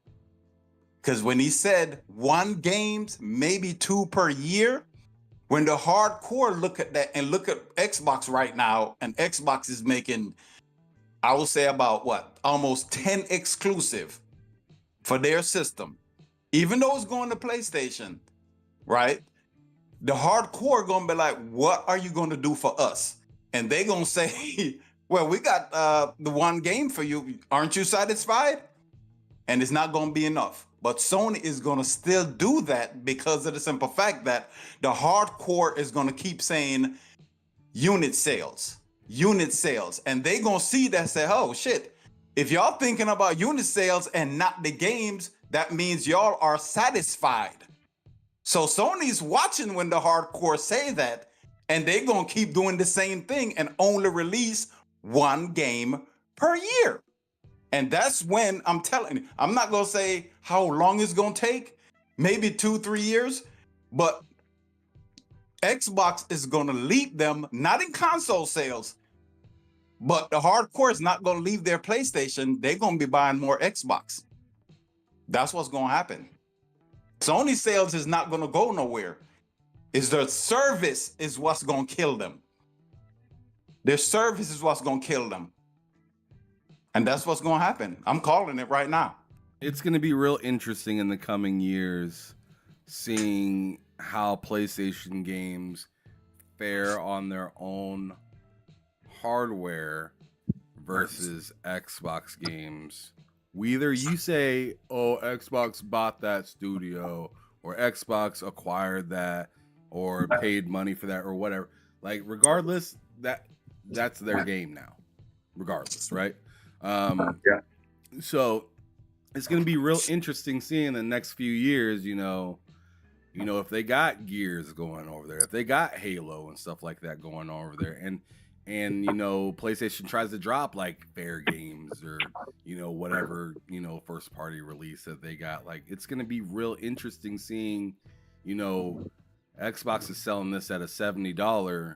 Because when he said 1 games, maybe 2 per year, when the hardcore look at that and look at Xbox right now, and Xbox is making, I would say about almost 10 exclusive for their system, even though it's going to PlayStation, right? The hardcore going to be like, what are you going to do for us? And they going to say, well, we got the 1 game for you. Aren't you satisfied? And it's not going to be enough. But Sony is going to still do that because of the simple fact that the hardcore is going to keep saying unit sales. unit sales, and they gonna see that, say, oh shit, if y'all thinking about unit sales and not the games, that means y'all are satisfied. So Sony's watching when the hardcore say that, and they gonna keep doing the same thing and only release one game per year. And that's when I'm telling you, I'm not gonna say how long it's gonna take, maybe 2-3 years, but Xbox is gonna lead them, not in console sales, but the hardcore is not gonna leave their PlayStation. They're gonna be buying more Xbox. That's what's gonna happen. Sony sales is not gonna go nowhere. Is their service is what's gonna kill them. Their service is what's gonna kill them. And that's what's gonna happen. I'm calling it right now. It's gonna be real interesting in the coming years, seeing how PlayStation games fare on their own hardware versus Xbox games. Either you say, oh, Xbox bought that studio, or Xbox acquired that, or paid money for that, or whatever. Like, regardless, that's their game now. Regardless, right? So it's gonna be real interesting seeing the next few years, you know, if they got Gears going over there, if they got Halo and stuff like that going over there, and you know, PlayStation tries to drop like Fair Games or, you know, whatever, you know, first party release that they got. Like, it's gonna be real interesting seeing, you know, Xbox is selling this at a $70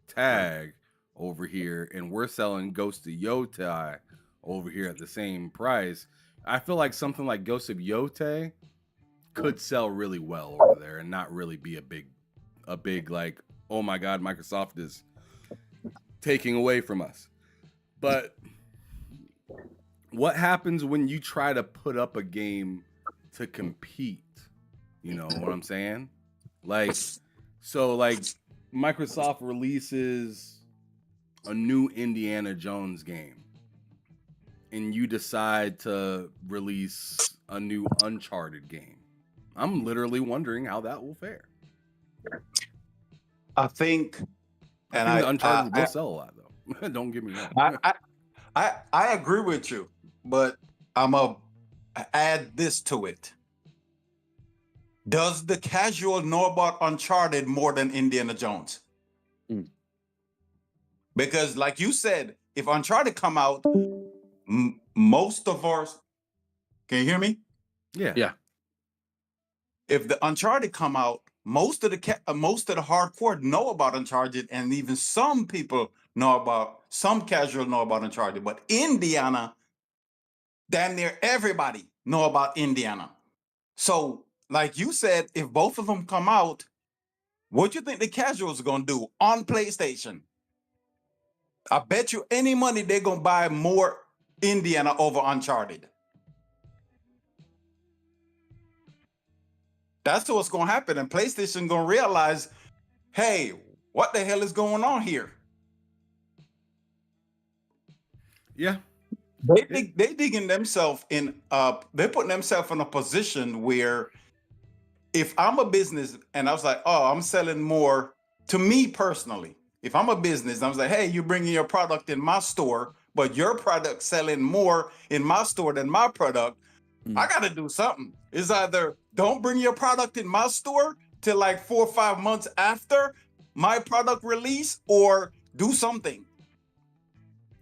tag over here, and we're selling Ghost of Yotei over here at the same price. I feel like something like Ghost of Yotei could sell really well over there and not really be a big like, oh my god, Microsoft is taking away from us. But what happens when you try to put up a game to compete? You know what I'm saying? Like, so like Microsoft releases a new Indiana Jones game, and you decide to release a new Uncharted game. I'm literally wondering how that will fare. I think, and I think Uncharted will sell a lot, though. Don't get me wrong. I agree with you, but I'm gonna add this to it. Does the casual know about Uncharted more than Indiana Jones? Because, like you said, if Uncharted come out, most of ours, can you hear me? Yeah. If the Uncharted come out, most of the hardcore know about Uncharted, and even some people know about, some casual know about Uncharted. But Indiana, damn near everybody know about Indiana. So, like you said, if both of them come out, what do you think the casuals are gonna do on PlayStation? I bet you any money they're gonna buy more Indiana over Uncharted. That's what's gonna happen, and PlayStation gonna realize, hey, what the hell is going on here? Yeah, they digging themselves in. They're putting themselves in a position where, if I'm a business and I was like, oh, I'm selling more. To me personally, if I'm a business, I was like, hey, you're bringing your product in my store, but your product selling more in my store than my product. I got to do something. It's either don't bring your product in my store till like 4 or 5 months after my product release, or do something.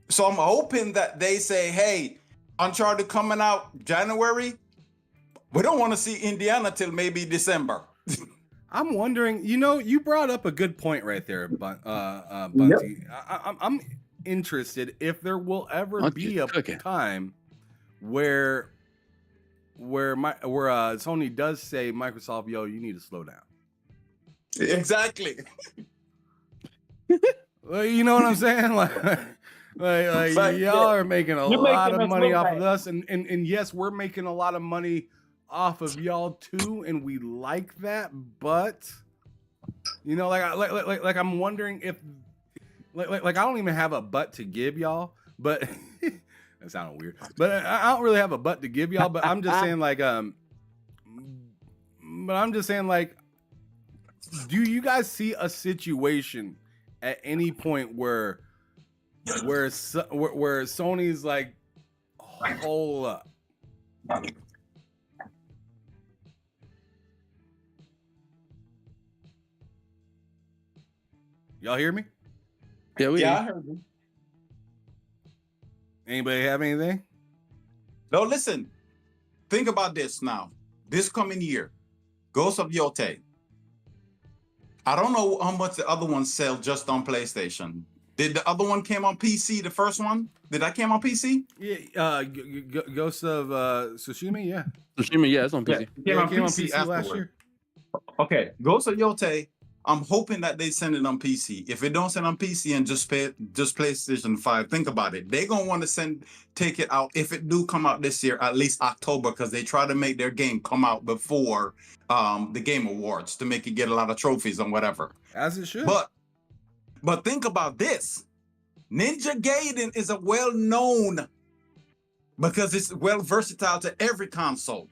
So I'm hoping that they say, hey, Uncharted coming out January. We don't want to see Indiana till maybe December. I'm wondering, you know, you brought up a good point right there, Bunty. I'm interested if there will ever be a time where Sony does say, Microsoft, yo, you need to slow down. Exactly. Well, you know what I'm saying? Like y'all are making a lot of money off of us, and yes, we're making a lot of money off of y'all too, and we like that. But you know, like I'm wondering if like I don't even have a butt to give y'all, but that sounded weird. But I don't really have a butt to give y'all. But I'm just saying, like, do you guys see a situation at any point where where Sony's like, hold up. Y'all hear me? Yeah, I heard you. Anybody have anything? No, listen. Think about this now. This coming year, Ghost of Yote. I don't know how much the other one sell just on PlayStation. Did the other one came on PC? The first one? Did that came on PC? Yeah, Ghost of Tsushima. Yeah, Tsushima. Yeah, it's on PC. Yeah, it came on PC last year. Okay, Ghost of Yote. I'm hoping that they send it on PC. If it don't send on PC and just PlayStation 5, think about it. They're gonna want to take it out if it do come out this year, at least October, because they try to make their game come out before the Game Awards to make it get a lot of trophies and whatever. As it should. But think about this. Ninja Gaiden is a well-known because it's well versatile to every console.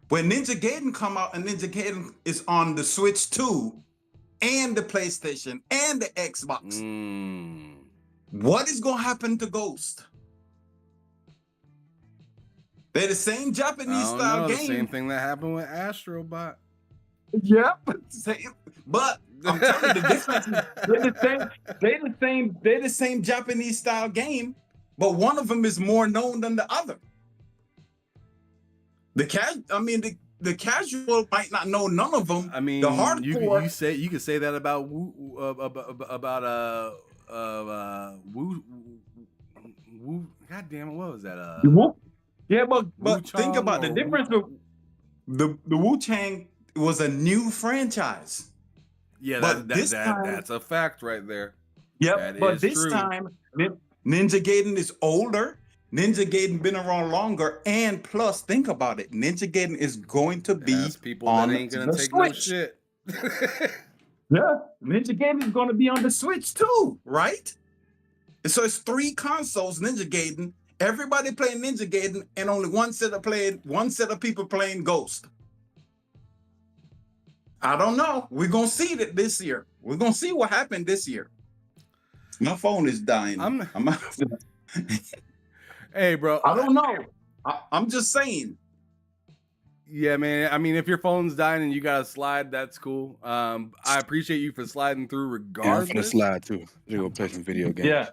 When Ninja Gaiden come out and Ninja Gaiden is on the Switch 2 and the PlayStation and the Xbox, what is going to happen to Ghost? They're the same Japanese style game. The same thing that happened with Astrobot. Yep. But I'm telling you, the difference is they're the same Japanese style game, but one of them is more known than the other. The casual might not know none of them. I mean, the hardcore. You could say that about Woo. God damn it, what was that? Yeah, but think about the difference. The Wu-Tang was a new franchise. Yeah, but that's a fact right there. Yep, but this time Ninja Gaiden is older. Ninja Gaiden been around longer, and plus, think about it. Ninja Gaiden is going to be people on that ain't gonna the take Switch. no shit. Yeah, Ninja Gaiden is going to be on the Switch too, right? So it's 3 consoles. Ninja Gaiden. Everybody playing Ninja Gaiden, and only one set of people playing Ghost. I don't know. We're gonna see that this year. We're gonna see what happened this year. My phone is dying. Hey, bro. I don't know. I'm just saying. Yeah, man. I mean, if your phone's dying and you got to slide, that's cool. I appreciate you for sliding through regardless. I'm gonna slide too. You go play some video games.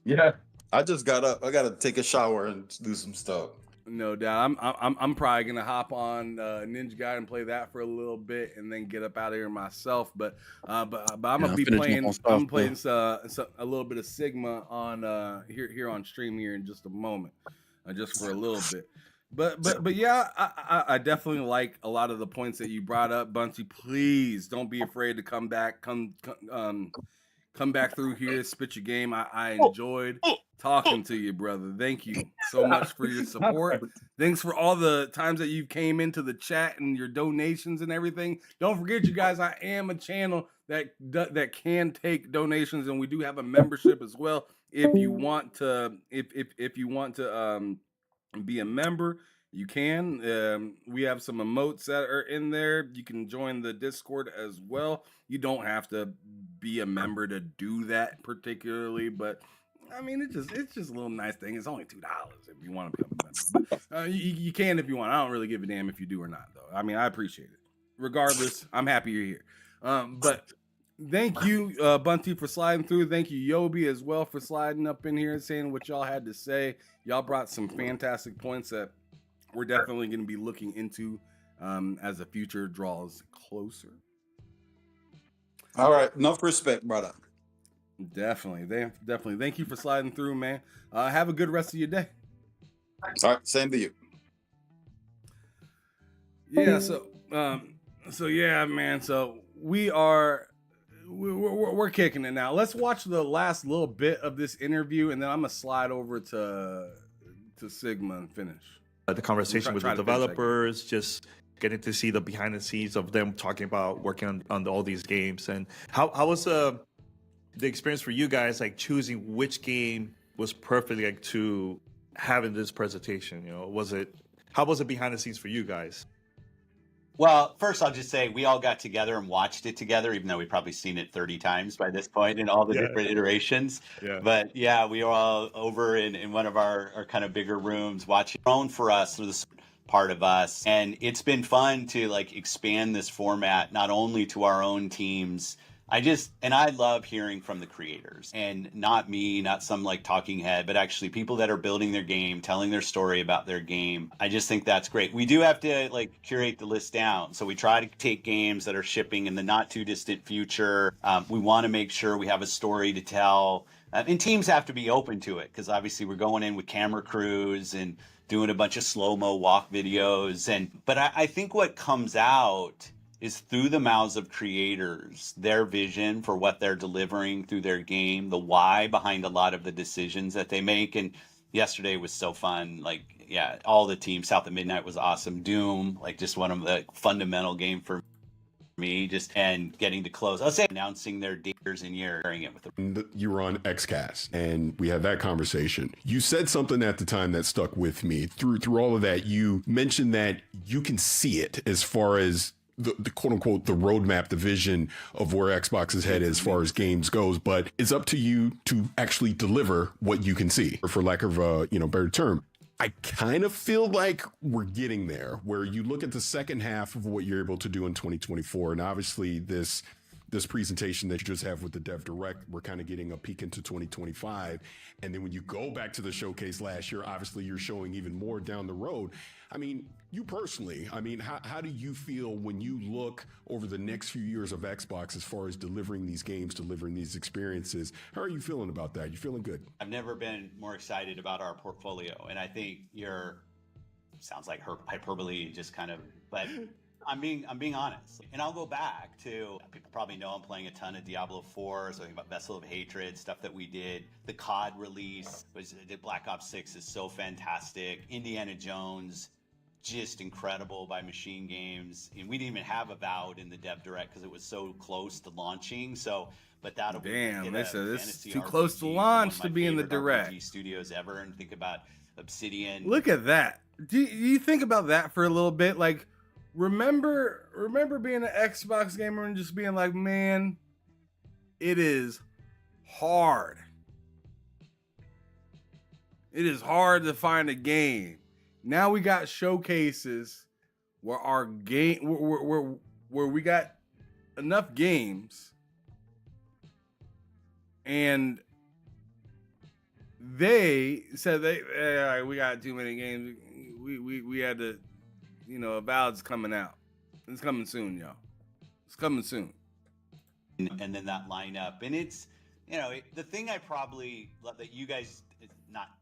Yeah. I just got up. I got to take a shower and do some stuff. No doubt. I'm probably gonna hop on Ninja Gaiden and play that for a little bit and then get up out of here myself. But I'm gonna be playing. I'm playing a little bit of Sigma on here on stream here in just a moment, just for a little bit. But yeah, I definitely like a lot of the points that you brought up, Bunty. Please don't be afraid to come back. Come back through here, spit your game. I enjoyed talking to you, brother. Thank you so much for your support. Thanks for all the times that you came into the chat and your donations and everything. Don't forget, you guys, I am a channel that can take donations, and we do have a membership as well. If you want to, if you want to be a member, you can. We have some emotes that are in there. You can join the Discord as well. You don't have to be a member to do that particularly, but I mean, it's just a little nice thing. It's only $2 if you want to be a member. But, you can if you want. I don't really give a damn if you do or not, though. I mean, I appreciate it. Regardless, I'm happy you're here. But thank you, Bunty, for sliding through. Thank you, Yobi, as well, for sliding up in here and saying what y'all had to say. Y'all brought some fantastic points that we're definitely going to be looking into as the future draws closer. All right. Enough respect, brother. Definitely. Thank you for sliding through, man. Have a good rest of your day. All right. Same to you. Yeah. So yeah, man. So we're kicking it now. Let's watch the last little bit of this interview, and then I'm gonna slide over to Sigma and finish. The conversation with the developers, just getting to see the behind the scenes of them talking about working on all these games. And how was the experience for you guys, like choosing which game was perfect, like to have in this presentation? You know, how was it behind the scenes for you guys? Well, first I'll just say we all got together and watched it together, even though we've probably seen it 30 times by this point in all the Yeah. different iterations. Yeah. But yeah, we were all over in one of our kind of bigger rooms watching our own for us, for this part of us. And it's been fun to like expand this format, not only to our own teams. I love hearing from the creators, and not me, not some like talking head, but actually people that are building their game, telling their story about their game. I just think that's great. We do have to like curate the list down. So we try to take games that are shipping in the not too distant future. We want to make sure we have a story to tell. And teams have to be open to it, because obviously we're going in with camera crews and doing a bunch of slow-mo walk videos. But I think what comes out is through the mouths of creators, their vision for what they're delivering through their game, the why behind a lot of the decisions that they make. And yesterday was so fun. Like, yeah, all the teams, South at Midnight was awesome. Doom, like just one of the fundamental game for me, just and getting to close. I'll say announcing their years and years, sharing it with them. You were on XCast and we had that conversation. You said something at the time that stuck with me. Through all of that, you mentioned that you can see it as far as the quote unquote the roadmap, the vision of where Xbox is headed as far as games goes, but it's up to you to actually deliver what you can see, or for lack of a better term. I kind of feel like we're getting there, where you look at the second half of what you're able to do in 2024, and obviously this presentation that you just have with the Dev Direct, we're kind of getting a peek into 2025. And then when you go back to the showcase last year, obviously you're showing even more down the road. I mean, you personally, how do you feel when you look over the next few years of Xbox as far as delivering these games, delivering these experiences? How are you feeling about that? You feeling good? I've never been more excited about our portfolio. And I think sounds like hyperbole, just kind of, but I'm being honest. And I'll go back to, people probably know I'm playing a ton of Diablo 4, so about Vessel of Hatred, stuff that we did. The COD release, Black Ops 6 is so fantastic. Indiana Jones, just incredible by Machine Games. And we didn't even have Avowed in the Dev Direct because it was so close to launching. So, but that'll damn, be this is fantasy too RPG, close to launch one of to my be in the favorite Direct. RPG studios ever, and think about Obsidian. Look at that. Do you think about that for a little bit? Like, remember being an Xbox gamer and just being like, man, it is hard. It is hard to find a game. Now we got showcases where our game, where we got enough games, and they said we got too many games. We had to, Avowed's coming out. It's coming soon, y'all. It's coming soon. And then that lineup, and it's, the thing I probably love that you guys, it's nothing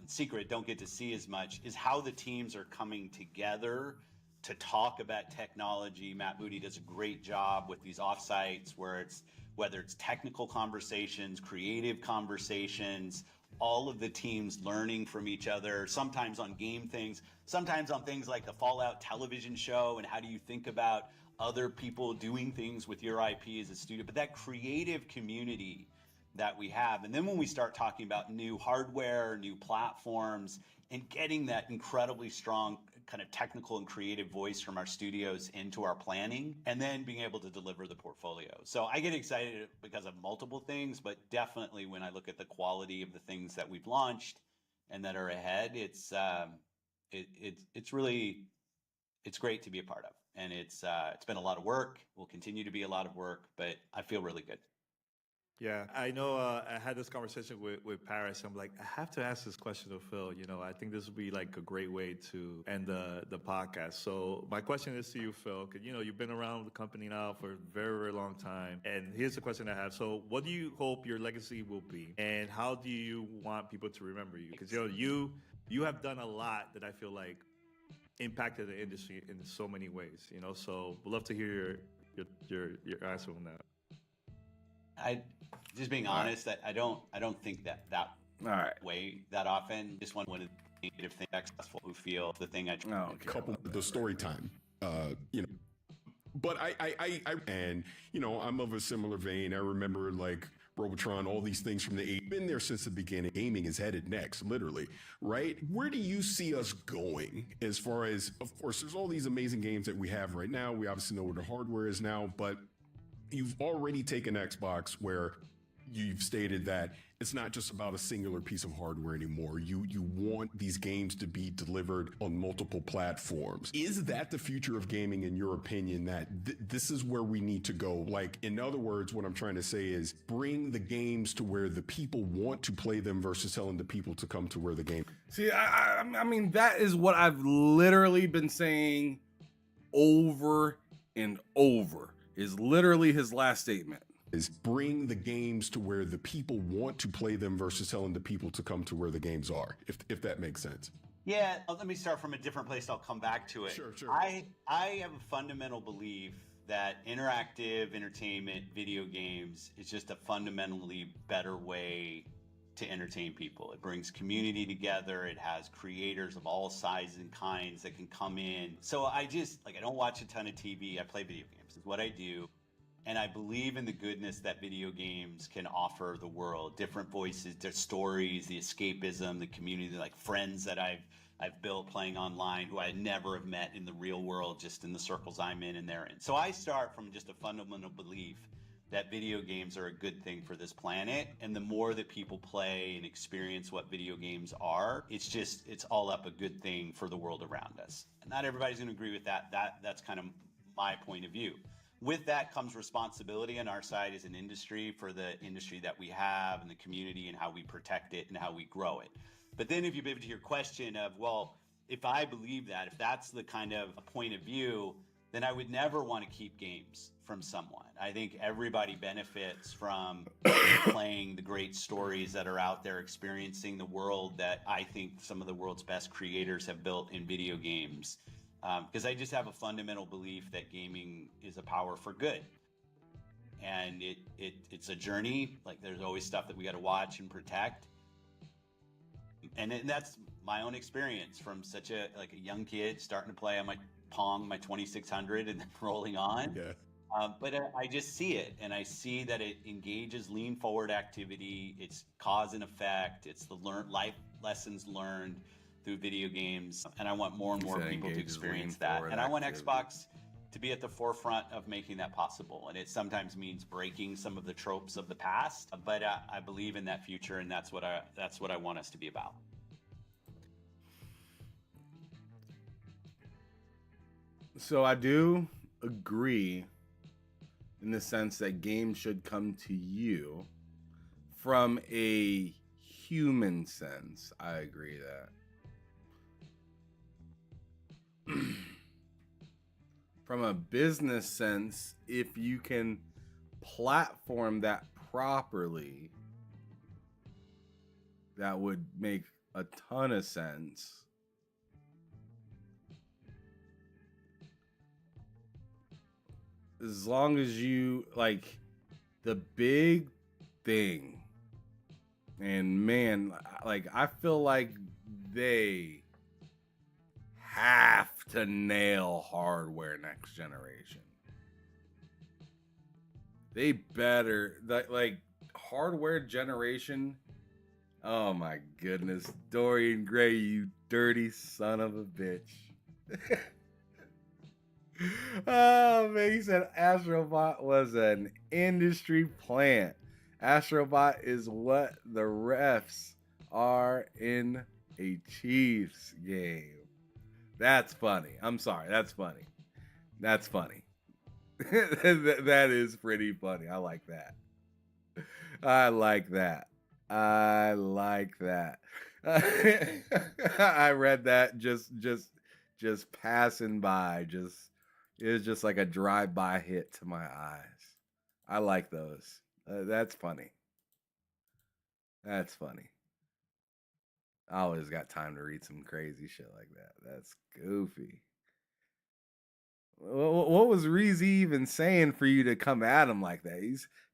secret, don't get to see as much, is how the teams are coming together to talk about technology. Matt Moody does a great job with these offsites whether it's technical conversations, creative conversations, all of the teams learning from each other, sometimes on game things, sometimes on things like the Fallout television show, and how do you think about other people doing things with your IP as a studio, but that creative community that we have. And then when we start talking about new hardware, new platforms, and getting that incredibly strong kind of technical and creative voice from our studios into our planning, and then being able to deliver the portfolio. So I get excited because of multiple things, but definitely when I look at the quality of the things that we've launched and that are ahead, it's great to be a part of. And it's been a lot of work, will continue to be a lot of work, but I feel really good. Yeah, I know. I had this conversation with Paris. I'm like, I have to ask this question to Phil. I think this would be like a great way to end the podcast. So my question is to you, Phil, because you've been around the company now for a very, very long time. And here's the question I have. So what do you hope your legacy will be, and how do you want people to remember you? Because you have done a lot that I feel like impacted the industry in so many ways. So we'd love to hear your answer on that. Just being honest, that I don't think that all right. way that often. Just one of the negative things successful who feel the thing I couple the story time, But I I'm of a similar vein. I remember like Robotron, all these things from the 80s. Been there since the beginning. Gaming is headed next, literally, right? Where do you see us going as far as, of course, there's all these amazing games that we have right now. We obviously know where the hardware is now, but you've already taken Xbox where you've stated that it's not just about a singular piece of hardware anymore. You want these games to be delivered on multiple platforms. Is that the future of gaming, in your opinion, that this is where we need to go? Like, in other words, what I'm trying to say is bring the games to where the people want to play them versus telling the people to come to where the game. See, I mean, that is what I've literally been saying over and over, is literally his last statement. Is bring the games to where the people want to play them versus telling the people to come to where the games are, if that makes sense. Yeah, let me start from a different place. I'll come back to it. Sure. I have a fundamental belief that interactive entertainment, video games, is just a fundamentally better way to entertain people. It brings community together. It has creators of all sizes and kinds that can come in. So I don't watch a ton of TV. I play video games. It's what I do. And I believe in the goodness that video games can offer the world. Different voices, their stories, the escapism, the community, like friends that I've built playing online who I never have met in the real world, just in the circles I'm in and they're in. So I start from just a fundamental belief that video games are a good thing for this planet. And the more that people play and experience what video games are, it's all up a good thing for the world around us. And not everybody's gonna agree with that. That's kind of my point of view. With that comes responsibility on our side as an industry for the industry that we have and the community and how we protect it and how we grow it. But then if you pivot to your question of, well, if I believe that, if that's the kind of point of view, then I would never want to keep games from someone. I think everybody benefits from playing the great stories that are out there, experiencing the world that I think some of the world's best creators have built in video games. Because I just have a fundamental belief that gaming is a power for good. And it's a journey. Like, there's always stuff that we got to watch and protect. And that's my own experience from such a young kid starting to play on my Pong, my 2600, and then rolling on. Yeah. But I just see it, and I see that it engages lean forward activity. It's cause and effect. It's the life lessons learned through video games, and I want more and more people to experience that. And I want Xbox to be at the forefront of making that possible. And it sometimes means breaking some of the tropes of the past, but I believe in that future, and that's what I want us to be about. So I do agree in the sense that games should come to you from a human sense. I agree that. From a business sense, if you can platform that properly, that would make a ton of sense. As long as you, like, the big thing, and man, like, I feel like they have to nail hardware next generation. They better, like, hardware generation. Oh my goodness, Dorian Gray, you dirty son of a bitch. Oh man, he said Astrobot was an industry plant. Astrobot is what the refs are in a Chiefs game. That's funny. I'm sorry. That's funny. That's funny. That is pretty funny. I like that. I like that. I like that. I read that just passing by. It was just like a drive-by hit to my eyes. I like those. That's funny. That's funny. I always got time to read some crazy shit like that. That's goofy. What was Reezy even saying for you to come at him like that?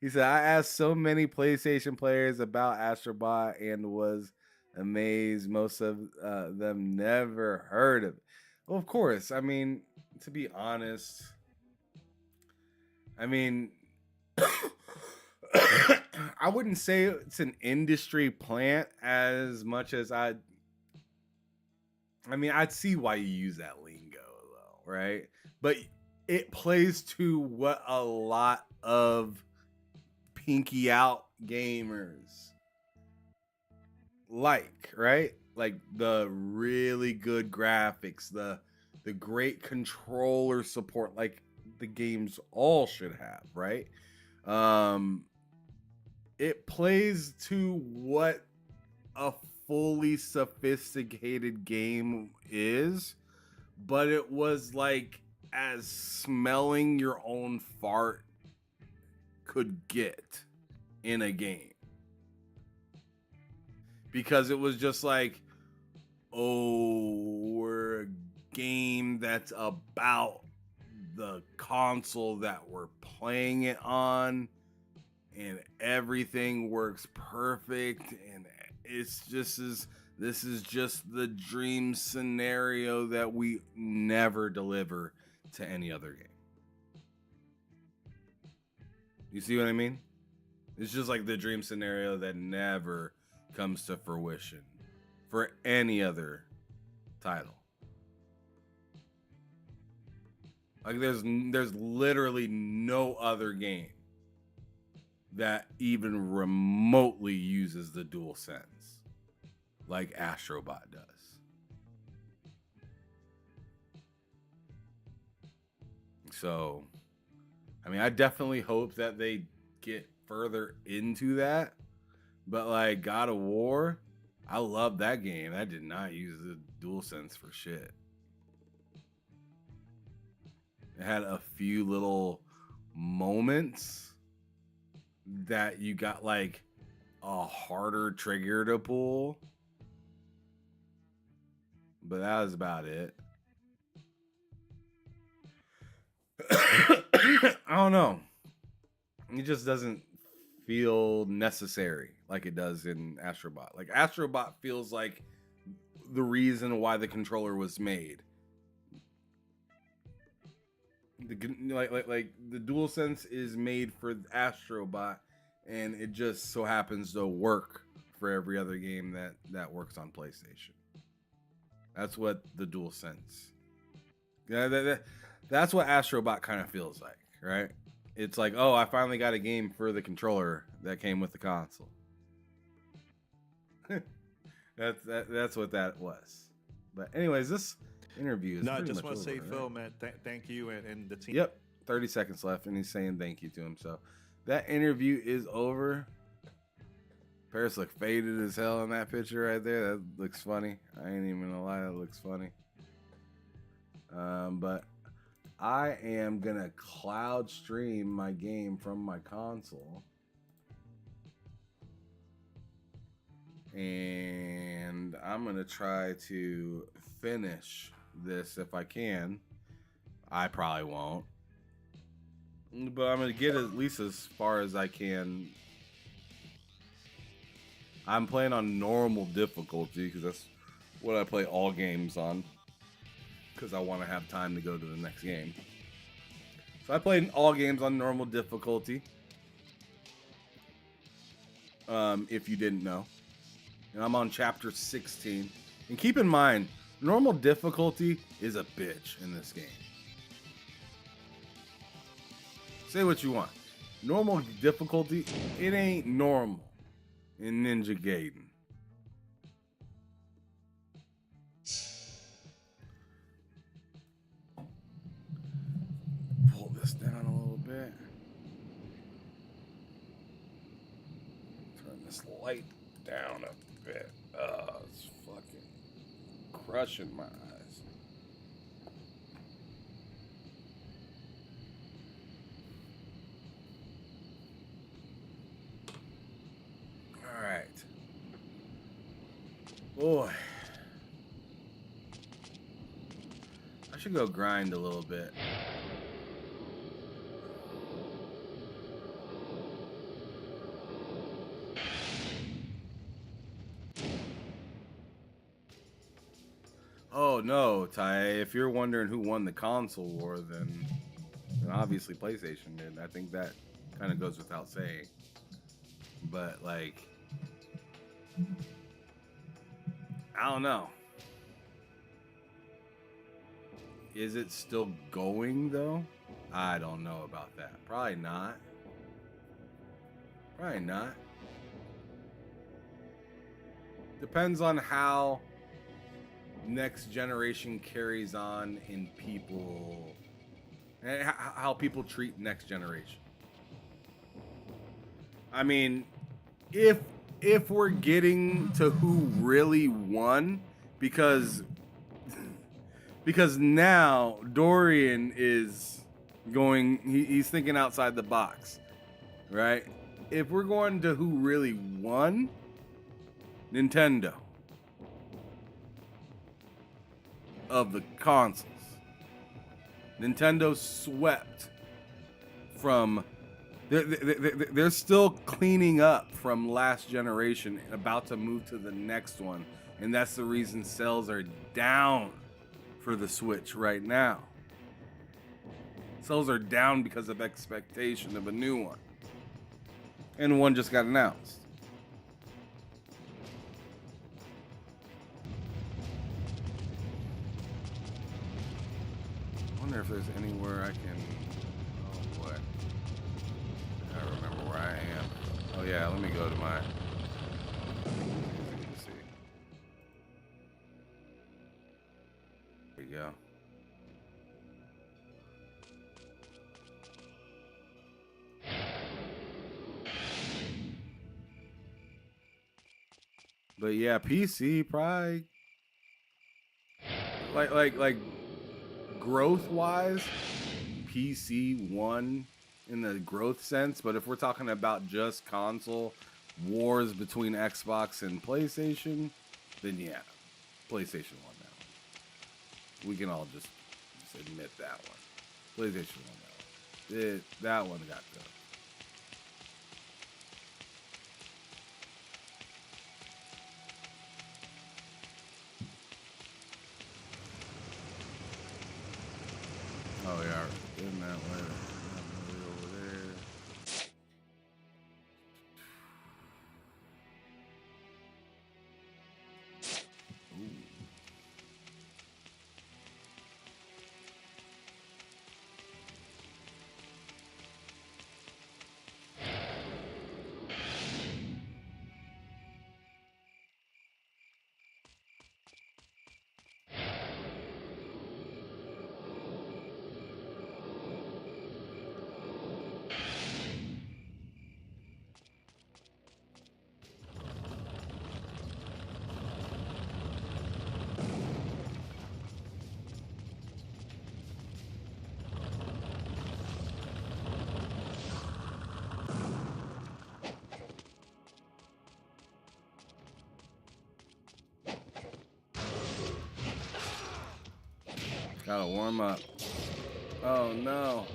He said, I asked so many PlayStation players about Astrobot and was amazed. Most of them never heard of it. Well, of course. I mean, to be honest, I mean, I wouldn't say it's an industry plant as much as I mean, I'd see why you use that lingo though, right? But it plays to what a lot of pinky out gamers like, right? Like the really good graphics, the great controller support, like the games all should have, right? It plays to what a fully sophisticated game is, but it was like as smelling your own fart could get in a game. Because it was just like, oh, we're a game that's about the console that we're playing it on, and everything works perfect, and it's just this is just the dream scenario that we never deliver to any other game. You see what I mean? It's just like the dream scenario that never comes to fruition for any other title. Like there's literally no other game that even remotely uses the DualSense like Astrobot does. So, I mean, I definitely hope that they get further into that. But like God of War, I love that game. I did not use the DualSense for shit. It had a few little moments that you got like a harder trigger to pull. But that was about it. I don't know. It just doesn't feel necessary like it does in Astrobot. Like Astrobot feels like the reason why the controller was made. Like the DualSense is made for Astrobot, and it just so happens to work for every other game that works on PlayStation. That's what the DualSense. Yeah, that's what Astrobot kind of feels like, right? It's like, oh, I finally got a game for the controller that came with the console. That's what that was. But anyways, this interview is No, I pretty just much want to say, over, Phil, right? man, thank you and the team. Yep, 30 seconds left, and he's saying thank you to him. So that interview is over. Paris look faded as hell in that picture right there. That looks funny. I ain't even gonna lie, that looks funny. But I am gonna cloud stream my game from my console. And I'm gonna try to finish this if I can. I probably won't. But I'm gonna get at least as far as I can. I'm playing on normal difficulty because that's what I play all games on. Because I want to have time to go to the next game. So I played all games on normal difficulty. If you didn't know. And I'm on chapter 16. And keep in mind, normal difficulty is a bitch in this game. Say what you want. Normal difficulty, it ain't normal in Ninja Gaiden. Pull this down a little bit. Turn this light down a bit. It's fucking crushing my eyes. All right. Boy. I should go grind a little bit. Oh no, Ty, if you're wondering who won the console war, then obviously PlayStation did. I think that Kind of goes without saying. But like, I don't know. Is it still going though? I don't know about that. Probably not. Probably not. Depends on how next generation carries on in people and how people treat next generation. I mean, if we're getting to who really won, because now Dorian is going, he's thinking outside the box, right? If we're going to who really won, Nintendo of the consoles. Nintendo swept from, they're still cleaning up from last generation and about to move to the next one. And that's the reason sales are down for the Switch right now. Sales are down because of expectation of a new one. And one just got announced. I wonder if there's anywhere I can... Oh boy. I don't remember where I am. Oh yeah, let me go to my... Let's see. There you go. But yeah, PC probably like growth wise, PC won in the growth sense. But if we're talking about just console wars between Xbox and PlayStation, then yeah, PlayStation won that one. We can all just admit that one. PlayStation won that one. That one got done. Oh yeah, in that way. Over there. Ooh. Gotta warm up. Oh no.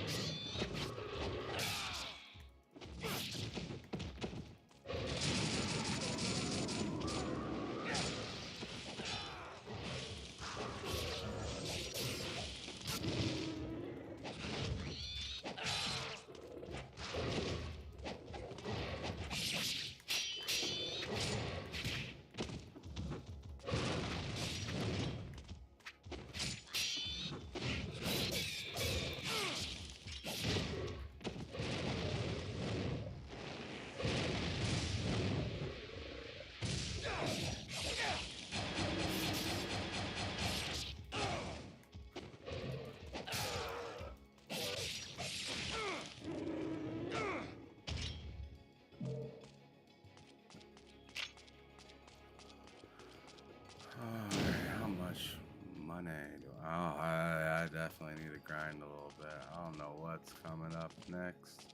I definitely need to grind a little bit. I don't know what's coming up next.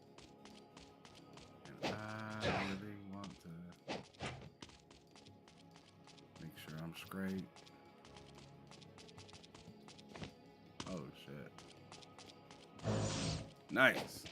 And I really want to make sure I'm straight. Oh shit. Nice.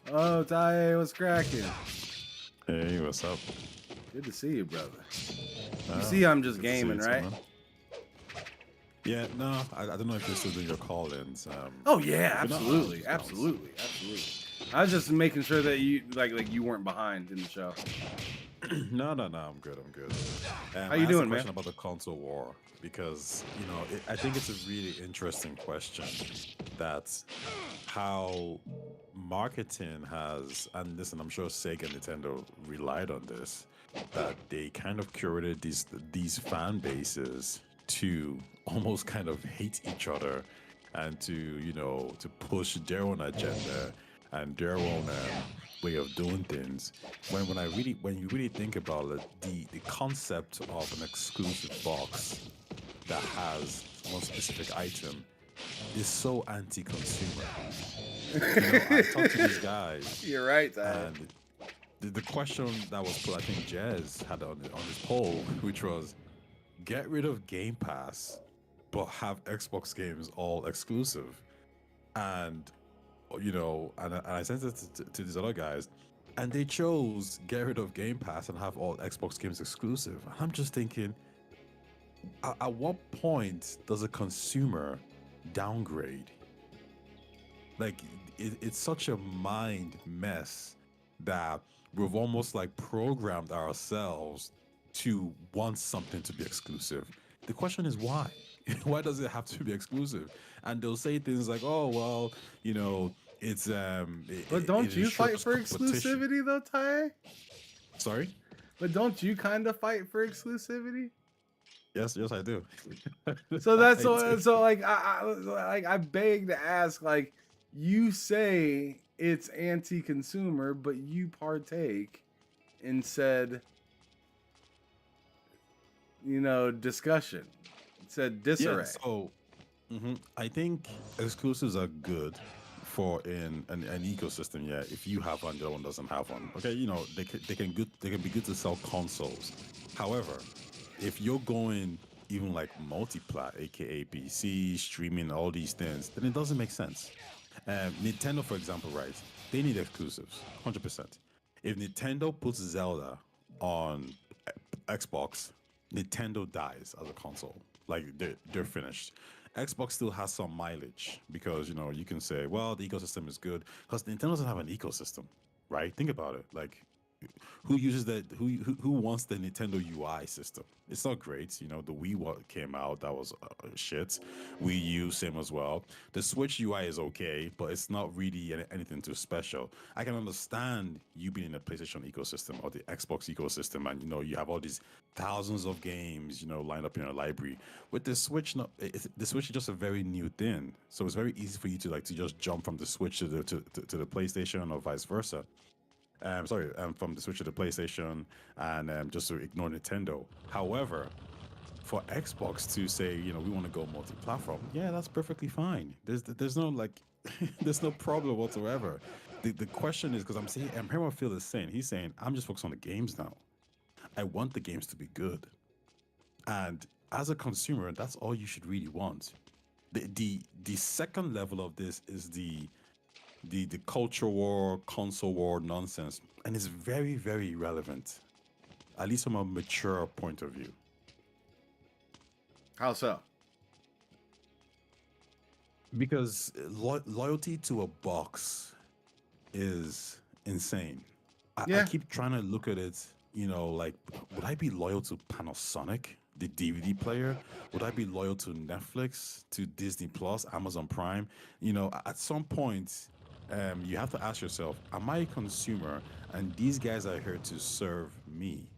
Oh, Tae, what's cracking? Hey, what's up? Good to see you, brother. You see, I'm just good to see you gaming, too, right? man. Yeah, no, I don't know if you're still doing your call-ins. Oh yeah, if you're not, absolutely, just bounce. absolutely. I was just making sure that you like you weren't behind in the show. No, I'm good. How I you asked doing, a question man? about the console war because I think it's a really interesting question. That's how marketing has, and listen, I'm sure Sega and Nintendo relied on this, that they kind of curated these fan bases to almost kind of hate each other and to push their own agenda and their own way of doing things. When you really think about it, the concept of an exclusive box that has one specific item is so anti-consumer. I talked to these guys. You're right, and the question that was put, I think Jez had on his poll, which was, get rid of Game Pass, but have Xbox games all exclusive. And I sent it to these other guys, and they chose get rid of Game Pass and have all Xbox games exclusive. I'm just thinking, at what point does a consumer downgrade? Like, it's such a mind mess that we've almost like programmed ourselves to want something to be exclusive. The question is why? Why does it have to be exclusive? And they'll say things like, "Oh, well, it's But don't you fight ensures for competition." exclusivity though, Ty? Sorry? But don't you kind of fight for exclusivity? Yes, I do. So that's I do. so like I beg to ask, like, you say it's anti-consumer, but you partake in said discussion. It said disarray. Yeah, so I think exclusives are good for an ecosystem. Yeah, if you have one, the other one doesn't have one. Okay, they can be good to sell consoles. However, if you're going even like multiplat, aka PC, streaming, all these things, then it doesn't make sense. Nintendo, for example, right? They need exclusives, 100%. If Nintendo puts Zelda on Xbox, Nintendo dies as a console. Like, they're finished. Xbox still has some mileage because you can say, well, the ecosystem is good because Nintendo doesn't have an ecosystem, right? Think about it. Like, who uses that? Who wants the Nintendo UI system? It's not great. The Wii came out, that was shit. Wii U, same as well. The Switch UI is okay, but it's not really anything too special. I can understand you being in the PlayStation ecosystem or the Xbox ecosystem, and you have all these thousands of games lined up in your library. With the Switch, the Switch is just a very new thing, so it's very easy for you to just jump from the Switch to the PlayStation or vice versa. From the Switch to the PlayStation, and just to ignore Nintendo. However, for Xbox to say, we want to go multi-platform, yeah, that's perfectly fine. There's no there's no problem whatsoever. The question is, because I'm hearing what Phil is saying. He's saying, I'm just focused on the games now. I want the games to be good, and as a consumer, that's all you should really want. The second level of this is the culture war, console war nonsense, and it's very, very relevant, at least from a mature point of view. How so? Because loyalty to a box is insane. I keep trying to look at it, like, would I be loyal to Panasonic, the DVD player? Would I be loyal to Netflix, to Disney Plus, Amazon Prime? At some point, you have to ask yourself, am I a consumer and these guys are here to serve me?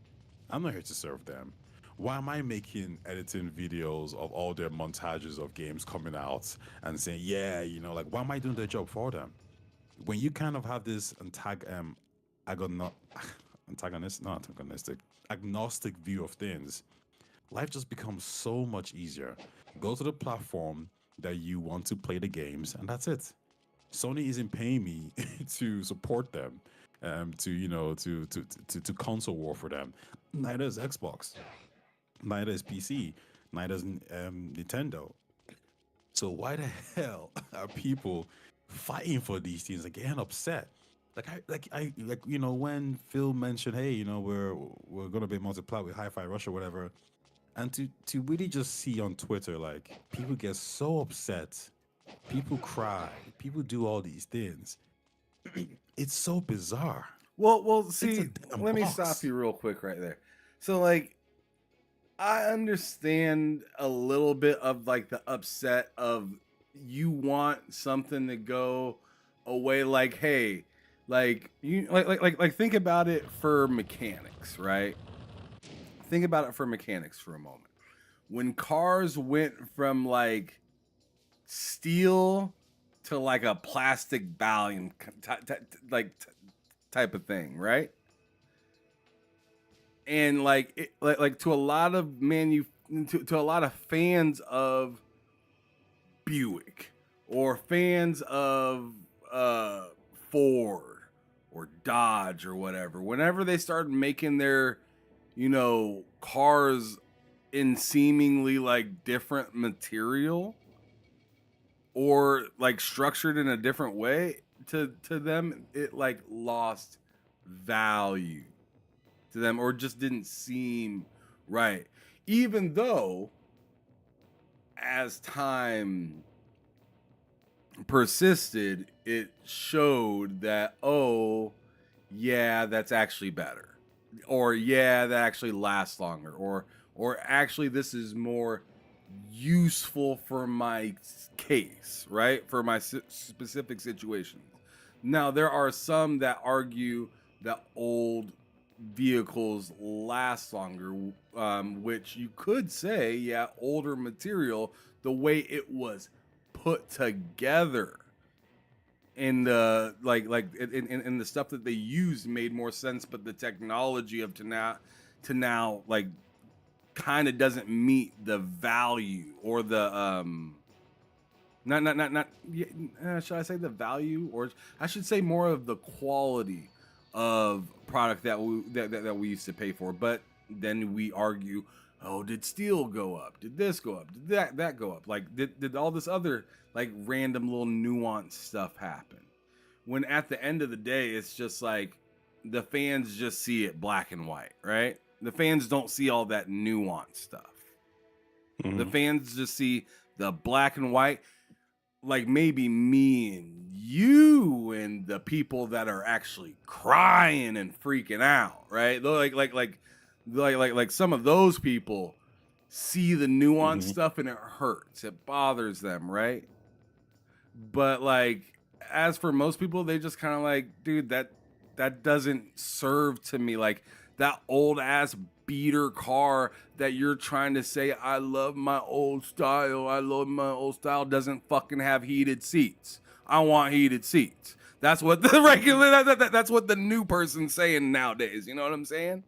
I'm not here to serve them. Why am I editing videos of all their montages of games coming out and saying, yeah, why am I doing their job for them? When you kind of have this agnostic view of things, life just becomes so much easier. Go to the platform that you want to play the games, and that's it. Sony isn't paying me to support them, to console war for them. Neither is Xbox, neither is PC, neither is Nintendo. So why the hell are people fighting for these things and getting upset? like when Phil mentioned, hey, we're gonna be multiplied with Hi-Fi Rush or whatever, and to really just see on Twitter, like, people get so upset, people cry, people do all these things. It's so bizarre. Well, It's a see, damn let me box. stop you real quick right there. So, like, I understand a little bit of like the upset of you want something to go away. Like, hey, like you like think about it for mechanics, right? Think about it for mechanics for a moment. When cars went from like steel to like a plastic balium type of thing, right? And like to a lot of to a lot of fans of Buick or fans of Ford or Dodge or whatever, whenever they started making their cars in seemingly like different material or like structured in a different way, to them it like lost value to them, or just didn't seem right, even though as time persisted it showed that, oh yeah, that's actually better, or yeah, that actually lasts longer, or actually this is more useful for my case, right? For my specific situation. Now, there are some that argue that old vehicles last longer, which you could say, yeah, older material, the way it was put together in the in the stuff that they used made more sense, but the technology of to now like kind of doesn't meet the value or the not should I say the value, or I should say more of the quality of product that we used to pay for. But then we argue, oh, did steel go up? Did this go up? Did that go up? Like did all this other like random little nuanced stuff happen? When at the end of the day, it's just like the fans just see it black and white, right? The fans don't see all that nuanced stuff. The fans just see the black and white, like maybe me and you and the people that are actually crying and freaking out, right? Like some of those people see the nuanced stuff and it hurts. It bothers them, right? But like, as for most people, they just kind of like, dude, that doesn't serve to me. Like that old ass beater car that you're trying to say, I love my old style, doesn't fucking have heated seats. I want heated seats. That's what the regular that's what the new person's saying nowadays. You know what I'm saying?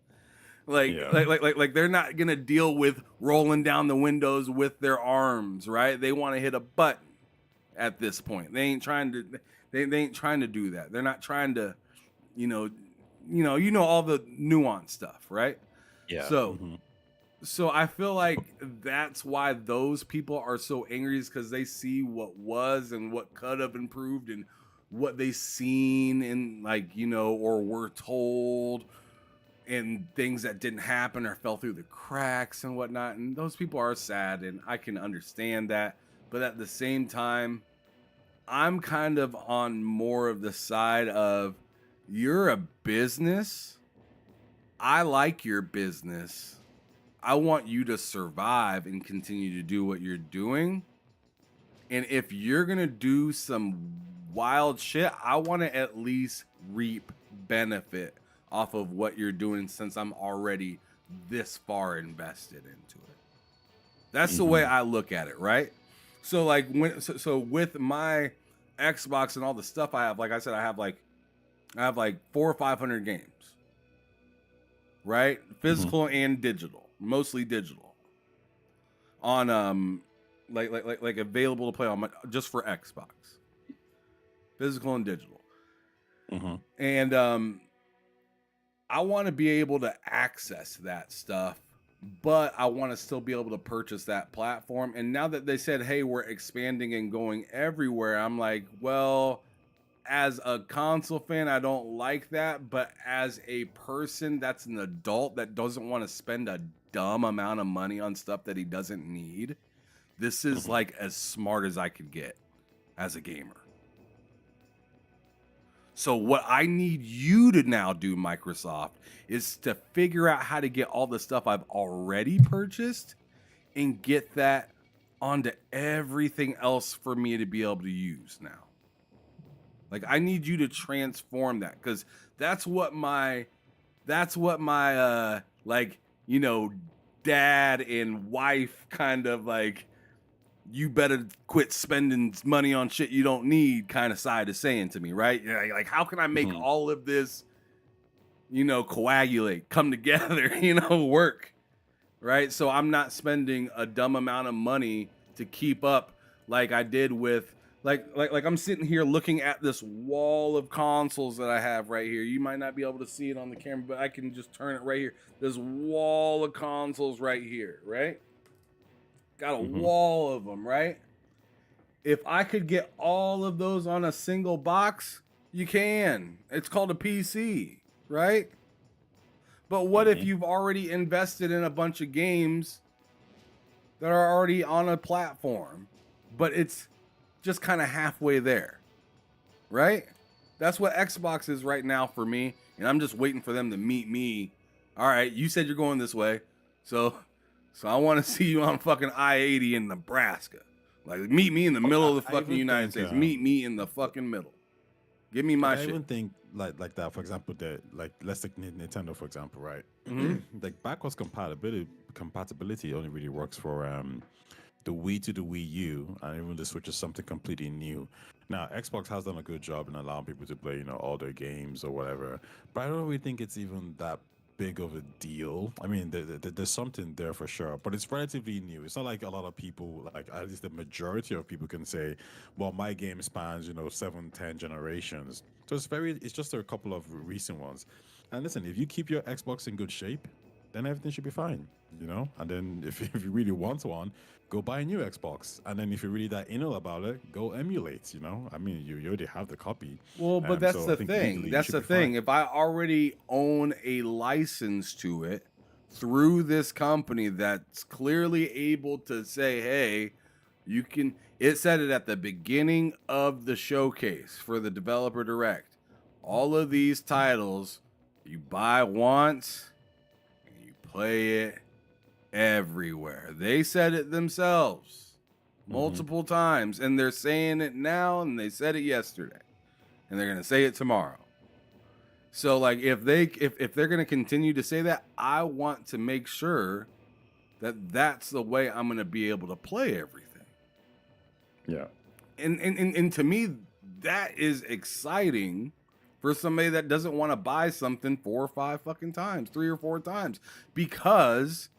Like they're not gonna deal with rolling down the windows with their arms, right? They want to hit a button at this point. They ain't trying to do that. They're not trying to, you know all the nuance stuff, right? Yeah. So I feel like that's why those people are so angry, is because they see what was and what could have improved and what they seen and or were told, and things that didn't happen or fell through the cracks and whatnot. And those people are sad, and I can understand that. But at the same time, I'm kind of on more of the side of, you're a business. I like your business. I want you to survive and continue to do what you're doing. And if you're going to do some wild shit, I want to at least reap benefit off of what you're doing, since I'm already this far invested into it. That's the way I look at it, right? So like so with my Xbox and all the stuff I have, like I said, I have like 400 or 500 games, right? Physical and digital, mostly digital, on like available to play on just for Xbox, physical and digital. And I want to be able to access that stuff, but I want to still be able to purchase that platform. And now that they said, hey, we're expanding and going everywhere, I'm like, well, as a console fan, I don't like that, but as a person that's an adult that doesn't want to spend a dumb amount of money on stuff that he doesn't need, this is like as smart as I could get as a gamer. So what I need you to now do, Microsoft, is to figure out how to get all the stuff I've already purchased and get that onto everything else for me to be able to use now. Like, I need you to transform that, because that's what my like, you know, dad and wife kind of like, you better quit spending money on shit you don't need kind of side is saying to me, right? Like, how can I make all of this, you know, coagulate, come together, you know, work, right? So I'm not spending a dumb amount of money to keep up like I did with, like I'm sitting here looking at this wall of consoles that I have right here. You might not be able to see it on the camera, but I can just turn it right here. This wall of consoles right here, right? Got a wall of them, right? If I could get all of those on a single box, you can. It's called a PC, right? But what if you've already invested in a bunch of games that are already on a platform, but it's just kind of halfway there, right? That's what Xbox is right now for me, and I'm just waiting for them to meet me. All right, you said you're going this way, so I want to see you on fucking I-80 in Nebraska. Like, meet me in the middle of the fucking United States. Meet me in the fucking middle. Give me my shit. I even think like that. For example, let's take Nintendo for example, right? Like backwards compatibility only really works for the Wii to the Wii U, and even the Switch is something completely new. Now, Xbox has done a good job in allowing people to play, you know, all their games or whatever, but I don't really think it's even that big of a deal. I mean, there's something there for sure, but it's relatively new. It's not like a lot of people, like at least the majority of people can say, well, my game spans, you know, 7-10 generations. So it's just a couple of recent ones. And listen, if you keep your Xbox in good shape, then everything should be fine, you know? And then if you really want one, go buy a new Xbox. And then if you're really that anal about it, go emulate, you know? I mean, you already have the copy. Well, but that's so the thing. That's the thing. If I already own a license to it through this company that's clearly able to say, hey, you can, it said it at the beginning of the showcase for the Developer Direct. All of these titles, you buy once, play it everywhere. They said it themselves multiple times, and they're saying it now, and they said it yesterday, and they're gonna say it tomorrow. So, like, if they're gonna continue to say that, I want to make sure that that's the way I'm gonna be able to play everything. Yeah, and to me, that is exciting. For somebody that doesn't want to buy something 4 or 5 fucking times, 3 or 4 times, because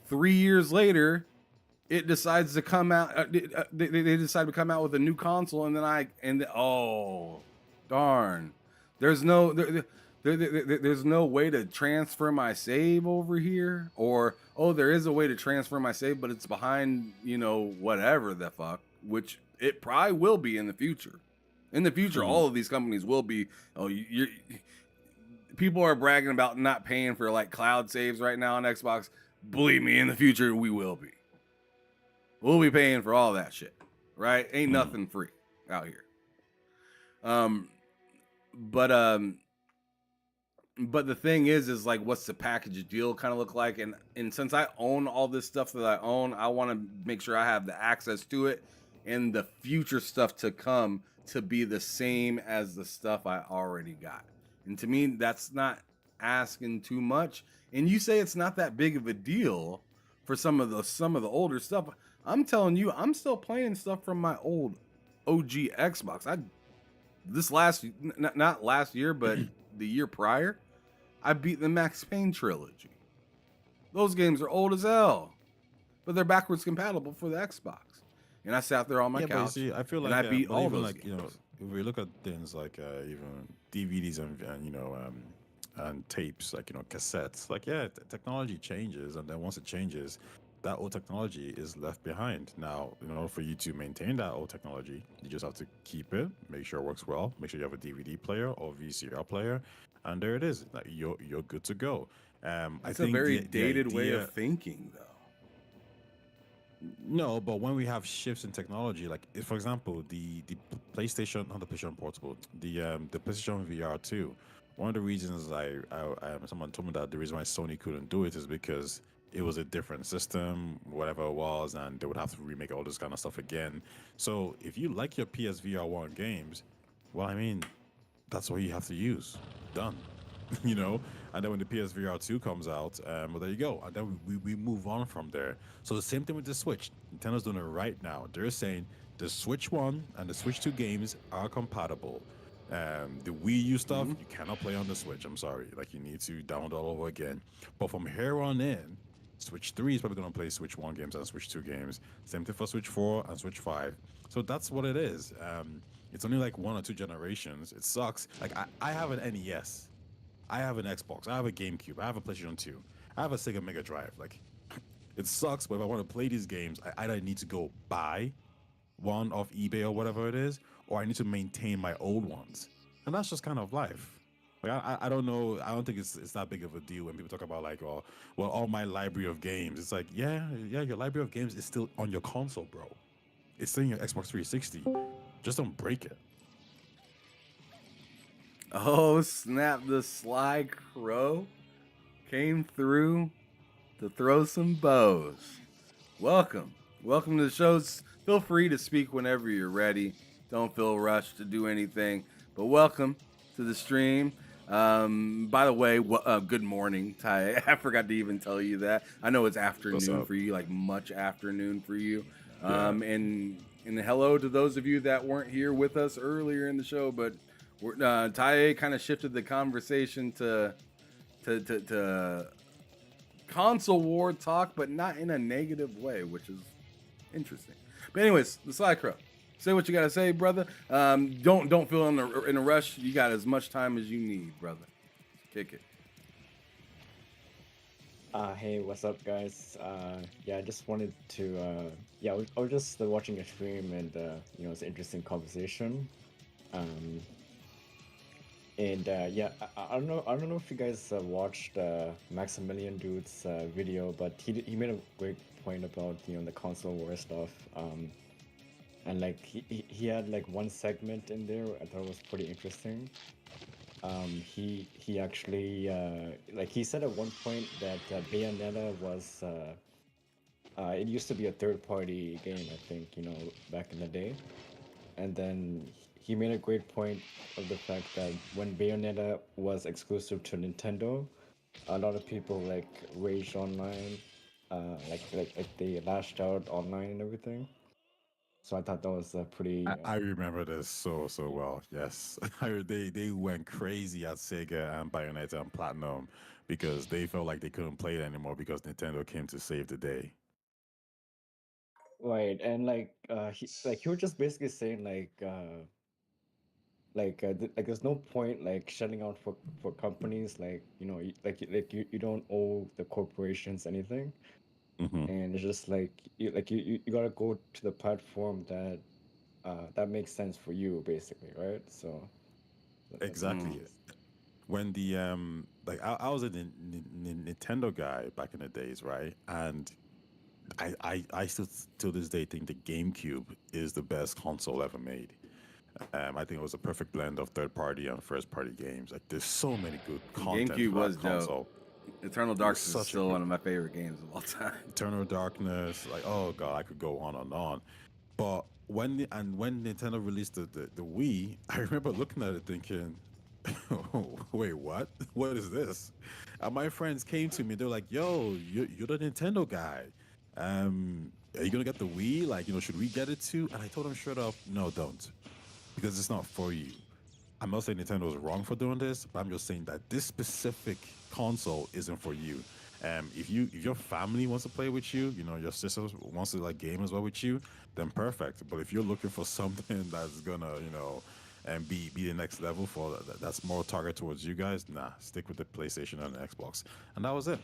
3 years later, it decides to come out. They decide to come out with a new console, and then oh, darn, there's no way to transfer my save over here, or oh, there is a way to transfer my save, but it's behind, you know, whatever the fuck, which it probably will be in the future. In the future, all of these companies will be. Oh, people are bragging about not paying for like cloud saves right now on Xbox. Believe me, in the future we will be. We'll be paying for all that shit, right? Ain't nothing free out here. But the thing is like, what's the package deal kind of look like? And since I own all this stuff that I own, I want to make sure I have the access to it and the future stuff to come to be the same as the stuff I already got. And to me, that's not asking too much. And you say it's not that big of a deal for some of the older stuff. I'm telling you, I'm still playing stuff from my old OG Xbox. Not last year, but the year prior, I beat the Max Payne trilogy. Those games are old as hell, but they're backwards compatible for the Xbox. And I sat there on my couch. See, I feel like and I beat all those like games. You know, if we look at things like even DVDs and you know and tapes, like, you know, cassettes, like, yeah, technology changes, and then once it changes, that old technology is left behind. Now, in order for you to maintain that old technology, you just have to keep it, make sure it works well, make sure you have a DVD player or VCR player, and there it is. Like you're good to go. I It's think a very the dated way idea- of thinking, though. No, but when we have shifts in technology, like for example, the PlayStation, not the PlayStation Portable, the PlayStation VR 2. One of the reasons someone told me that the reason why Sony couldn't do it is because it was a different system, whatever it was, and they would have to remake all this kind of stuff again. So if you like your PSVR 1 games, well, I mean, that's what you have to use. Done. You know, and then when the PSVR 2 comes out, well, there you go, and then we move on from there. So the same thing with the Switch. Nintendo's doing it right now. They're saying the Switch 1 and the Switch 2 games are compatible. The Wii U stuff you cannot play on the Switch. I'm sorry, like you need to download all over again. But from here on in, Switch 3 is probably going to play Switch 1 games and Switch 2 games. Same thing for Switch 4 and Switch 5. So that's what it is. It's only like 1 or 2 generations. It sucks. Like I have an NES. I have an Xbox. I have a GameCube. I have a PlayStation 2. I have a Sega Mega Drive. Like, it sucks, but if I want to play these games, I either need to go buy one off eBay or whatever it is, or I need to maintain my old ones. And that's just kind of life. Like, I don't know. I don't think it's that big of a deal when people talk about like, oh, well, all my library of games. It's like, yeah, your library of games is still on your console, bro. It's still in your Xbox 360. Just don't break it. Oh, snap. The Sly Crow came through to throw some bows. Welcome. Welcome to the show. Feel free to speak whenever you're ready. Don't feel rushed to do anything. But welcome to the stream. By the way, good morning, Ty. I forgot to even tell you that. I know it's afternoon for you, like much afternoon for you. And hello to those of you that weren't here with us earlier in the show, but Ty kind of shifted the conversation to console war talk, but not in a negative way, which is interesting. But anyways, the Sly Crow. Say what you gotta say, brother. Don't feel in a rush. You got as much time as you need, brother. Kick it. Hey, what's up, guys? I just wanted to, I was just watching a stream, and it's an interesting conversation. I don't know if you guys watched Maximilian Dude's video, but he made a great point about the console war stuff. And like he had like one segment in there I thought was pretty interesting. He actually like he said at one point that Bayonetta was it used to be a third-party game, I think, back in the day, and then he made a great point of the fact that when Bayonetta was exclusive to Nintendo, a lot of people like raged online, like they lashed out online and everything. So I thought that was pretty. I remember this so well. Yes, they went crazy at Sega and Bayonetta and Platinum because they felt like they couldn't play it anymore because Nintendo came to save the day. Right, and he was just basically saying there's no point like shutting out for companies, like you don't owe the corporations anything. And it's just like you gotta go to the platform that makes sense for you, basically, right? So Exactly. When the I was a Nintendo guy back in the days, right? And I still to this day think the GameCube is the best console ever made. I think it was a perfect blend of third-party and first-party games. Like, there's so many good content. GameCube for was that console. dope. Eternal Darkness is still one of my favorite games of all time. Eternal Darkness, like, oh god, I could go on and on. But when Nintendo released the Wii, I remember looking at it thinking, oh, wait, what? What is this? And my friends came to me, they're like, yo, you're the Nintendo guy. Are you gonna get the Wii? Like, should we get it too? And I told them straight up, no, don't. Because it's not for you. I'm not saying Nintendo is wrong for doing this, but I'm just saying that this specific console isn't for you. If your family wants to play with you, your sister wants to like game as well with you, then perfect. But if you're looking for something that's gonna, and be the next level that's more targeted towards you guys, nah, stick with the PlayStation and the Xbox. And that was it.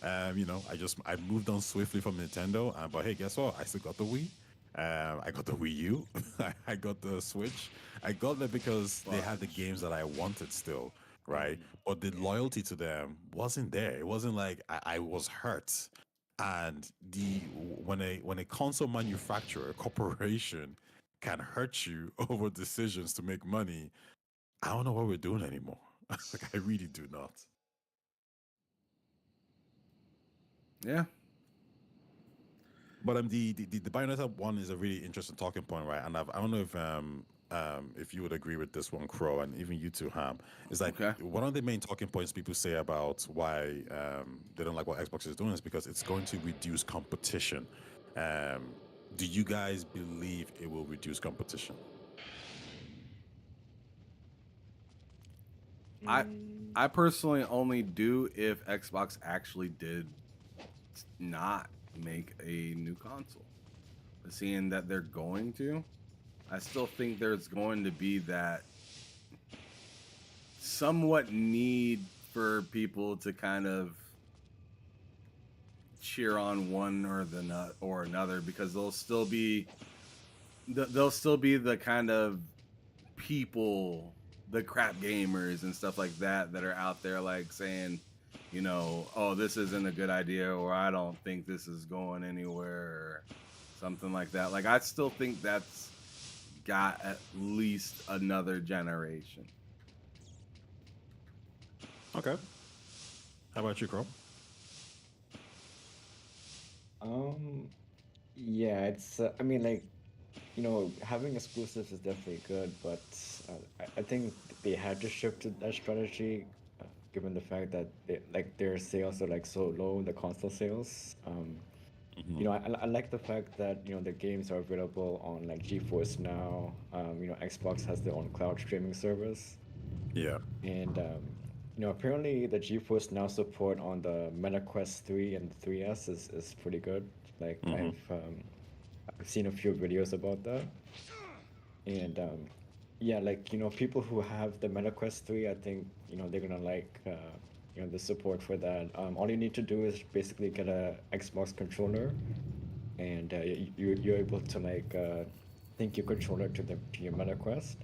I moved on swiftly from Nintendo. But hey, guess what? I still got the Wii. I got the Wii U. I got the Switch. I got that because they had the games that I wanted still, right? But the loyalty to them wasn't there. It wasn't like I was hurt. And when a console manufacturer, a corporation, can hurt you over decisions to make money, I don't know what we're doing anymore. Like I really do not. Yeah. But the Bayonetta one is a really interesting talking point, right? And I don't know if you would agree with this one, Crow, and even you too, Ham. Is like one of the main talking points people say about why they don't like what Xbox is doing is because it's going to reduce competition. Do you guys believe it will reduce competition? I personally only do if Xbox actually did not make a new console. But seeing that they're going to, I still think there's going to be that somewhat need for people to kind of cheer on one or another, because they'll still be the kind of people, the crap gamers and stuff like that are out there like saying, oh, this isn't a good idea, or I don't think this is going anywhere, or something like that. Like, I still think that's got at least another generation. Okay. How about you, Crow? Yeah, it's. Having exclusives is definitely good, but I think they had to shift to that strategy, given the fact that their sales are like so low, the console sales. I like the fact that the games are available on like GeForce Now. Xbox has their own cloud streaming service. Yeah. And apparently the GeForce Now support on the Meta Quest 3 and 3S is pretty good. Like I've seen a few videos about that. And people who have the Meta Quest 3, I think they're gonna like the support for that. All you need to do is basically get a Xbox controller, and you're able to link your controller to your Meta Quest,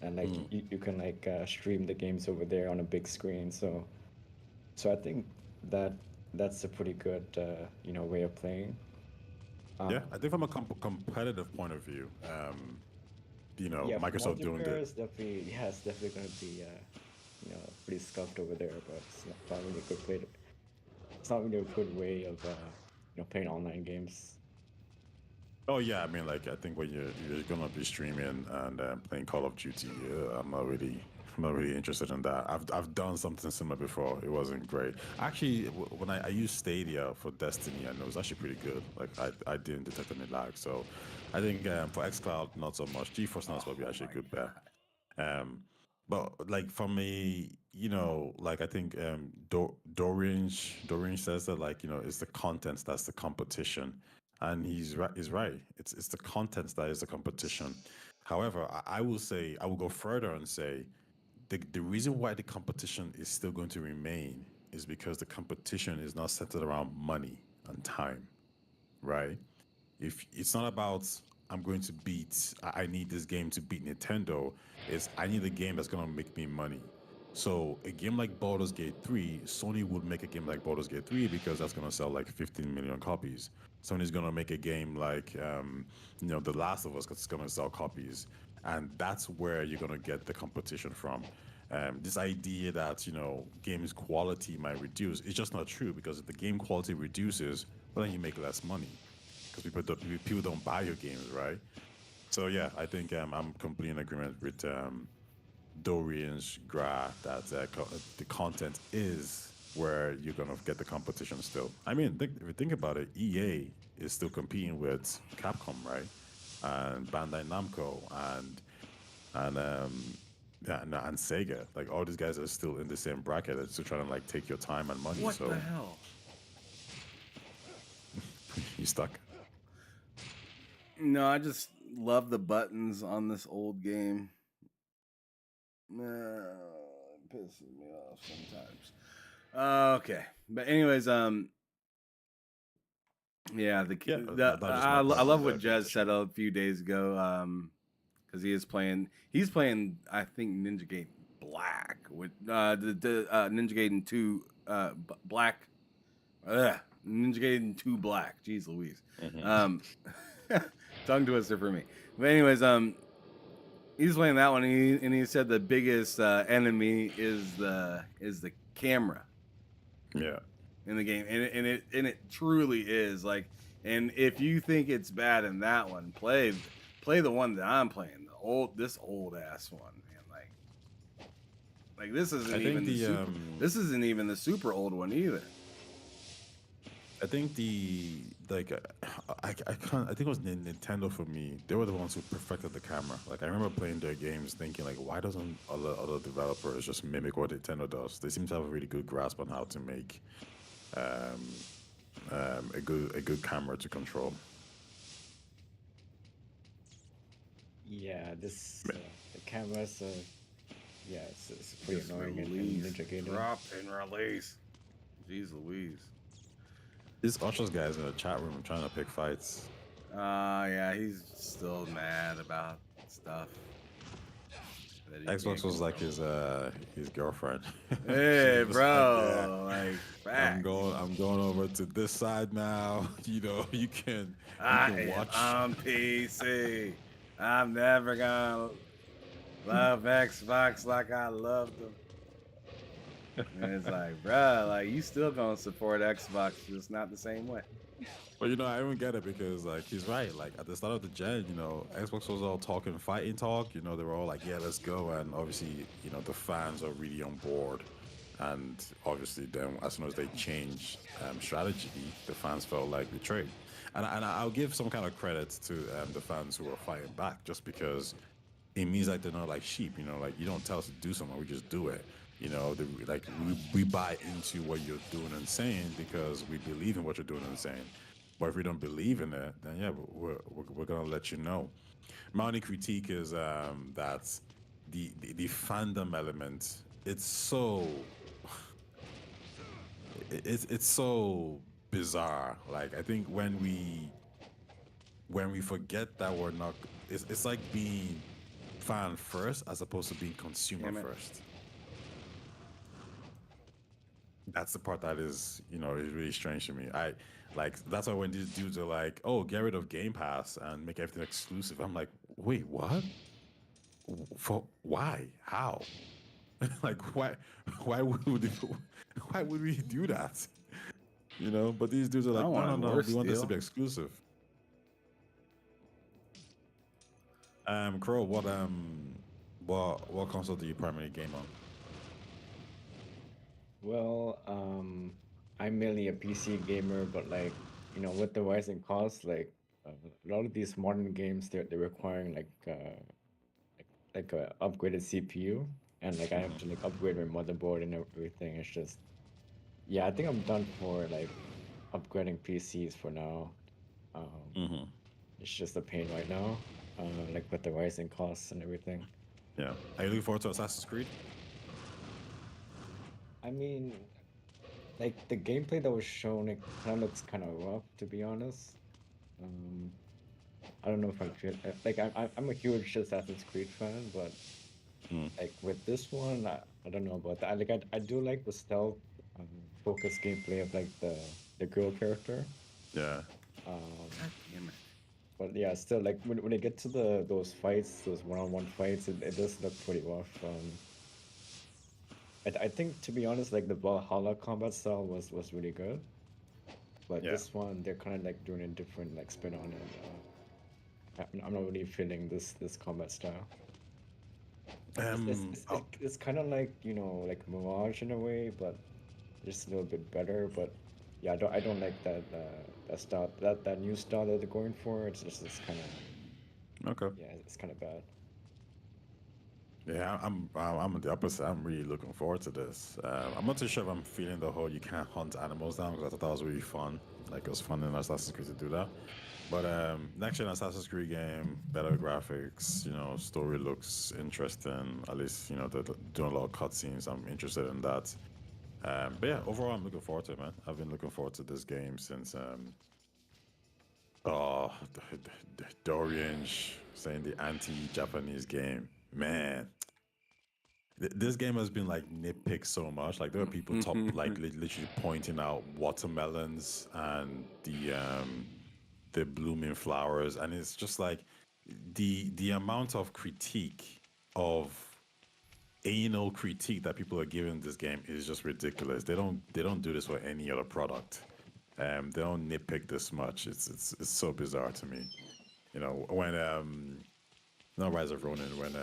and you can stream the games over there on a big screen. So I think that's a pretty good way of playing. Yeah, I think from a competitive point of view, Microsoft doing it. It's definitely going to be pretty scuffed over there, but it's not really a good play. It's not really a good way of playing online games. Oh yeah, I mean, like I think when you're gonna be streaming and playing Call of Duty, I'm not really interested in that. I've done something similar before. It wasn't great. Actually, when I used Stadia for Destiny, and it was actually pretty good. Like I didn't detect any lag. So I think for xCloud, not so much. GeForce Now is probably actually a good bet. But like for me, I think Dorian says that it's the content that's the competition, and he's right. It's the content that is the competition. However, I will go further and say the reason why the competition is still going to remain is because the competition is not centered around money and time, right? If it's not about I need this game to beat Nintendo, it's I need a game that's gonna make me money. So a game like Baldur's Gate 3, Sony would make a game like Baldur's Gate 3 because that's gonna sell like 15 million copies. Sony's gonna make a game like The Last of Us because it's gonna sell copies, and that's where you're gonna get the competition from. This idea that games quality might reduce is just not true, because if the game quality reduces, well, then you make less money because people don't buy your games, right? So yeah, I think I'm completely in agreement with Dorian's graph that the content is where you're gonna get the competition still. I mean, if you think about it, EA is still competing with Capcom, right? And Bandai Namco and Sega. Like all these guys are still in the same bracket. They're still trying to take your time and money. What the hell? You stuck? No, I just love the buttons on this old game. It pisses me off sometimes. Okay, but anyways, yeah, I love what Jez said a few days ago, because he is playing. He's playing, I think, Ninja Gaiden Black with the Ninja Gaiden 2 Black. Ninja Gaiden 2 Black. Jeez Louise. Tongue twister for me. But anyways, he's playing that one, and he said the biggest enemy is the camera. Yeah. In the game, and it truly is like. And if you think it's bad in that one, play the one that I'm playing, this old ass one, man. Like this isn't even this isn't even the super old one either. I think I think it was Nintendo for me. They were the ones who perfected the camera. Like I remember playing their games, thinking like, why doesn't other developers just mimic what Nintendo does? They seem to have a really good grasp on how to make a good camera to control. Yeah, this the cameras. Yeah, it's pretty annoying in Ninja Gaiden. Drop and release. Jeez Louise. This Ushers guy's in the chat room trying to pick fights. Yeah, he's still mad about stuff. Xbox was like his girlfriend. Hey, bro, like I'm going over to this side now. You know, you can watch. I'm PC. I'm never gonna love Xbox like I loved them. And it's like, bro, like you still gonna support Xbox, just not the same way. But you know, I don't get it because like he's right. Like at the start of the gen, you know, Xbox was all talking fighting talk. You know, they were all like, yeah, let's go. And obviously, you know, the fans are really on board. And obviously, then as soon as they changed strategy, the fans felt like betrayed. And I'll give some kind of credit to the fans who are fighting back, just because it means like they're not like sheep. You know, like you don't tell us to do something, we just do it. You know, we buy into what you're doing and saying because we believe in what you're doing and saying. But if we don't believe in it, then yeah, we're gonna let you know. My only critique is that the fandom element. It's so bizarre. Like I think when we forget that we're not, it's like being fan first as opposed to being consumer first. That's the part that is, you know, is really strange to me. That's why when these dudes are like, oh, get rid of Game Pass and make everything exclusive, I'm like, wait, what? Why? How? Like, why would we do that? You know, but these dudes are like, no, we want this to be exclusive. Crow, what console do you primarily game on? Well, I'm mainly a PC gamer, but like, you know, with the rising costs, like a lot of these modern games, they're requiring like a upgraded CPU, and like I have to like upgrade my motherboard and everything. It's just, yeah, I think I'm done for like upgrading PCs for now. It's just a pain right now, like with the rising costs and everything. Yeah. Are you looking forward to Assassin's Creed? I mean, like the gameplay that was shown, it kind of looks kind of rough, to be honest. I don't know if I feel like I'm a huge Assassin's Creed fan, but like with this one, I don't know about that. Like I do like the stealth focused gameplay of like the girl character. Yeah. God damn it. But yeah, still like when they get to those fights, those one-on-one fights, it does look pretty rough. I think, to be honest, like the Valhalla combat style was really good, but this one they're kind of like doing a different like spin on it. I'm not really feeling this combat style. It's kind of like, you know, like Mirage in a way, but just a little bit better. But yeah, I don't like that style, that new style that they're going for. It's kind of okay. Yeah, it's kind of bad. Yeah, I'm the opposite. I'm really looking forward to this. I'm not too sure if I'm feeling the whole you can't hunt animals down, because I thought that was really fun. Like it was fun in Assassin's Creed to do that. But next gen Assassin's Creed game, better graphics, you know, story looks interesting. At least, you know, they're doing a lot of cutscenes. I'm interested in that. But yeah, overall, I'm looking forward to it, man. I've been looking forward to this game since oh, Dorian saying the anti-Japanese game, man. This game has been like nitpicked so much. Like there are people like literally pointing out watermelons and the blooming flowers, and it's just like the amount of critique of anal critique that people are giving this game is just ridiculous. They don't do this for any other product. They don't nitpick this much. It's so bizarre to me. You know, when not Rise of Ronin, when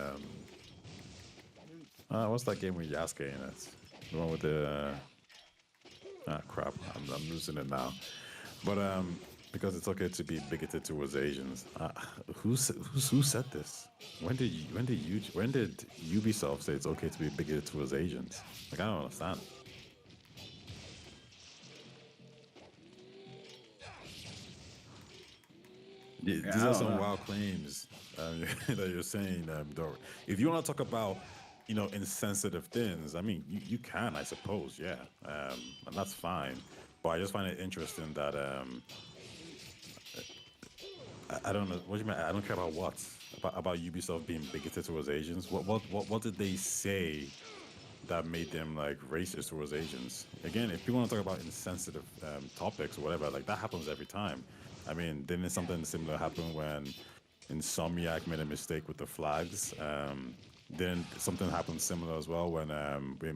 what's that game with Yasuke in it? The one with the crap. I'm losing it now. But because it's okay to be bigoted towards Asians. Who said this? When did Ubisoft say it's okay to be bigoted towards Asians? Like I don't understand. These are some wild claims that you're saying, Dor. If you want to talk about, insensitive things, I mean, you can, I suppose, yeah, and that's fine. But I just find it interesting that I don't know what do you mean. I don't care about what about Ubisoft being bigoted towards Asians. What did they say that made them like racist towards Asians? Again, if people want to talk about insensitive topics or whatever, like that happens every time. I mean, didn't something similar happen when Insomniac made a mistake with the flags? Then something happened similar as well when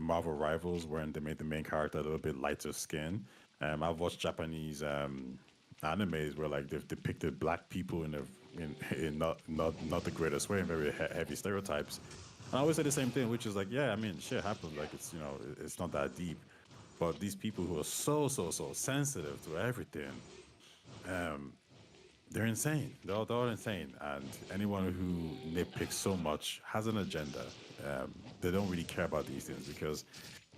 Marvel Rivals, when they made the main character a little bit lighter skin. I've watched Japanese animes where like they've depicted black people in not the greatest way, in very heavy stereotypes. And I always say the same thing, which is like, yeah, I mean, shit happens. Like it's it's not that deep. But these people who are so sensitive to everything, they're insane. They're all insane. And anyone who nitpicks so much has an agenda. They don't really care about these things because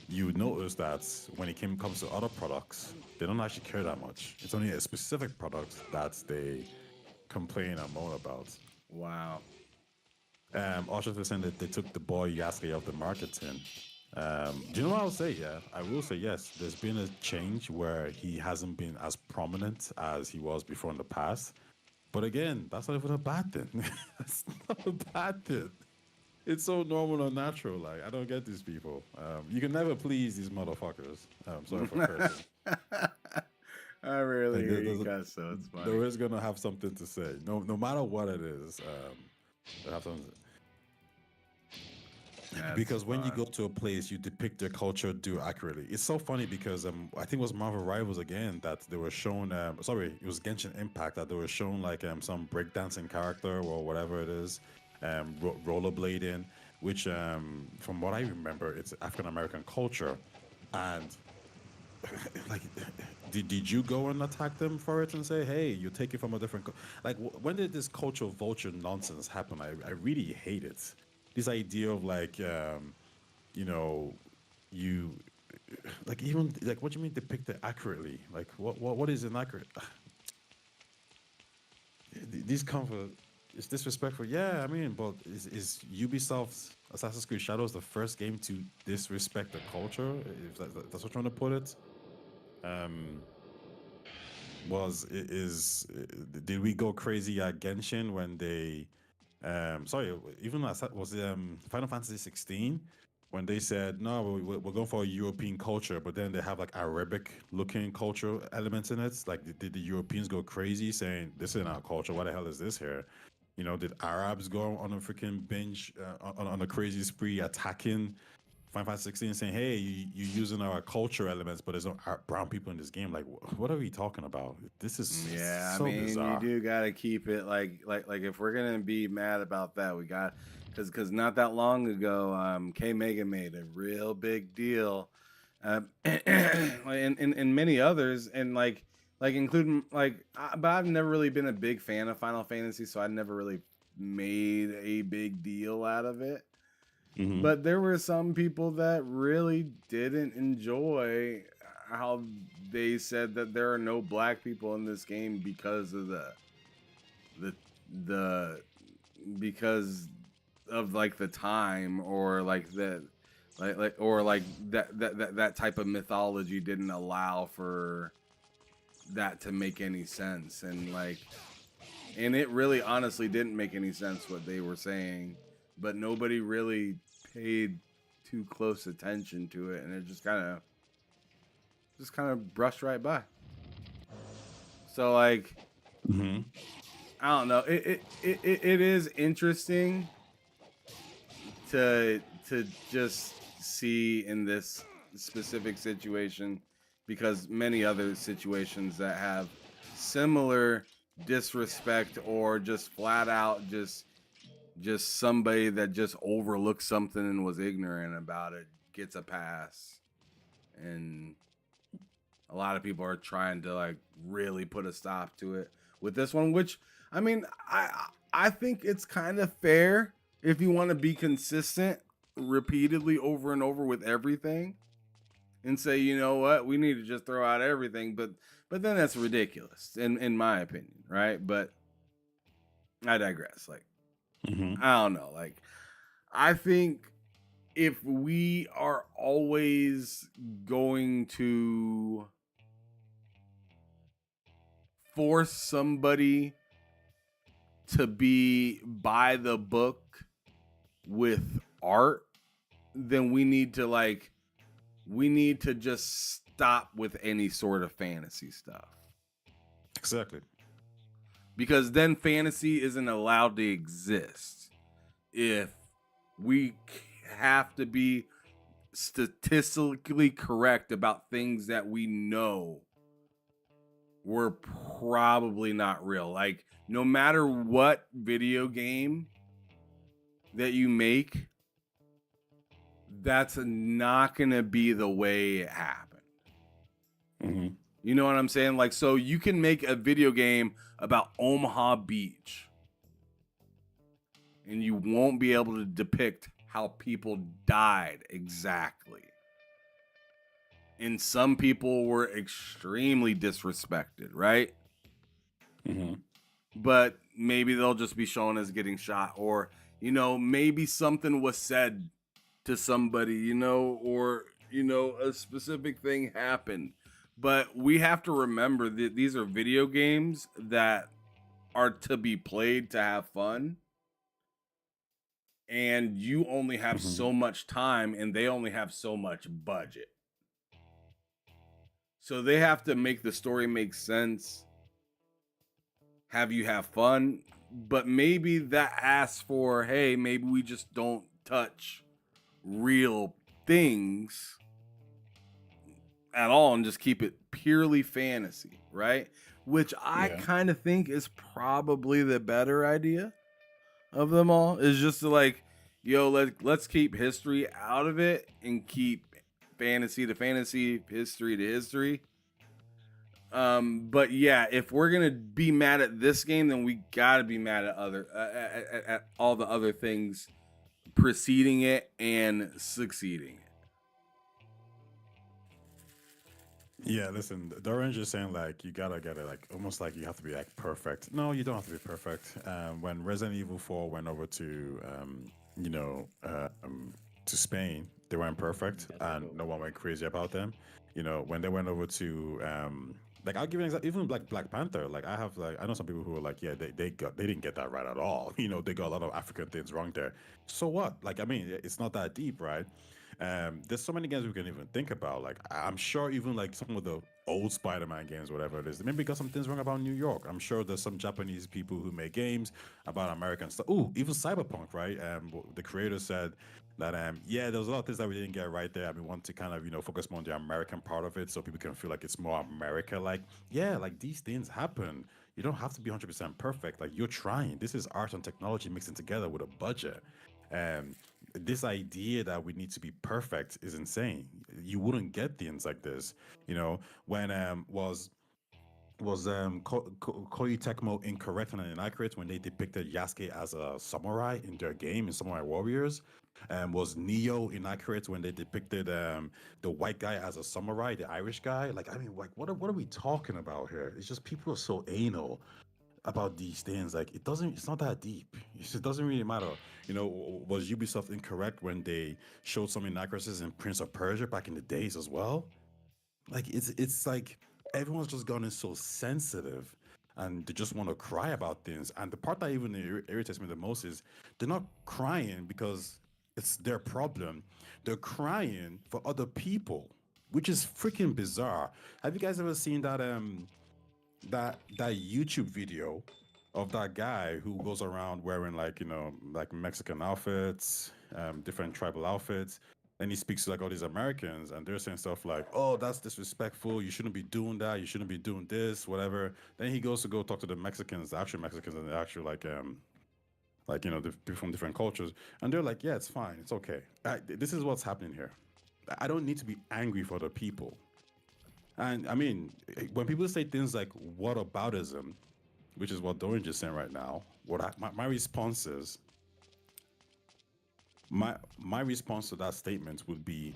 you notice that when it comes to other products, they don't actually care that much. It's only a specific product that they complain and moan about. Wow. Also, they're saying that they took the boy Yasuke off the marketing. Do you know what I'll say? Yeah, I will say yes. There's been a change where he hasn't been as prominent as he was before in the past. But again, that's not even a bad thing. That's not a bad thing. It's so normal and natural. Like I don't get these people. You can never please these motherfuckers. Sorry for cursing. I really hear you guys, so it's funny. They're always gonna have something to say. No matter what it is. They have something. Because when you go to a place, you depict their culture do accurately. It's so funny because I think it was Marvel Rivals again that they were shown. Sorry, it was Genshin Impact that they were shown like some breakdancing character or whatever it is, rollerblading, which from what I remember, it's African American culture, and like, did you go and attack them for it and say, hey, you take it from a different like when did this cultural vulture nonsense happen? I really hate it. This idea of like, you like even like what do you mean depict it accurately? Like what is inaccurate? These come for it's disrespectful. Yeah, I mean, but is Ubisoft's Assassin's Creed Shadows the first game to disrespect the culture? If that's what I'm trying to put it. Did we go crazy at Genshin when they? Sorry, even was it Final Fantasy 16 when they said no, we're going for a European culture, but then they have like Arabic looking cultural elements in it. Like, did the Europeans go crazy saying this isn't our culture? What the hell is this here? Did Arabs go on a freaking binge on a crazy spree attacking Final Fantasy 16, saying, "Hey, you're using our culture elements, but there's no brown people in this game"? Like, what are we talking about? This is so bizarre. You do gotta keep it like if we're gonna be mad about that, we got because not that long ago, K Mega made a real big deal, and many others, and like including but I've never really been a big fan of Final Fantasy, so I never really made a big deal out of it. Mm-hmm. But there were some people that really didn't enjoy how they said that there are no black people in this game because of because of like the time or like like that type of mythology didn't allow for that to make any sense, and it really honestly didn't make any sense what they were saying, but nobody really paid too close attention to it, and it just kind of brushed right by. So like, I don't know. It is interesting to just see in this specific situation, because many other situations that have similar disrespect or just flat out just somebody that just overlooked something and was ignorant about it gets a pass, and a lot of people are trying to like really put a stop to it with this one, which I mean, I think it's kind of fair if you want to be consistent repeatedly over and over with everything and say, you know what, we need to just throw out everything, but then that's ridiculous in my opinion, right? But I digress. Like, I don't know. Like, I think if we are always going to force somebody to be by the book with art, then we need to just stop with any sort of fantasy stuff. Exactly. Because then fantasy isn't allowed to exist. If we have to be statistically correct about things that we know were probably not real. Like, no matter what video game that you make, that's not gonna be the way it happened. You know what I'm saying? Like, so you can make a video game about Omaha Beach and you won't be able to depict how people died exactly. And some people were extremely disrespected, right? But maybe they'll just be shown as getting shot, or, you know, maybe something was said to somebody, you know, or, you know, a specific thing happened. But we have to remember that these are video games that are to be played to have fun. And you only have so much time, and they only have so much budget. So they have to make the story make sense, have you have fun, but maybe that asks for, hey, maybe we just don't touch real things at all and just keep it purely fantasy, right? Which I kind of think is probably the better idea of them all, is just to like, yo, let's keep history out of it and keep fantasy to fantasy, history to history. But yeah, if we're gonna be mad at this game, then we gotta be mad at at all the other things preceding it and succeeding it. Yeah, listen, Doran's just saying like you gotta get it, like almost like you have to be like perfect. No, you don't have to be perfect. When Resident Evil 4 went over to to Spain, they weren't perfect, and no one went crazy about them. You know, when they went over to like, I'll give you an example. Even Black Panther, like I know some people who are like, yeah, they didn't get that right at all. You know, they got a lot of African things wrong there. So what? Like, I mean, it's not that deep, right? There's so many games we can even think about. Like, I'm sure even like some of the old Spider-Man games, whatever it is, they maybe got some things wrong about New York. I'm sure there's some Japanese people who make games about American stuff. Ooh, even Cyberpunk, right? The creator said that yeah, there was a lot of things that we didn't get right there, and we want to kind of, you know, focus more on the American part of it so people can feel like it's more America. Like, yeah, like these things happen. You don't have to be 100% perfect. Like, you're trying. This is art and technology mixing together with a budget. This idea that we need to be perfect is insane. You wouldn't get things like this, you know. When was Koei Tecmo incorrect and inaccurate when they depicted Yasuke as a samurai in their game in Samurai Warriors? Was Neo inaccurate when they depicted the white guy as a samurai, the Irish guy? Like, I mean, like, what are we talking about here? It's just people are so anal about these things. Like it's not that deep. It doesn't really matter. You know, was Ubisoft incorrect when they showed some inaccuracies in Prince of Persia back in the days as well? Like it's like everyone's just gotten so sensitive and they just want to cry about things. And the part that even irritates me the most is they're not crying because it's their problem. They're crying for other people, which is freaking bizarre. Have you guys ever seen that YouTube video of that guy who goes around wearing like, you know, like Mexican outfits, different tribal outfits, and he speaks to like all these Americans, and they're saying stuff like, "Oh, that's disrespectful. You shouldn't be doing that. You shouldn't be doing this, whatever." Then he goes to go talk to the Mexicans, the actual Mexicans, and the actual like you know, the people from different cultures, and they're like, "Yeah, it's fine. It's okay." This is what's happening here. I don't need to be angry for the people. And I mean, when people say things like whataboutism, which is what Dorian just saying right now, my response is, my response to that statement would be,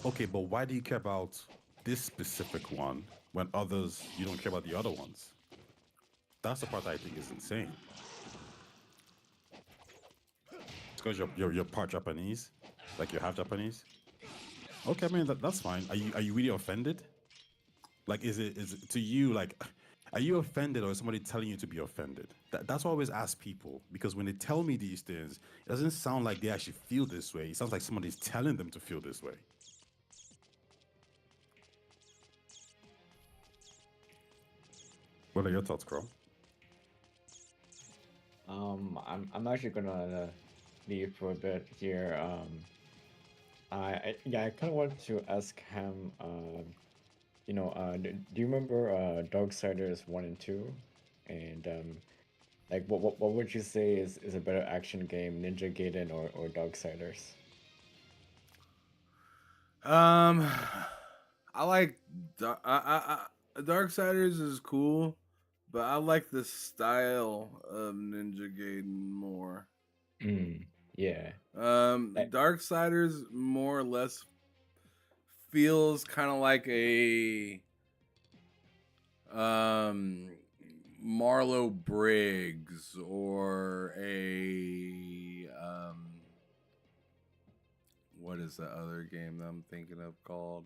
okay, but why do you care about this specific one when others, you don't care about the other ones? That's the part that I think is insane. It's because you're part Japanese, like you're half Japanese. Okay, I mean that's fine. Are you really offended? Like, is it to you, like, are you offended, or is somebody telling you to be offended? That's what I always ask people, because when they tell me these things, it doesn't sound like they actually feel this way. It sounds like somebody's telling them to feel this way. What are your thoughts, Crow? I'm actually gonna leave for a bit here. I kind of wanted to ask him. You know, do you remember Darksiders 1 and 2? And like, what would you say is a better action game, Ninja Gaiden or Darksiders? I like Darksiders is cool, but I like the style of Ninja Gaiden more. Yeah. Darksiders more or less feels kind of like a Marlo Briggs or a what is the other game that I'm thinking of called?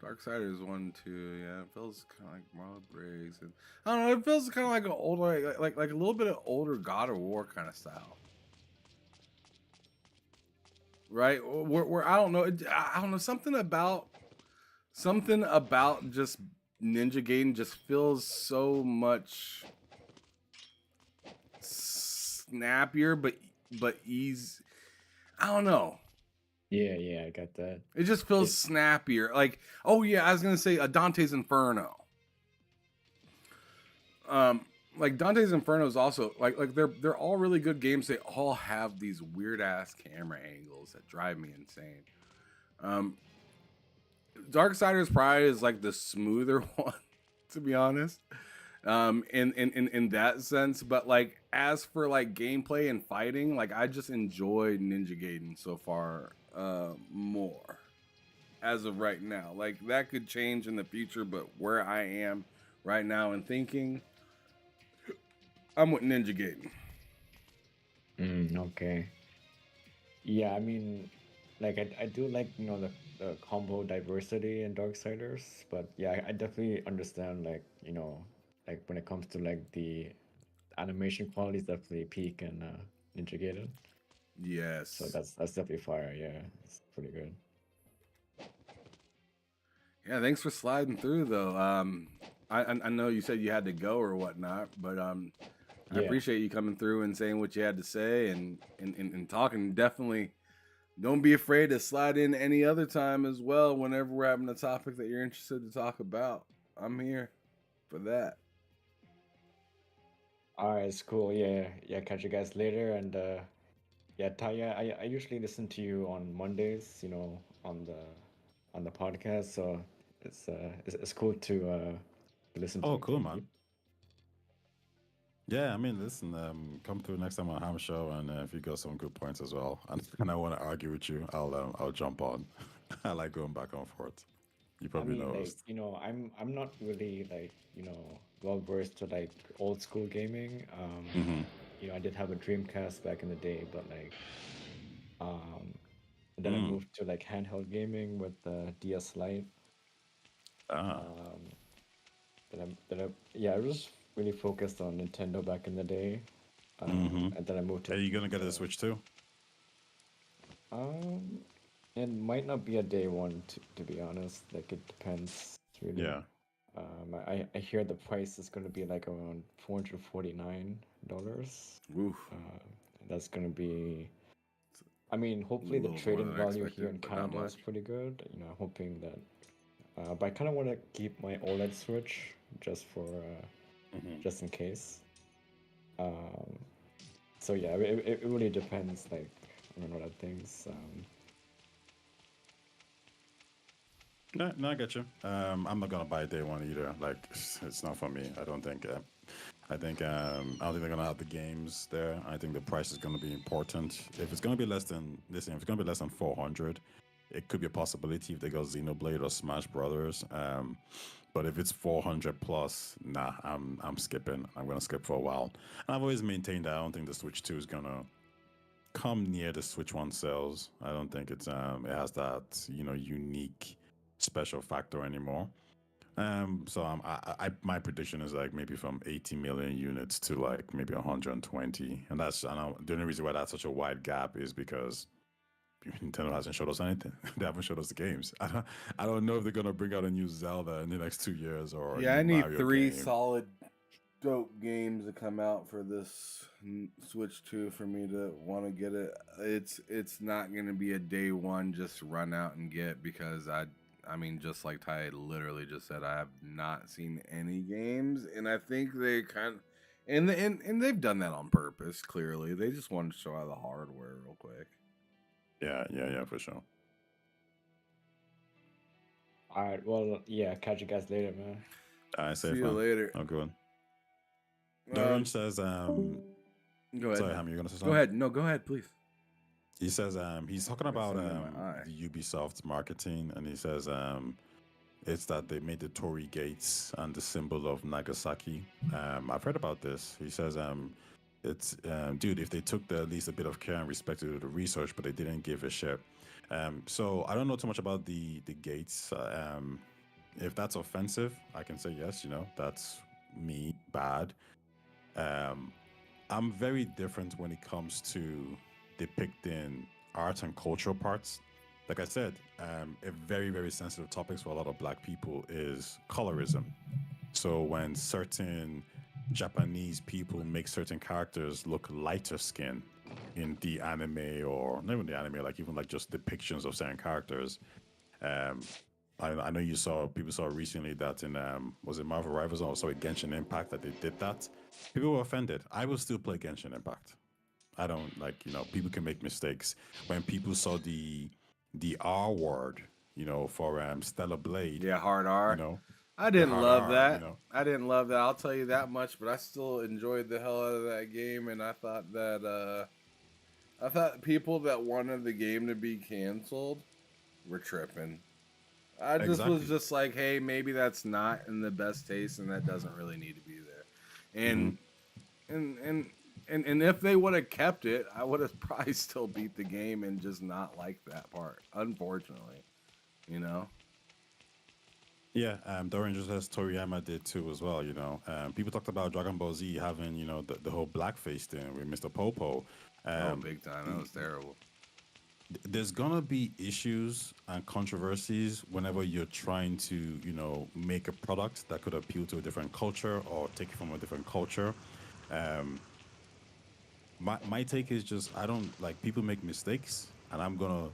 Darksiders 1, 2, yeah, it feels kind of like Marlo Briggs, and I don't know, it feels kind of like an older, like a little bit of older God of War kind of style. Right, where I don't know, something about just Ninja Gaiden just feels so much snappier, but easy. I don't know. Yeah, I got that. It just feels snappier. Like, oh yeah, I was gonna say Dante's Inferno. Like Dante's Inferno is also like they're all really good games. They all have these weird ass camera angles that drive me insane. Darksiders probably is like the smoother one, to be honest. In that sense, but like as for like gameplay and fighting, like I just enjoyed Ninja Gaiden so far more as of right now. Like that could change in the future, but where I am right now and thinking, I'm with Ninja Gaiden. Okay. Yeah, I mean, like I do like, you know, the combo diversity in Darksiders, but yeah, I definitely understand, like, you know, like when it comes to like the animation quality is definitely peak in Ninja Gaiden. Yes. So that's definitely fire. Yeah, it's pretty good. Yeah, thanks for sliding through though. I know you said you had to go or whatnot, but I appreciate you coming through and saying what you had to say and talking. Definitely don't be afraid to slide in any other time as well whenever we're having a topic that you're interested to talk about. I'm here for that. All right, it's cool. Yeah, catch you guys later. And yeah, Taya, I usually listen to you on Mondays, you know, on the podcast. So it's cool to listen to. Oh, cool, man. Yeah, I mean, listen, come through next time on Ham Show, and if you got some good points as well, and I want to argue with you, I'll jump on. I like going back and forth. You probably know. Like, you know, I'm not really like, you know, well versed to like old school gaming. Mm-hmm. You know, I did have a Dreamcast back in the day, but like, and then I Mm. moved to like handheld gaming with the DS Lite. Ah. Yeah, I was really focused on Nintendo back in the day. Mm-hmm. And then I moved Are to you gonna get a Switch too? um it might not be a day one to be honest. Like it depends really. Yeah. I hear the price is gonna be like around $449. Oof. That's gonna be I mean, hopefully the little more trading than value here expected, in but not Canada is much. pretty good. You know, I'm hoping that but I kind of want to keep my OLED Switch just for just in case. So yeah, it really depends like on a lot of things. No, I get you. I'm not gonna buy day one either. Like, it's not for me. I don't think. I think I don't think they're gonna have the games there. I think the price is gonna be important. If it's gonna be less than listen, if it's gonna be less than 400, it could be a possibility if they go Xenoblade or Smash Brothers. But if it's 400 plus, nah, I'm skipping. I'm gonna skip for a while. And I've always maintained that I don't think the Switch 2 is gonna come near the Switch 1 sales. I don't think it has that unique special factor anymore. So my prediction is like maybe from 80 million units to like maybe 120, and I know the only reason why that's such a wide gap is because Nintendo hasn't showed us anything. They haven't showed us the games. I don't know if they're gonna bring out a new Zelda in the next 2 years or Yeah, a I new need Mario 3 game. solid dope games to come out for this Switch 2 for me to want to get it. It's not going to be a day one just run out and get, because I mean, just like Ty literally just said, I have not seen any games, and I think they kind of and they've done that on purpose. Clearly, they just wanted to show out the hardware real quick. Yeah, for sure. All right, well, yeah, catch you guys later, man. All right, safe, See you man. later. Oh, good. Doran says, Go ahead. sorry, Ham, you're gonna say something? Go ahead. No, go ahead, please. He says he's talking about something in my eye. the Ubisoft marketing, and he says it's that they made the Torii gates and the symbol of Nagasaki. I've heard about this. He says it's dude, if they took at least a bit of care and respect to the research, but they didn't give a shit. So I don't know too much about the gates. If that's offensive, I can say yes. That's me bad. I'm very different when it comes to depicting art and cultural parts. Like I said, a very, very sensitive topic for a lot of Black people is colorism. So when certain Japanese people make certain characters look lighter skin in the anime, or not even the anime, like even like just depictions of certain characters, I know people saw recently that in was it Marvel Rivals or sorry Genshin Impact that they did that. People were offended. I will still play Genshin Impact. I don't people can make mistakes. When people saw the R word, for Stellar Blade. Yeah, hard R. I the didn't hard love R, that. I didn't love that. I'll tell you that much. But I still enjoyed the hell out of that game, and I thought people that wanted the game to be canceled were tripping. I just was just like, hey, maybe that's not in the best taste, and that doesn't really need to be there. And and if they would have kept it, I would have probably still beat the game and just not liked that part. Unfortunately, Yeah, Dorian just says Toriyama did too as well. People talked about Dragon Ball Z having the whole blackface thing with Mr. Popo. Oh, big time! That was terrible. There's gonna be issues and controversies whenever you're trying to make a product that could appeal to a different culture or take it from a different culture. My take is just I don't like people make mistakes, and I'm gonna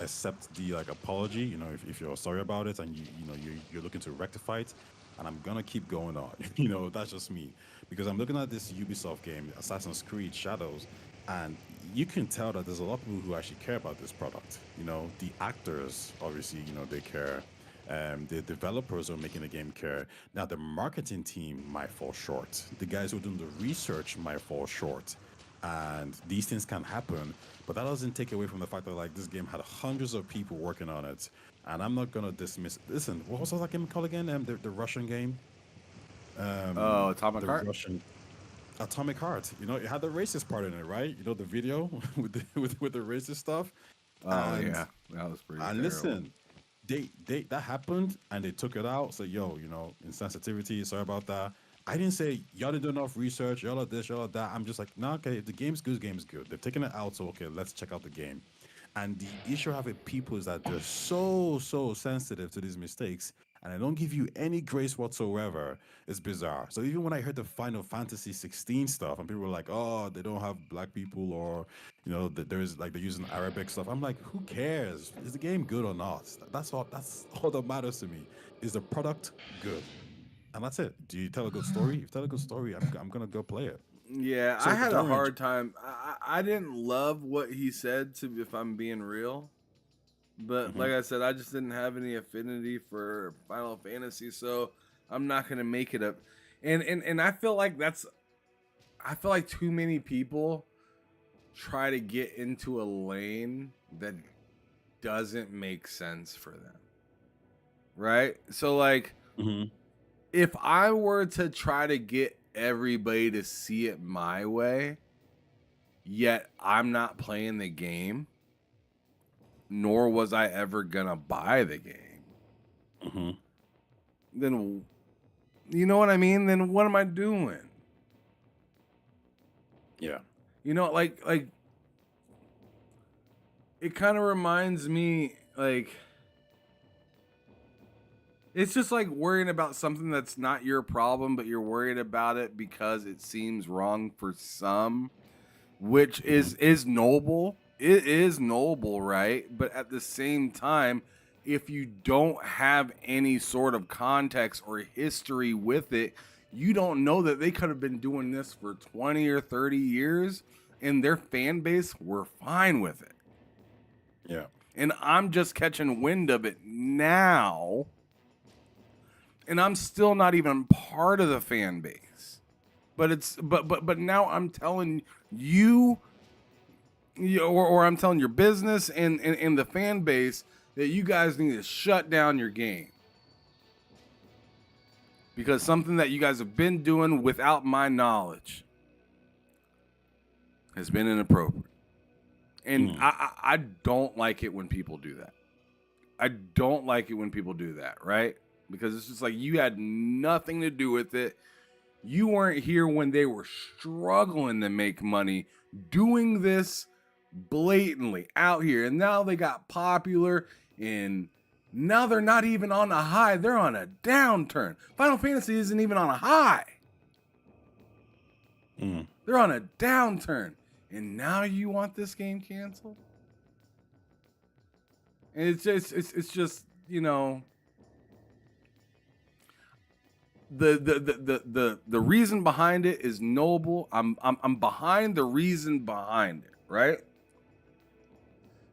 accept the apology. If you're sorry about it and you're looking to rectify it, and I'm gonna keep going on. That's just me, because I'm looking at this Ubisoft game, Assassin's Creed Shadows, and you can tell that there's a lot of people who actually care about this product. The actors obviously they care. The developers who are making the game care. Now the marketing team might fall short. The guys who are doing the research might fall short. And these things can happen, but that doesn't take away from the fact that this game had hundreds of people working on it, and I'm not gonna dismiss. Listen, what was that game called again? The Russian game. Atomic the Heart? Russian Atomic Heart. You know, it had the racist part in it, right? You know, the video with the racist stuff. Oh And yeah, that was pretty. and terrible. listen, they that happened and they took it out. So yo, you know, insensitivity. Sorry about that. I didn't say y'all didn't do enough research. Y'all are this, y'all are that. I'm just like, no, okay. If the game's good, game's good. They've taken it out, so okay, let's check out the game. And the issue I have with people is that they're so sensitive to these mistakes, and I don't give you any grace whatsoever. It's bizarre. So even when I heard the Final Fantasy 16 stuff, and people were like, "Oh, they don't have black people," or you know, there's like they're using Arabic stuff. I'm like, who cares? Is the game good or not? That's all. That's all that matters to me. Is the product good? And that's it. Do you tell a good story? If you tell a good story, I'm gonna go play it. Yeah, So I had a Dorian- hard time. I didn't love what he said, to if I'm being real. But like I said, I just didn't have any affinity for Final Fantasy, so I'm not gonna make it up. And I feel like I feel like too many people try to get into a lane that doesn't make sense for them. Right? So like if I were to try to get everybody to see it my way, yet I'm not playing the game, nor was I ever gonna buy the game, then you know what I mean? Then what am I doing? Yeah. You know, like it kind of reminds me, like, it's just like worrying about something that's not your problem, but you're worried about it because it seems wrong for some, which is noble. It is noble, right? But at the same time, if you don't have any sort of context or history with it, you don't know that they could have been doing this for 20 or 30 years and their fan base were fine with it. Yeah. And I'm just catching wind of it now. And I'm still not even part of the fan base. But it's but now I'm telling you, or I'm telling your business and the fan base that you guys need to shut down your game. Because something that you guys have been doing without my knowledge has been inappropriate. And I don't like it when people do that. I don't like it when people do that, right? Because it's just like you had nothing to do with it. You weren't here when they were struggling to make money doing this blatantly out here. And now they got popular and now they're not even on a high. They're on a downturn. Final Fantasy isn't even on a high. They're on a downturn. And now you want this game canceled? And it's just, you know, the reason behind it is noble. I'm behind the reason behind it, right?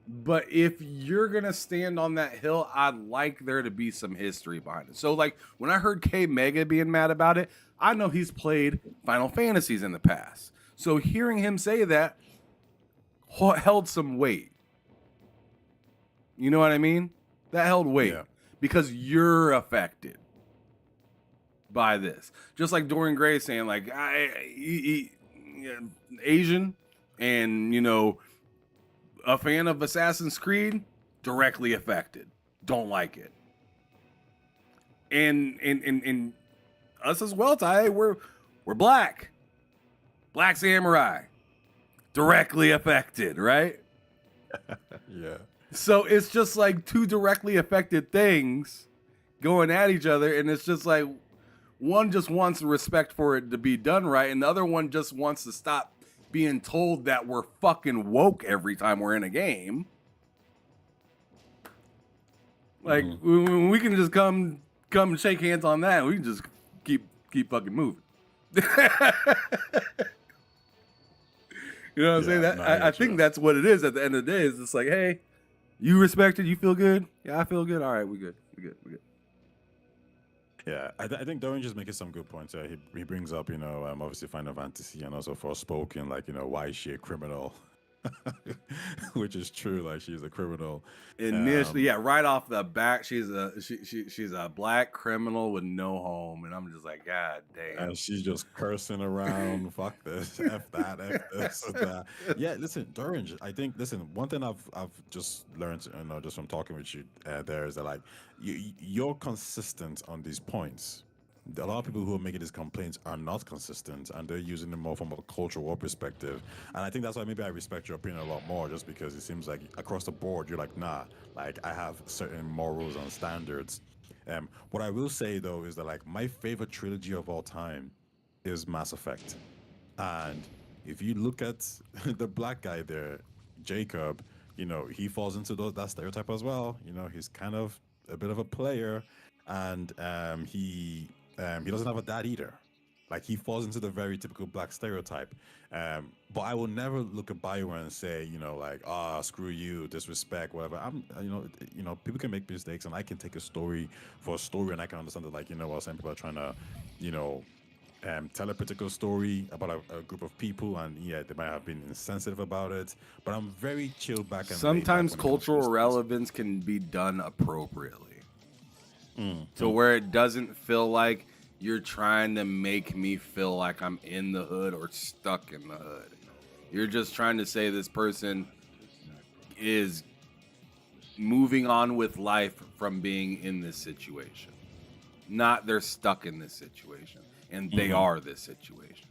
But if you're gonna stand on that hill, I'd like there to be some history behind it. So like when I heard K Mega being mad about it, I know he's played Final Fantasies in the past. So hearing him say that held some weight. You know what I mean? That held weight because you're affected by this. Just like Dorian Gray saying, like, Asian and, you know, a fan of Assassin's Creed, directly affected. Don't like it. And us as well, Ty, we're black. Black samurai. Directly affected, right? Yeah. So it's just like two directly affected things going at each other, and it's just like one just wants respect for it to be done right, and the other one just wants to stop being told that we're fucking woke every time we're in a game. Like we can just come and shake hands on that, and we can just keep fucking moving. You know what I'm saying? That I think that's what it is at the end of the day. Is it's like, hey, you respected, you feel good? Yeah, I feel good. All right, we good. Yeah, I think Dorian just making some good points. He brings up, you know, obviously Final Fantasy and also Forspoken, like, you know, why is she a criminal? which is true. Like she's a criminal. Initially, yeah, right off the bat, she's a black criminal with no home, and I'm just like, God damn. And she's just cursing around. Fuck this, f that, f this, and that. Yeah, listen, Durange. I think one thing I've just learned, just from talking with you there is that like you're consistent on these points. A lot of people who are making these complaints are not consistent, and they're using them more from a cultural war perspective. And I think that's why maybe I respect your opinion a lot more, just because it seems like across the board you're like, nah, like I have certain morals and standards. What I will say though is that like my favorite trilogy of all time is Mass Effect, and if you look at the black guy there, Jacob, he falls into that stereotype as well. He's kind of a bit of a player, and he doesn't have a dad either. Like he falls into the very typical black stereotype. But I will never look at BioWare and say, like, screw you, disrespect, whatever. People can make mistakes, and I can take a story for a story, and I can understand that, like, some people are trying to, tell a particular story about a group of people, and yeah, they might have been insensitive about it. But I'm very chilled back. And sometimes cultural relevance can be done appropriately. So where it doesn't feel like you're trying to make me feel like I'm in the hood or stuck in the hood. You're just trying to say this person is moving on with life from being in this situation. Not they're stuck in this situation and they are this situation.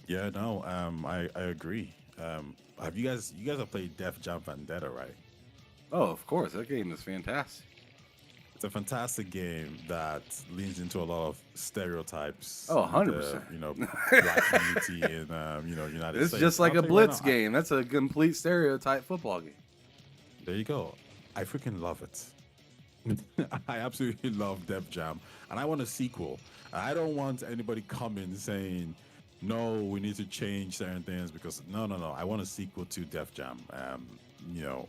Yeah, no, I agree. You guys have played Def Jam Vendetta, right? Oh, of course. That game is fantastic. It's a fantastic game that leans into a lot of stereotypes. Oh, 100%. Black community in United States. It's just like a Blitz game. That's a complete stereotype football game. There you go. I freaking love it. I absolutely love Def Jam, and I want a sequel. I don't want anybody coming saying, no, we need to change certain things, because no. I want a sequel to Def Jam.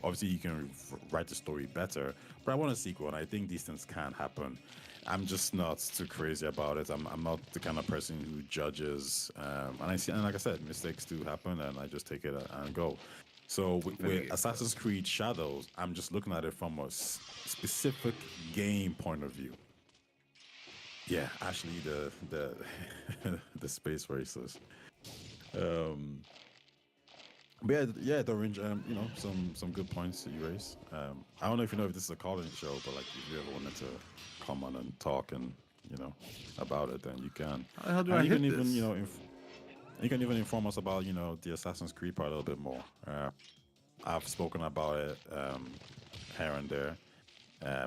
Obviously you can write the story better, but I want a sequel, and I think these things can happen. I'm just not too crazy about it. I'm not the kind of person who judges, and like I said, mistakes do happen, and I just take it and go. So with Assassin's Creed Shadows, I'm just looking at it from a specific game point of view. Yeah, actually the the space races. But yeah, Dorange, some good points that you raised. I don't know if you know if this is a call-in show, but like if you ever wanted to come on and talk and about it, then you can. How do I hit this? You can even inform us about the Assassin's Creed part a little bit more. I've spoken about it here and there.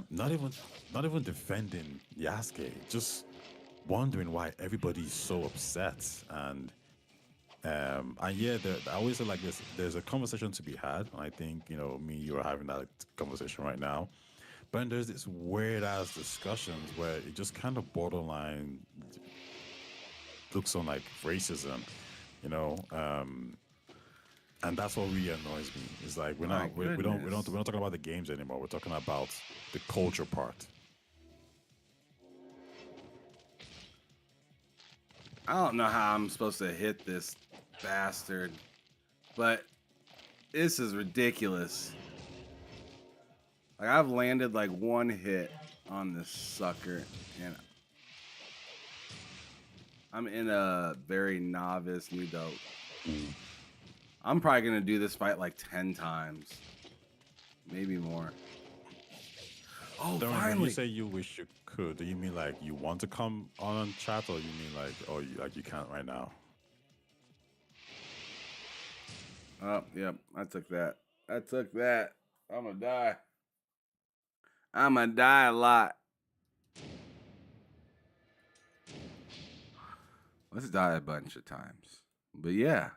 Not even defending Yasuke, just wondering why everybody's so upset. And yeah, I always say like this: there's a conversation to be had. I think me and you are having that conversation right now. But there's this weird ass discussions where it just kind of borderline looks on like racism, and that's what really annoys me. It's like we're not talking about the games anymore. We're talking about the culture part. I don't know how I'm supposed to hit this bastard, but this is ridiculous. Like, I've landed like one hit on this sucker, and I'm in a very novice new dope. I'm probably gonna do this fight like 10 times, maybe more. Oh, finally! When you say you wish you could, do you mean like you want to come on chat, or you mean like you can't right now? Oh, yep, I took that. I'm gonna die. I'm gonna die a lot. Let's die a bunch of times. But yeah.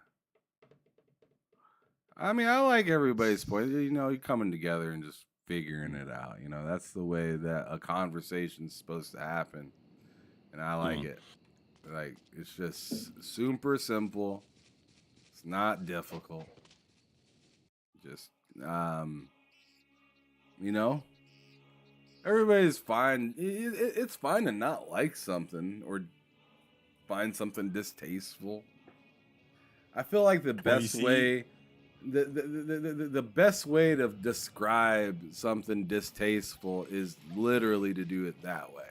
I mean, I like everybody's point. You're coming together and just figuring it out. That's the way that a conversation's supposed to happen. And I like it. Like, it's just super simple. It's not difficult. Just, everybody's fine. It's fine to not like something or find something distasteful. I feel like the When you best see- way, the best way to describe something distasteful is literally to do it that way.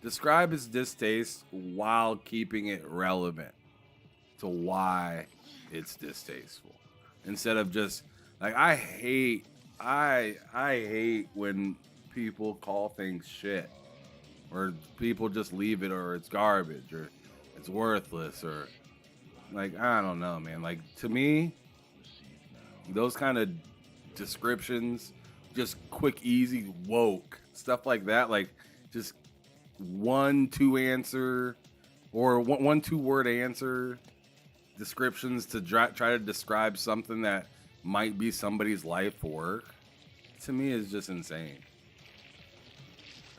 Describe its distaste while keeping it relevant to why it's distasteful, instead of just like I hate when people call things shit, or people just leave it, or it's garbage, or it's worthless, or like I don't know, man. Like to me, those kind of descriptions, just quick, easy, woke stuff like that, like just 1-2 answer or 1-2 word answer descriptions to try to describe something that might be somebody's life work, to me is just insane.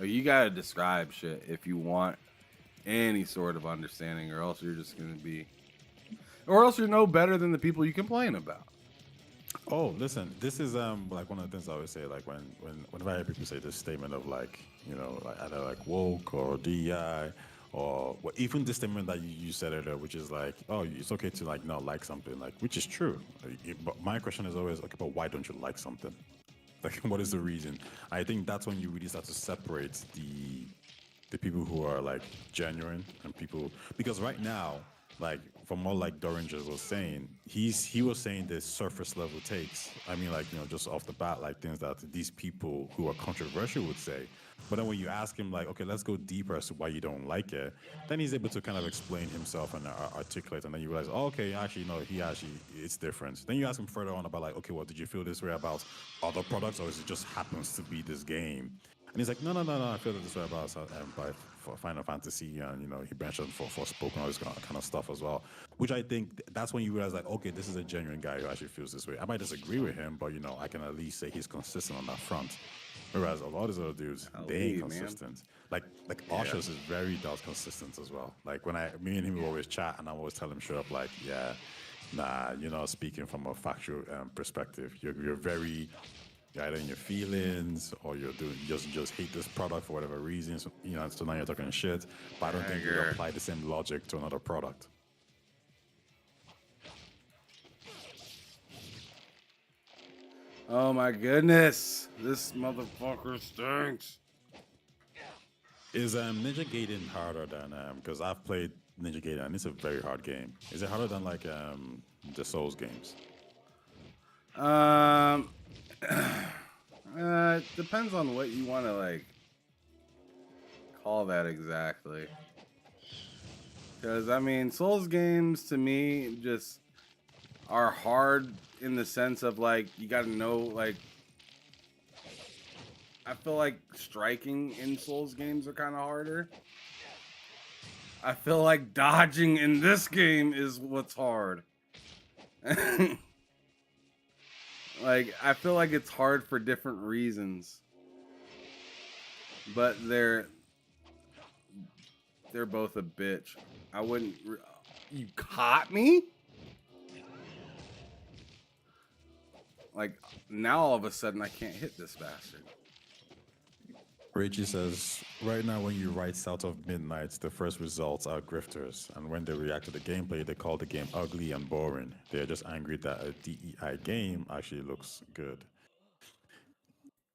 Like, you gotta describe shit if you want any sort of understanding, or else you're just gonna be, or else you're no better than the people you complain about. Oh, listen, this is like one of the things I always say, like whenever I hear people say this statement of like, you know, like either like woke or DEI, or well, even the statement that you said earlier, which is like, oh, it's okay to like not like something, like, which is true. But my question is always, okay, but why don't you like something? Like, what is the reason? I think that's when you really start to separate the people who are like genuine and people, because right now, like from what like Doringer was saying, he was saying the surface level takes. I mean, like, you know, just off the bat, like things that these people who are controversial would say. But then when you ask him, like, okay, let's go deeper as to why you don't like it, then he's able to kind of explain himself and articulate, and then you realize, oh, okay, actually, no, it's different. Then you ask him further on about, like, okay, well, did you feel this way about other products, or is it just happens to be this game? And he's like, no, I feel this way about for Final Fantasy, and, you know, he mentioned for Spoken, all this kind of stuff as well, which I think that's when you realize, like, okay, this is a genuine guy who actually feels this way. I might disagree with him, but, you know, I can at least say he's consistent on that front. Whereas a lot of these other dudes, they ain't consistent. Man. Like Oshos is very consistent as well. Like when me and him will always chat, and I always tell him straight up, like, yeah, nah, you're not speaking from a factual perspective. You're very either in your feelings, or you're doing just hate this product for whatever reasons. You know, so now you're talking shit. But I don't think you apply the same logic to another product. Oh my goodness, this motherfucker stinks. Is Ninja Gaiden harder than because I've played Ninja Gaiden and it's a very hard game. Is it harder than like the Souls games? It depends on what you want to like call that exactly. Because I mean, Souls games to me just are hard in the sense of like you got to know, like, I feel like striking in Souls games are kind of harder. I feel like dodging in this game is what's hard. Like, I feel like it's hard for different reasons, but they're both a bitch. I wouldn't. You caught me? Like, now all of a sudden I can't hit this bastard. Richie says, right now when you write South of Midnight, the first results are grifters. And when they react to the gameplay, they call the game ugly and boring. They're just angry that a DEI game actually looks good.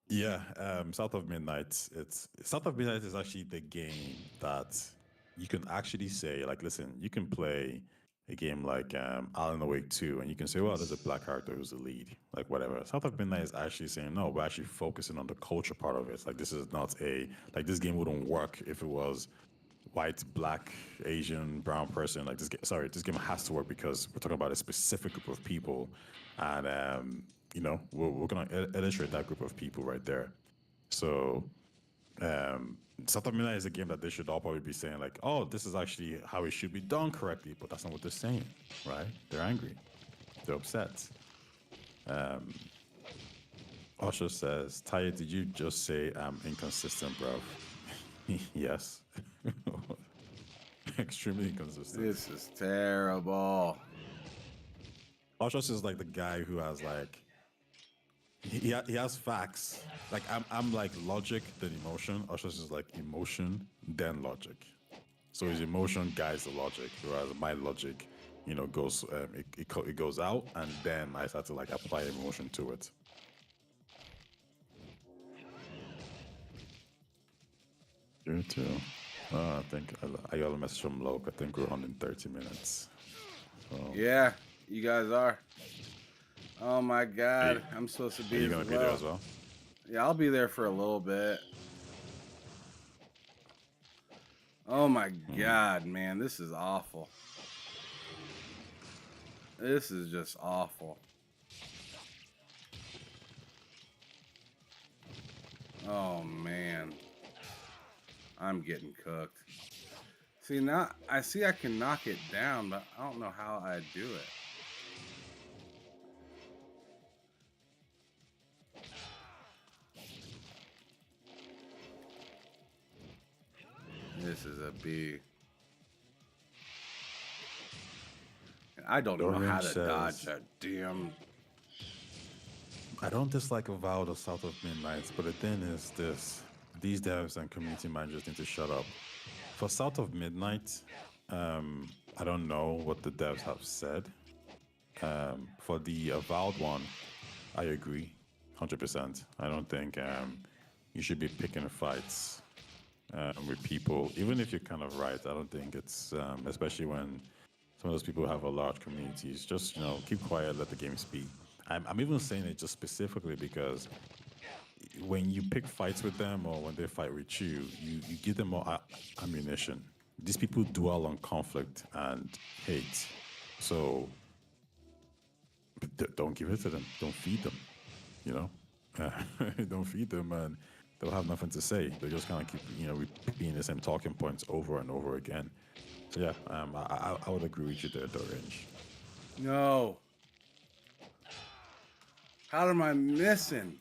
Yeah, South of Midnight is actually the game that you can actually say, like, listen, you can play a game like Alan Wake 2, and you can say, well, there's a black character who's the lead, like whatever. South of Midnight is actually saying, no, we're actually focusing on the culture part of it. Like, this is not this game wouldn't work if it was white, black, Asian, brown person. Like, this game has to work because we're talking about a specific group of people, and you know, we're gonna illustrate that group of people right there. So South of Midnight is a game that they should all probably be saying, like, oh, this is actually how it should be done correctly, but that's not what they're saying, right? They're angry. They're upset. Osho says, Taya, did you just say I'm inconsistent, bro? Yes. Extremely inconsistent. This is terrible. Osho is like the guy who has like, he has facts. Like I'm like logic then emotion. Osho is like emotion then logic. So his emotion guides the logic, whereas my logic goes it goes out, and then I start to like apply emotion to it. You too. I think I got a message from Loke. I think we're on in 30 minutes. So. Yeah, you guys are. Oh my God, I'm supposed to be. Are you gonna be there as well? Yeah, I'll be there for a little bit. Oh my God, man, this is awful. This is just awful. Oh man, I'm getting cooked. See, now I see I can knock it down, but I don't know how I do it. This is a B. I don't know how to dodge that damn. I don't dislike Avowed or South of Midnight, but the thing is this: these devs and community managers need to shut up. For South of Midnight, I don't know what the devs have said. For the Avowed one, I agree, 100%. I don't think you should be picking fights with people, even if you're kind of right. I don't think it's, especially when some of those people have a large communities. Just keep quiet, let the game speak. I'm even saying it just specifically because when you pick fights with them or when they fight with you, you give them more ammunition. These people dwell on conflict and hate, so don't give it to them. Don't feed them. Don't feed them, and they'll have nothing to say. They just kind of keep repeating the same talking points over and over again. So yeah, I would agree with you there, Dorange. No. How am I missing?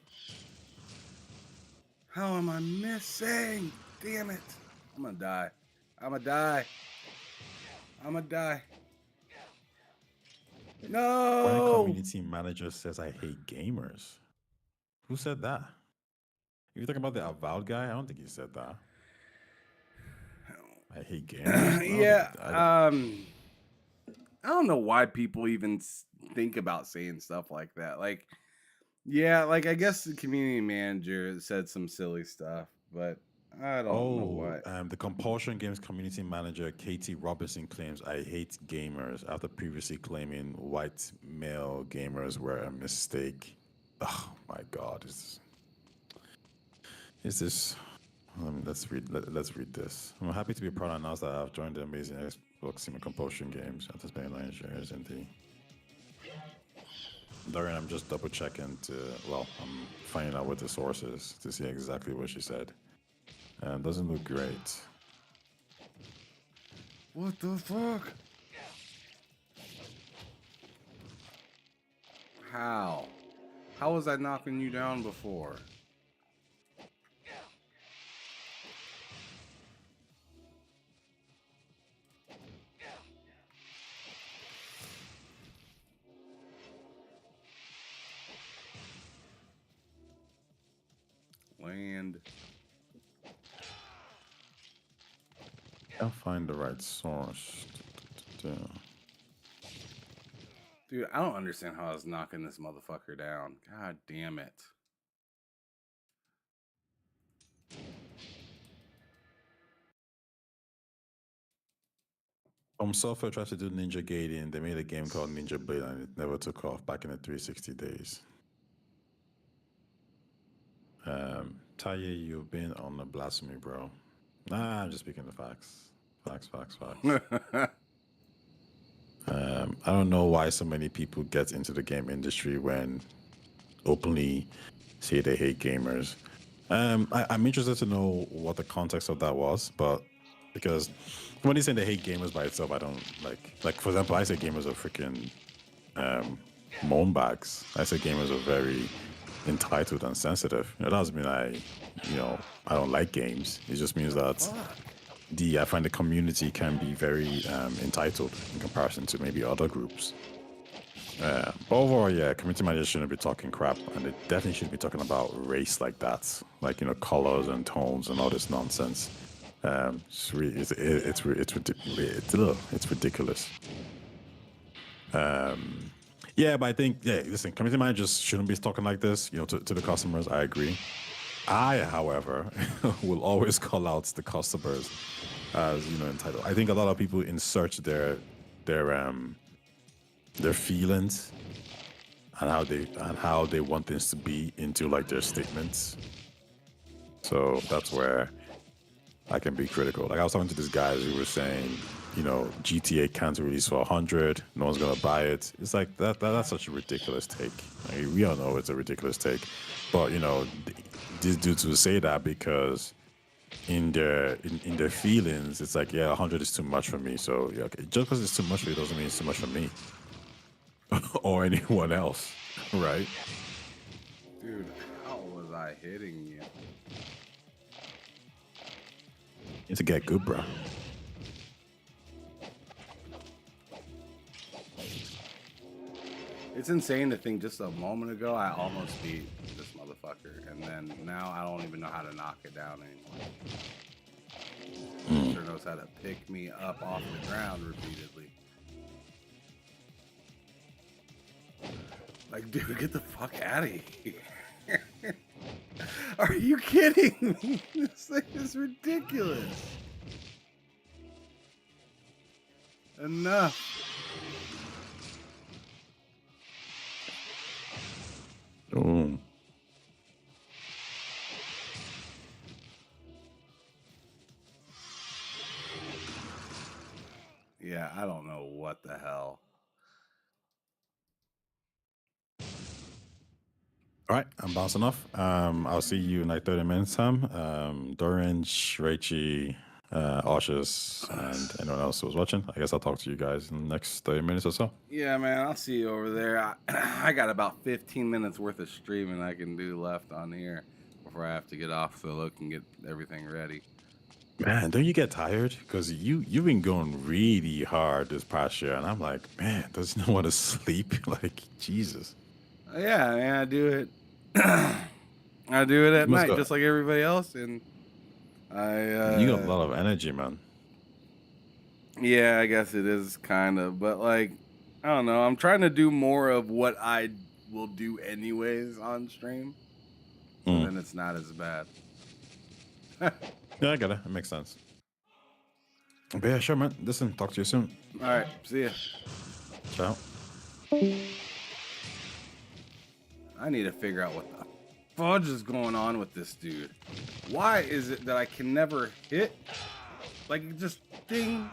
How am I missing? Damn it. I'm gonna die. I'm gonna die. I'm gonna die. No. When a community manager says I hate gamers, who said that? If you're talking about the Avowed guy, I don't think he said that. I hate gamers. Yeah. I don't know why people even think about saying stuff like that. Like, yeah, like I guess the community manager said some silly stuff, but I don't know what. The Compulsion Games community manager Katie Robinson claims I hate gamers after previously claiming white male gamers were a mistake. Oh my God, is this? Let's read this. I'm happy to be proud to announce that I've joined the amazing Xbox Team of Compulsion Games after spending 9 years in the. Dorian, I'm just double checking I'm finding out what the source is to see exactly what she said. Doesn't look great. What the fuck? How? How was I knocking you down before? Land. I'll find the right source. Dude, I don't understand how I was knocking this motherfucker down. God damn it. Software tried to do Ninja Gaiden. They made a game called Ninja Blade and it never took off back in the 360 days. Taye, you've been on the blasphemy, bro. Nah, I'm just speaking the facts. Facts. I don't know why so many people get into the game industry when openly say they hate gamers. I'm interested to know what the context of that was, but because when they say they hate gamers by itself, I don't like for example, I say gamers are freaking moan bags. I say gamers are very entitled and sensitive. It doesn't mean I don't like games. It just means that I find the community can be very entitled in comparison to maybe other groups. But overall, yeah, community managers shouldn't be talking crap, and they definitely shouldn't be talking about race like that, like colors and tones and all this nonsense. It's ridiculous. Yeah, but I think, listen, community managers shouldn't be talking like this, to the customers. I agree. I, however, will always call out the customers as, entitled. I think a lot of people insert their feelings and how they want things to be into like their statements. So that's where I can be critical. Like I was talking to these guys who were saying, GTA can't release for 100. No one's gonna buy it. It's like that's such a ridiculous take. I mean, we all know it's a ridiculous take, but these dudes will say that because in their feelings, it's like 100 is too much for me. So okay. Just because it's too much for you doesn't mean it's too much for me or anyone else, right? Dude, how was I hitting you? You need to get good, bro. It's insane to think just a moment ago I almost beat this motherfucker, and then now I don't even know how to knock it down anymore. Sure knows how to pick me up off the ground repeatedly. Like, dude, get the fuck out of here. Are you kidding me? This thing is ridiculous. Enough. Oh. Yeah, I don't know what the hell. All right, I'm bouncing off. I'll see you in like 30 minutes time. Dorian, Rachie, Oshus, and anyone else who was watching. I guess I'll talk to you guys in the next 30 minutes or so. Yeah, man, I'll see you over there. I got about 15 minutes worth of streaming I can do left on here before I have to get off so Luke can get everything ready. Man, don't you get tired? Because you've been going really hard this past year, and I'm like, man, doesn't no want to sleep? Like, Jesus. Yeah, man, I do it. I do it at night, just like everybody else, and you got a lot of energy, man. Yeah, I guess it is kind of, but like, I don't know. I'm trying to do more of what I will do anyways on stream, so then it's not as bad. Yeah, I get it. It makes sense. But yeah, sure, man. Listen, talk to you soon. All right, see ya. Ciao. I need to figure out what the fudge is going on with this dude. Why is it that I can never hit? Like, it just ding.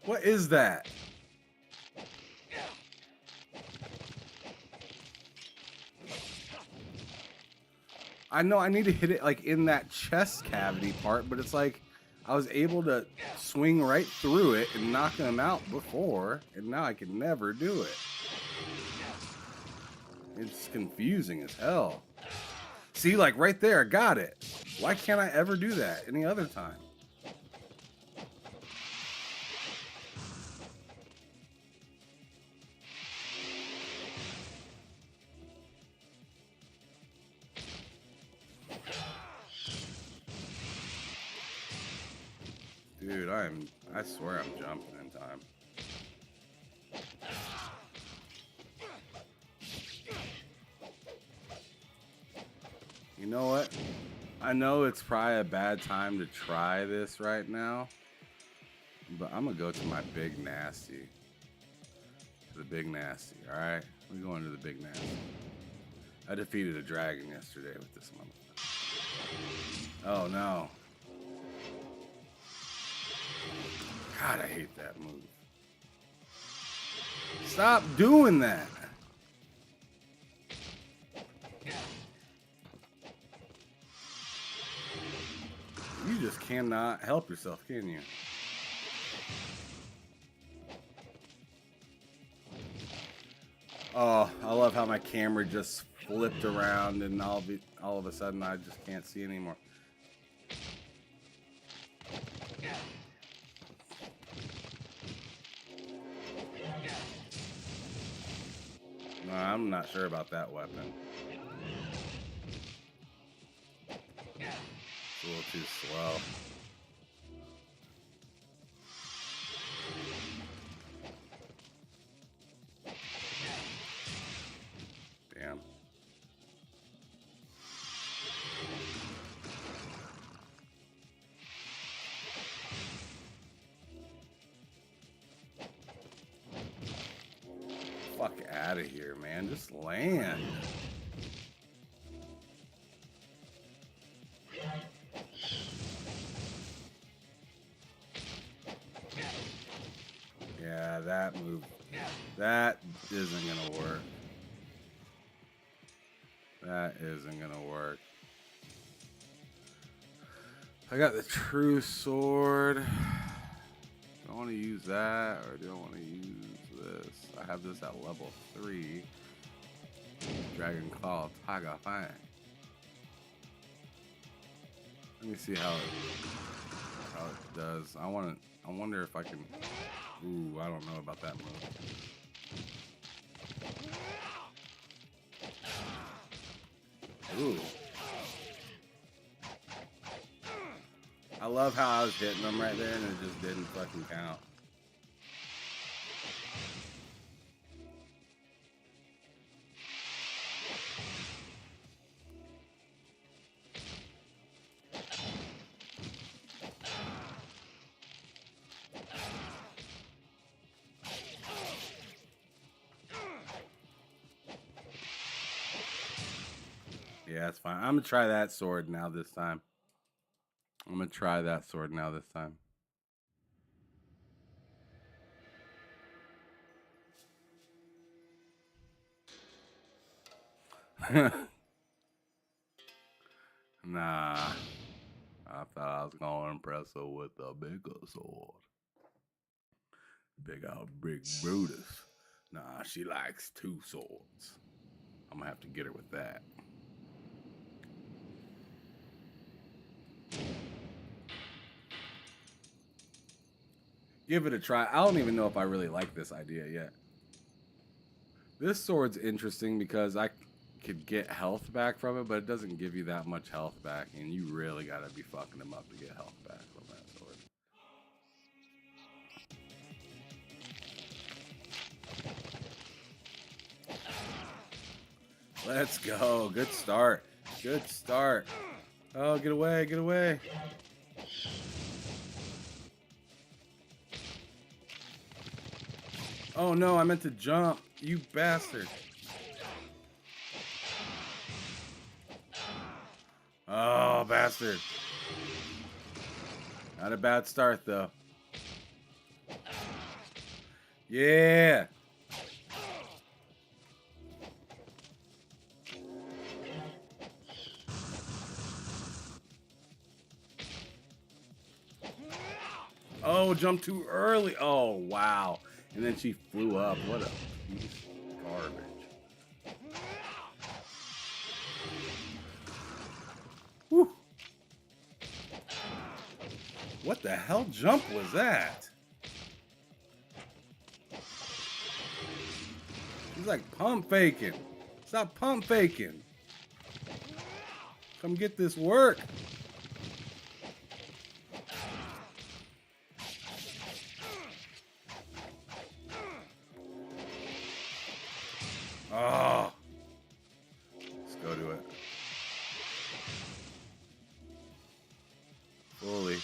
What is that? I know I need to hit it like in that chest cavity part, but it's like I was able to swing right through it and knock him out before, and now I can never do it. It's confusing as hell. See, like right there, I got it. Why can't I ever do that any other time? Dude, I swear I'm jumping in time. You know what? I know it's probably a bad time to try this right now, but I'm gonna go to my big nasty. To the big nasty, alright? We're going to the big nasty. I defeated a dragon yesterday with this motherfucker. Oh no. God, I hate that move. Stop doing that. You just cannot help yourself, can you? Oh, I love how my camera just flipped around and all of a sudden I just can't see anymore. No, I'm not sure about that weapon. It's a little too slow. fuck out of here, man. Just land. Yeah, that move. That isn't gonna work. That isn't gonna work. I got the true sword. Do I want to use that or do I want to use this? I have this at level 3. Dragon Claw Tiger Fang. Let me see how it does. I wonder if I can. Ooh, I don't know about that move. Ooh. I love how I was hitting them right there and it just didn't fucking count. Yeah, that's fine. I'm gonna try that sword now this time. I'm gonna try that sword now this time. Nah. I thought I was gonna impress her with a bigger sword. Big old big Brutus. Nah, she likes 2 swords. I'm gonna have to get her with that. Give it a try. I don't even know if I really like this idea yet. This sword's interesting because I could get health back from it, but it doesn't give you that much health back, and you really gotta be fucking them up to get health back from that sword. Let's go. Good start. Good start. Oh, get away, get away. Oh no, I meant to jump. You bastard. Oh, bastard. Not a bad start, though. Yeah. Oh, jumped too early. Oh, wow. And then she flew up. What a piece of garbage. Whew. What the hell jump was that? She's like pump faking. Stop pump faking. Come get this work. Oh. Let's go to it. Fully.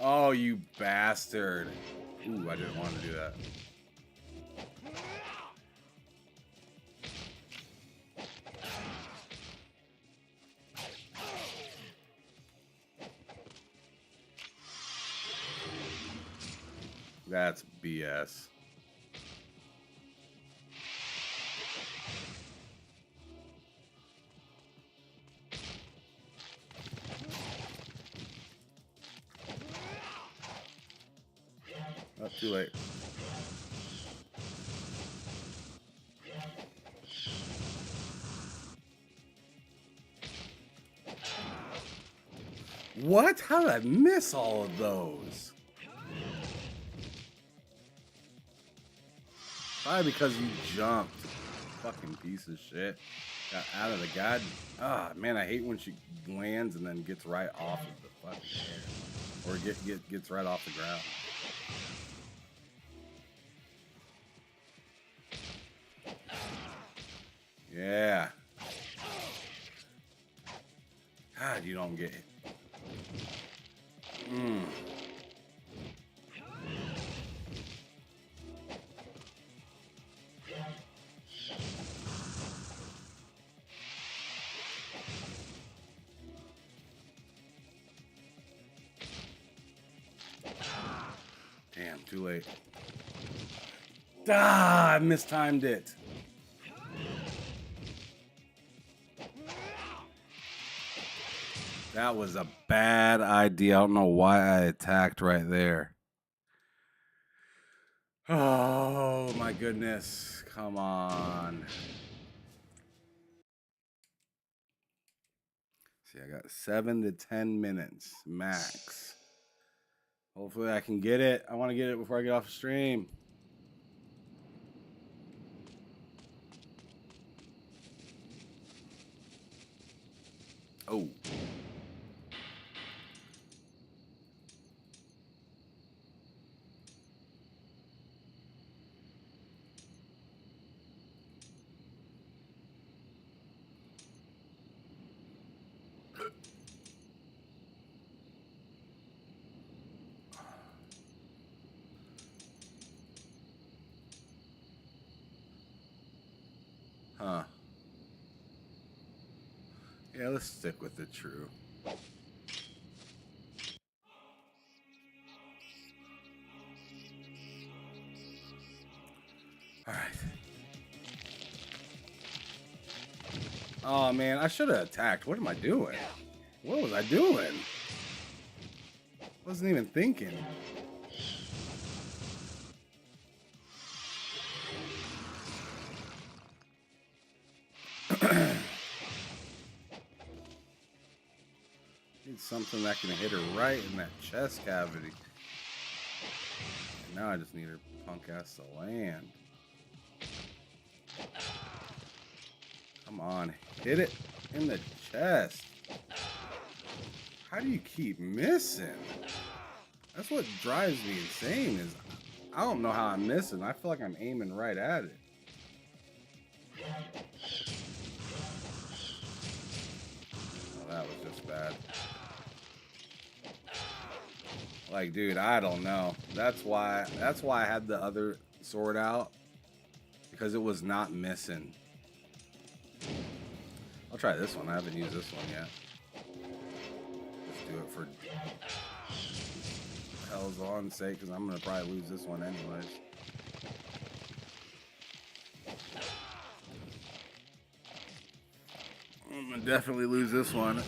Oh, you bastard. Ooh, I didn't want to do that. That's BS. Oh, too late. What? How did I miss all of those? Probably because you jumped. Fucking piece of shit. Got out of the god. Ah, man, I hate when she lands and then gets right off of the fucking air. Or gets right off the ground. Yeah. God, you don't get it. Damn, too late. Ah, I mistimed it. That was a bad idea. I don't know why I attacked right there. Oh my goodness. Come on. See, I got 7 to 10 minutes max. Hopefully I can get it. I want to get it before I get off the stream. Oh. Huh. Yeah, let's stick with the true. All right. Oh man, I should have attacked. What am I doing? What was I doing? Wasn't even thinking. Need something that can hit her right in that chest cavity. And now I just need her punk ass to land. Come on, hit it in the chest. How do you keep missing? That's what drives me insane is I don't know how I'm missing. I feel like I'm aiming right at it. Oh, that was just bad. Like, dude, I don't know. That's why I had the other sword out. Because it was not missing. I'll try this one. I haven't used this one yet. Let's do it for hell's on sake, because I'm going to probably lose this one anyways. I'm going to definitely lose this one.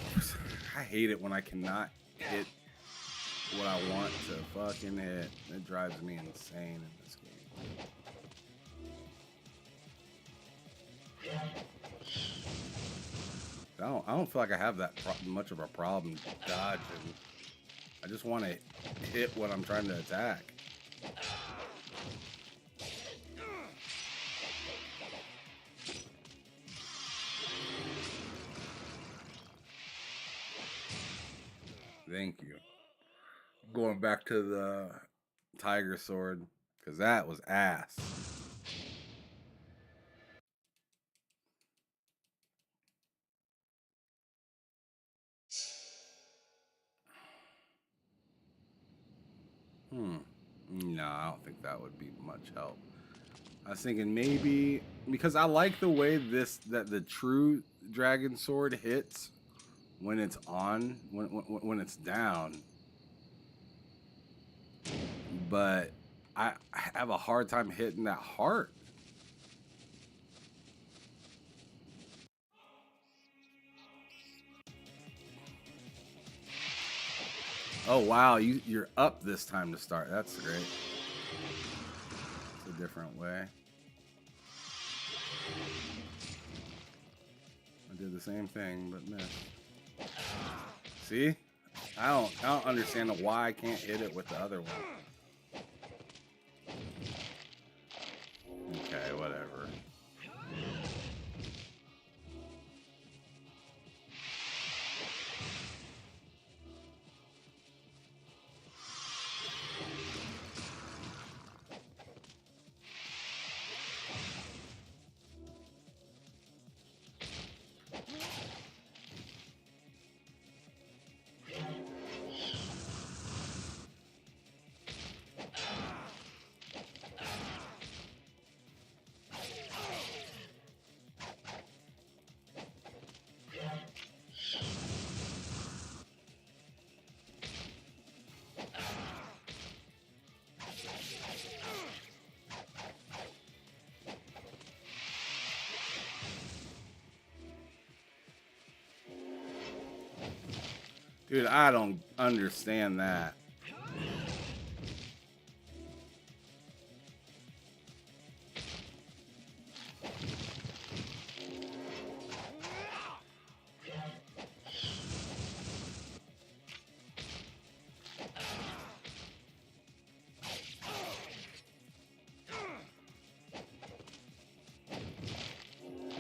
I hate it when I cannot hit what I want to fucking hit. It drives me insane in this game. I don't feel like I have that much of a problem dodging. I just want to hit what I'm trying to attack. Thank you. Going back to the tiger sword, because that was ass. No, I don't think that would be much help. I was thinking maybe because I like the way that the true dragon sword hits when it's on, when it's down. But I have a hard time hitting that heart. Oh wow, you're up this time to start. That's great. It's a different way. I did the same thing but missed. See? I don't understand why I can't hit it with the other one. Okay, whatever. Dude, I don't understand that.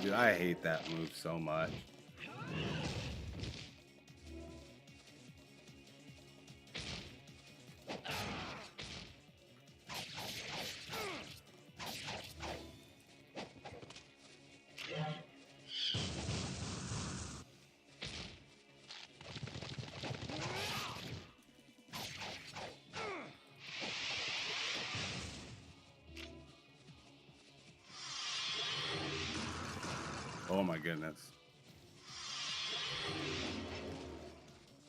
Dude, I hate that move so much. Oh my goodness.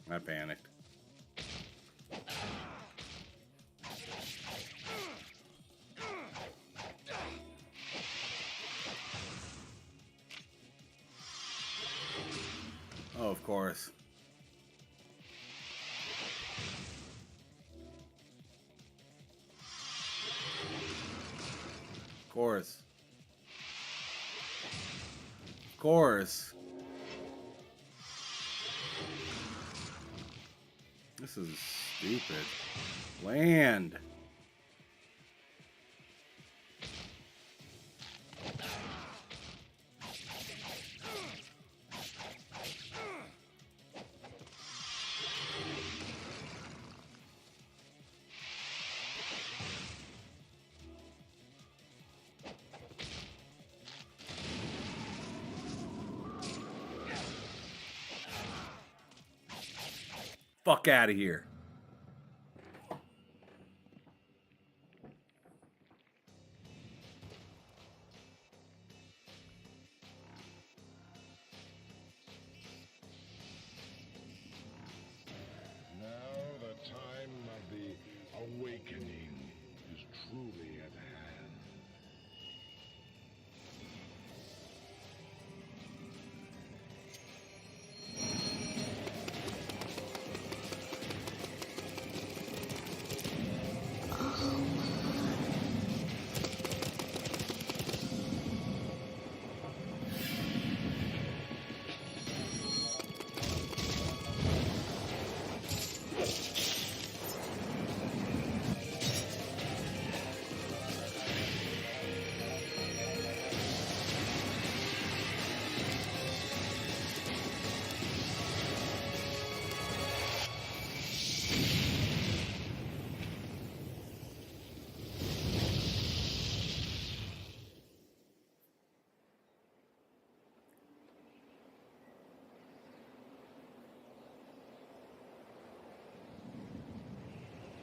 I panicked. Oh, of course. Of course. Of course. This is stupid. Land. Fuck out of here. Now the time of the awakening is truly at hand.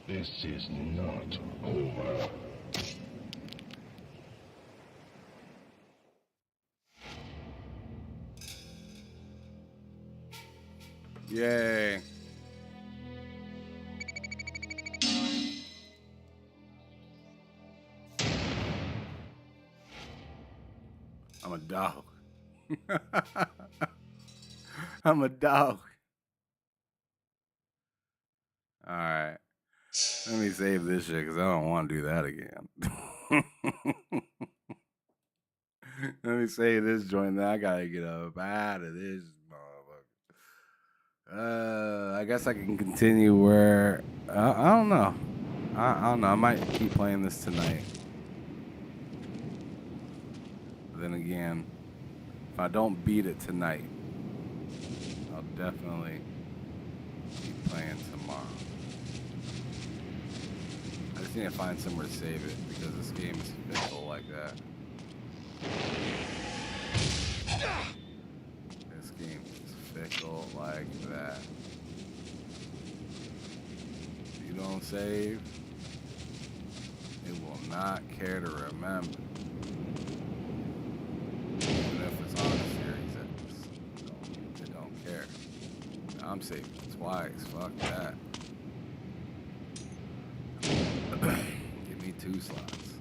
This is not over. Yay. I'm a dog. I'm a dog. All right. Let me save this shit because I don't want to do that again. Let me save this joint. Then I gotta get up out of this motherfucker. I guess I can continue where I don't know. I don't know. I might keep playing this tonight. But then again, if I don't beat it tonight, I'll definitely keep playing tomorrow. I just need to find somewhere to save it because this game is fickle like that. This game is fickle like that. If you don't save, it will not care to remember. Even if it's on a series, it don't care. I'm saving twice. Fuck that. Give me 2 slots.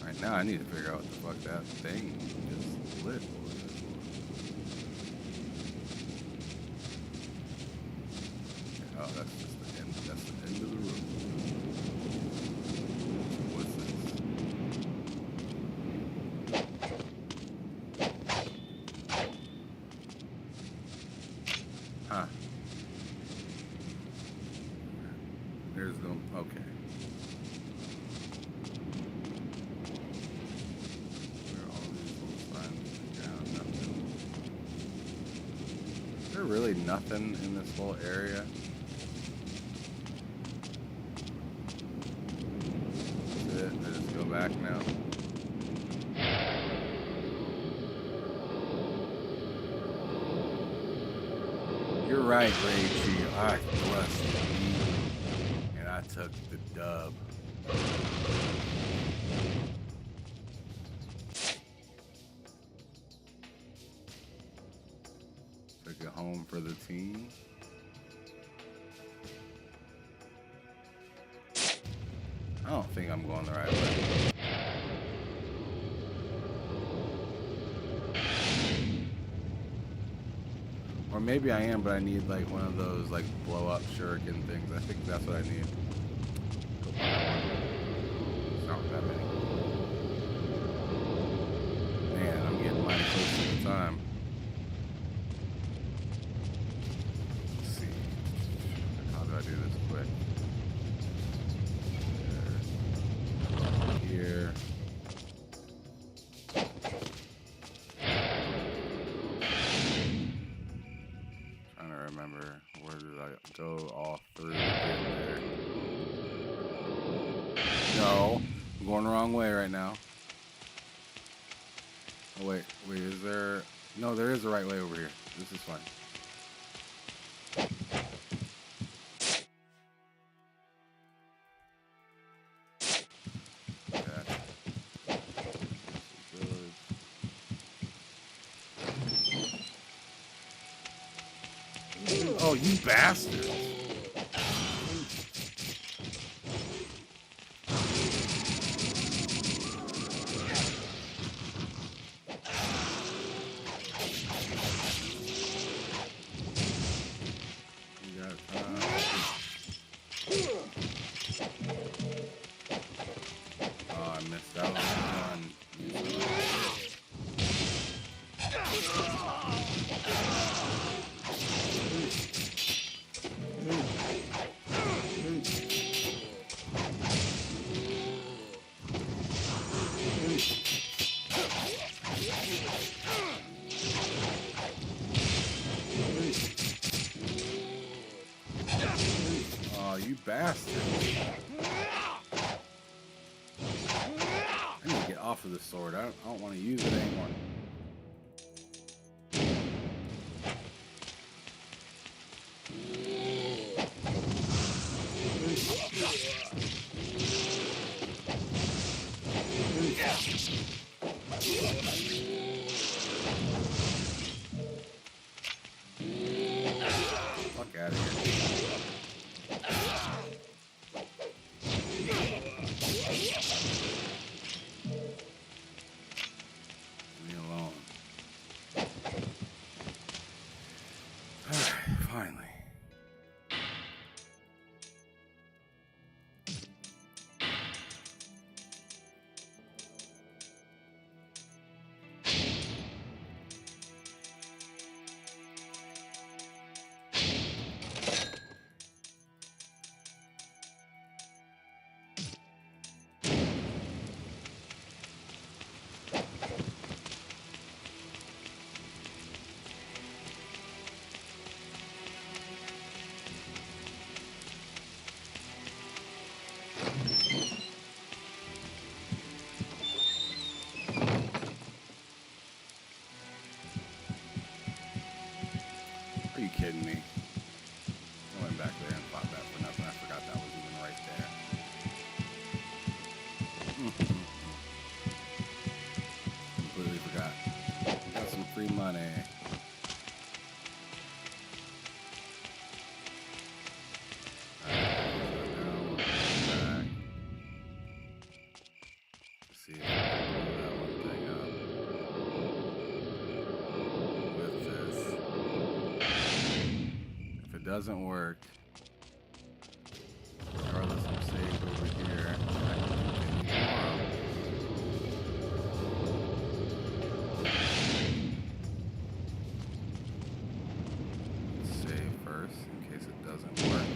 Right now, I need to figure out what the fuck that thing is. lit. Oh, that's just the end. That's the end of the room. What's this? Huh. There's no. Okay. Where are all these little signs? Yeah, nothing. Is there really nothing in this whole area? That's it. I just go back now. You're right, Ray G. I thrust you, and I took the dub. Took it home for the team. I don't think I'm going the right way. Or maybe I am, but I need like one of those like blow up shuriken things. I think that's what I need. Go buy one. It's not that many. Man, I'm getting mine close to the time. Let's see. How do I do this quick? There. Here. Trying to remember, where did I go all through to get there? No, I'm going the wrong way right now. Oh wait, is there? No, there is the right way over here. This is fine. Okay. Village. Oh, you bastard! You got time. Oh, I missed out on that one. Oh, you bastard. I need to get off of this sword. I don't want to use it anymore. Fuck out of here. Leave me alone. Alright, finally. doesn't work, regardless, I'm saved over here. I can continue tomorrow. Save first in case it doesn't work.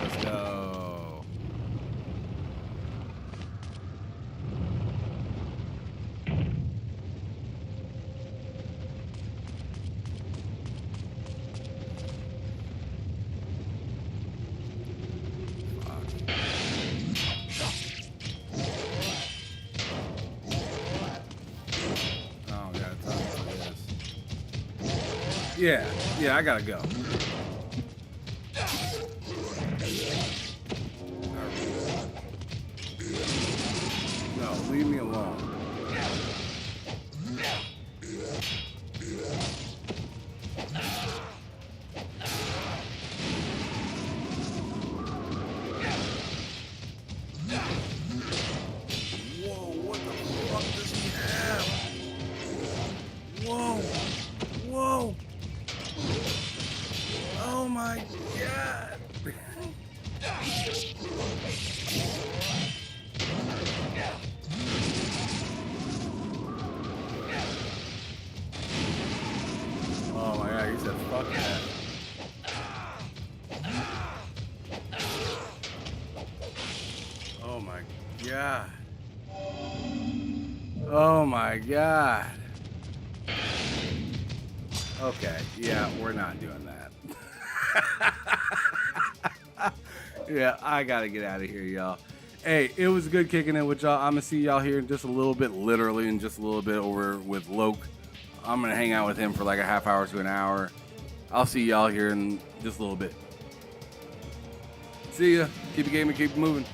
Let's go. Oh, we gotta talk for this. Yeah, I gotta go. No, leave me alone. Whoa, what the fuck does he have? Whoa, whoa. Oh my god. Oh my god, he said fuck that. Oh my god. Oh my god. Okay, yeah, we're not doing that. Yeah, I gotta get out of here, y'all. Hey, it was good kicking it with y'all. I'm gonna see y'all here in just a little bit, literally in just a little bit over with Loke. I'm gonna hang out with him for like a half hour to an hour. I'll see y'all here in just a little bit. See ya. Keep it gaming, keep it moving.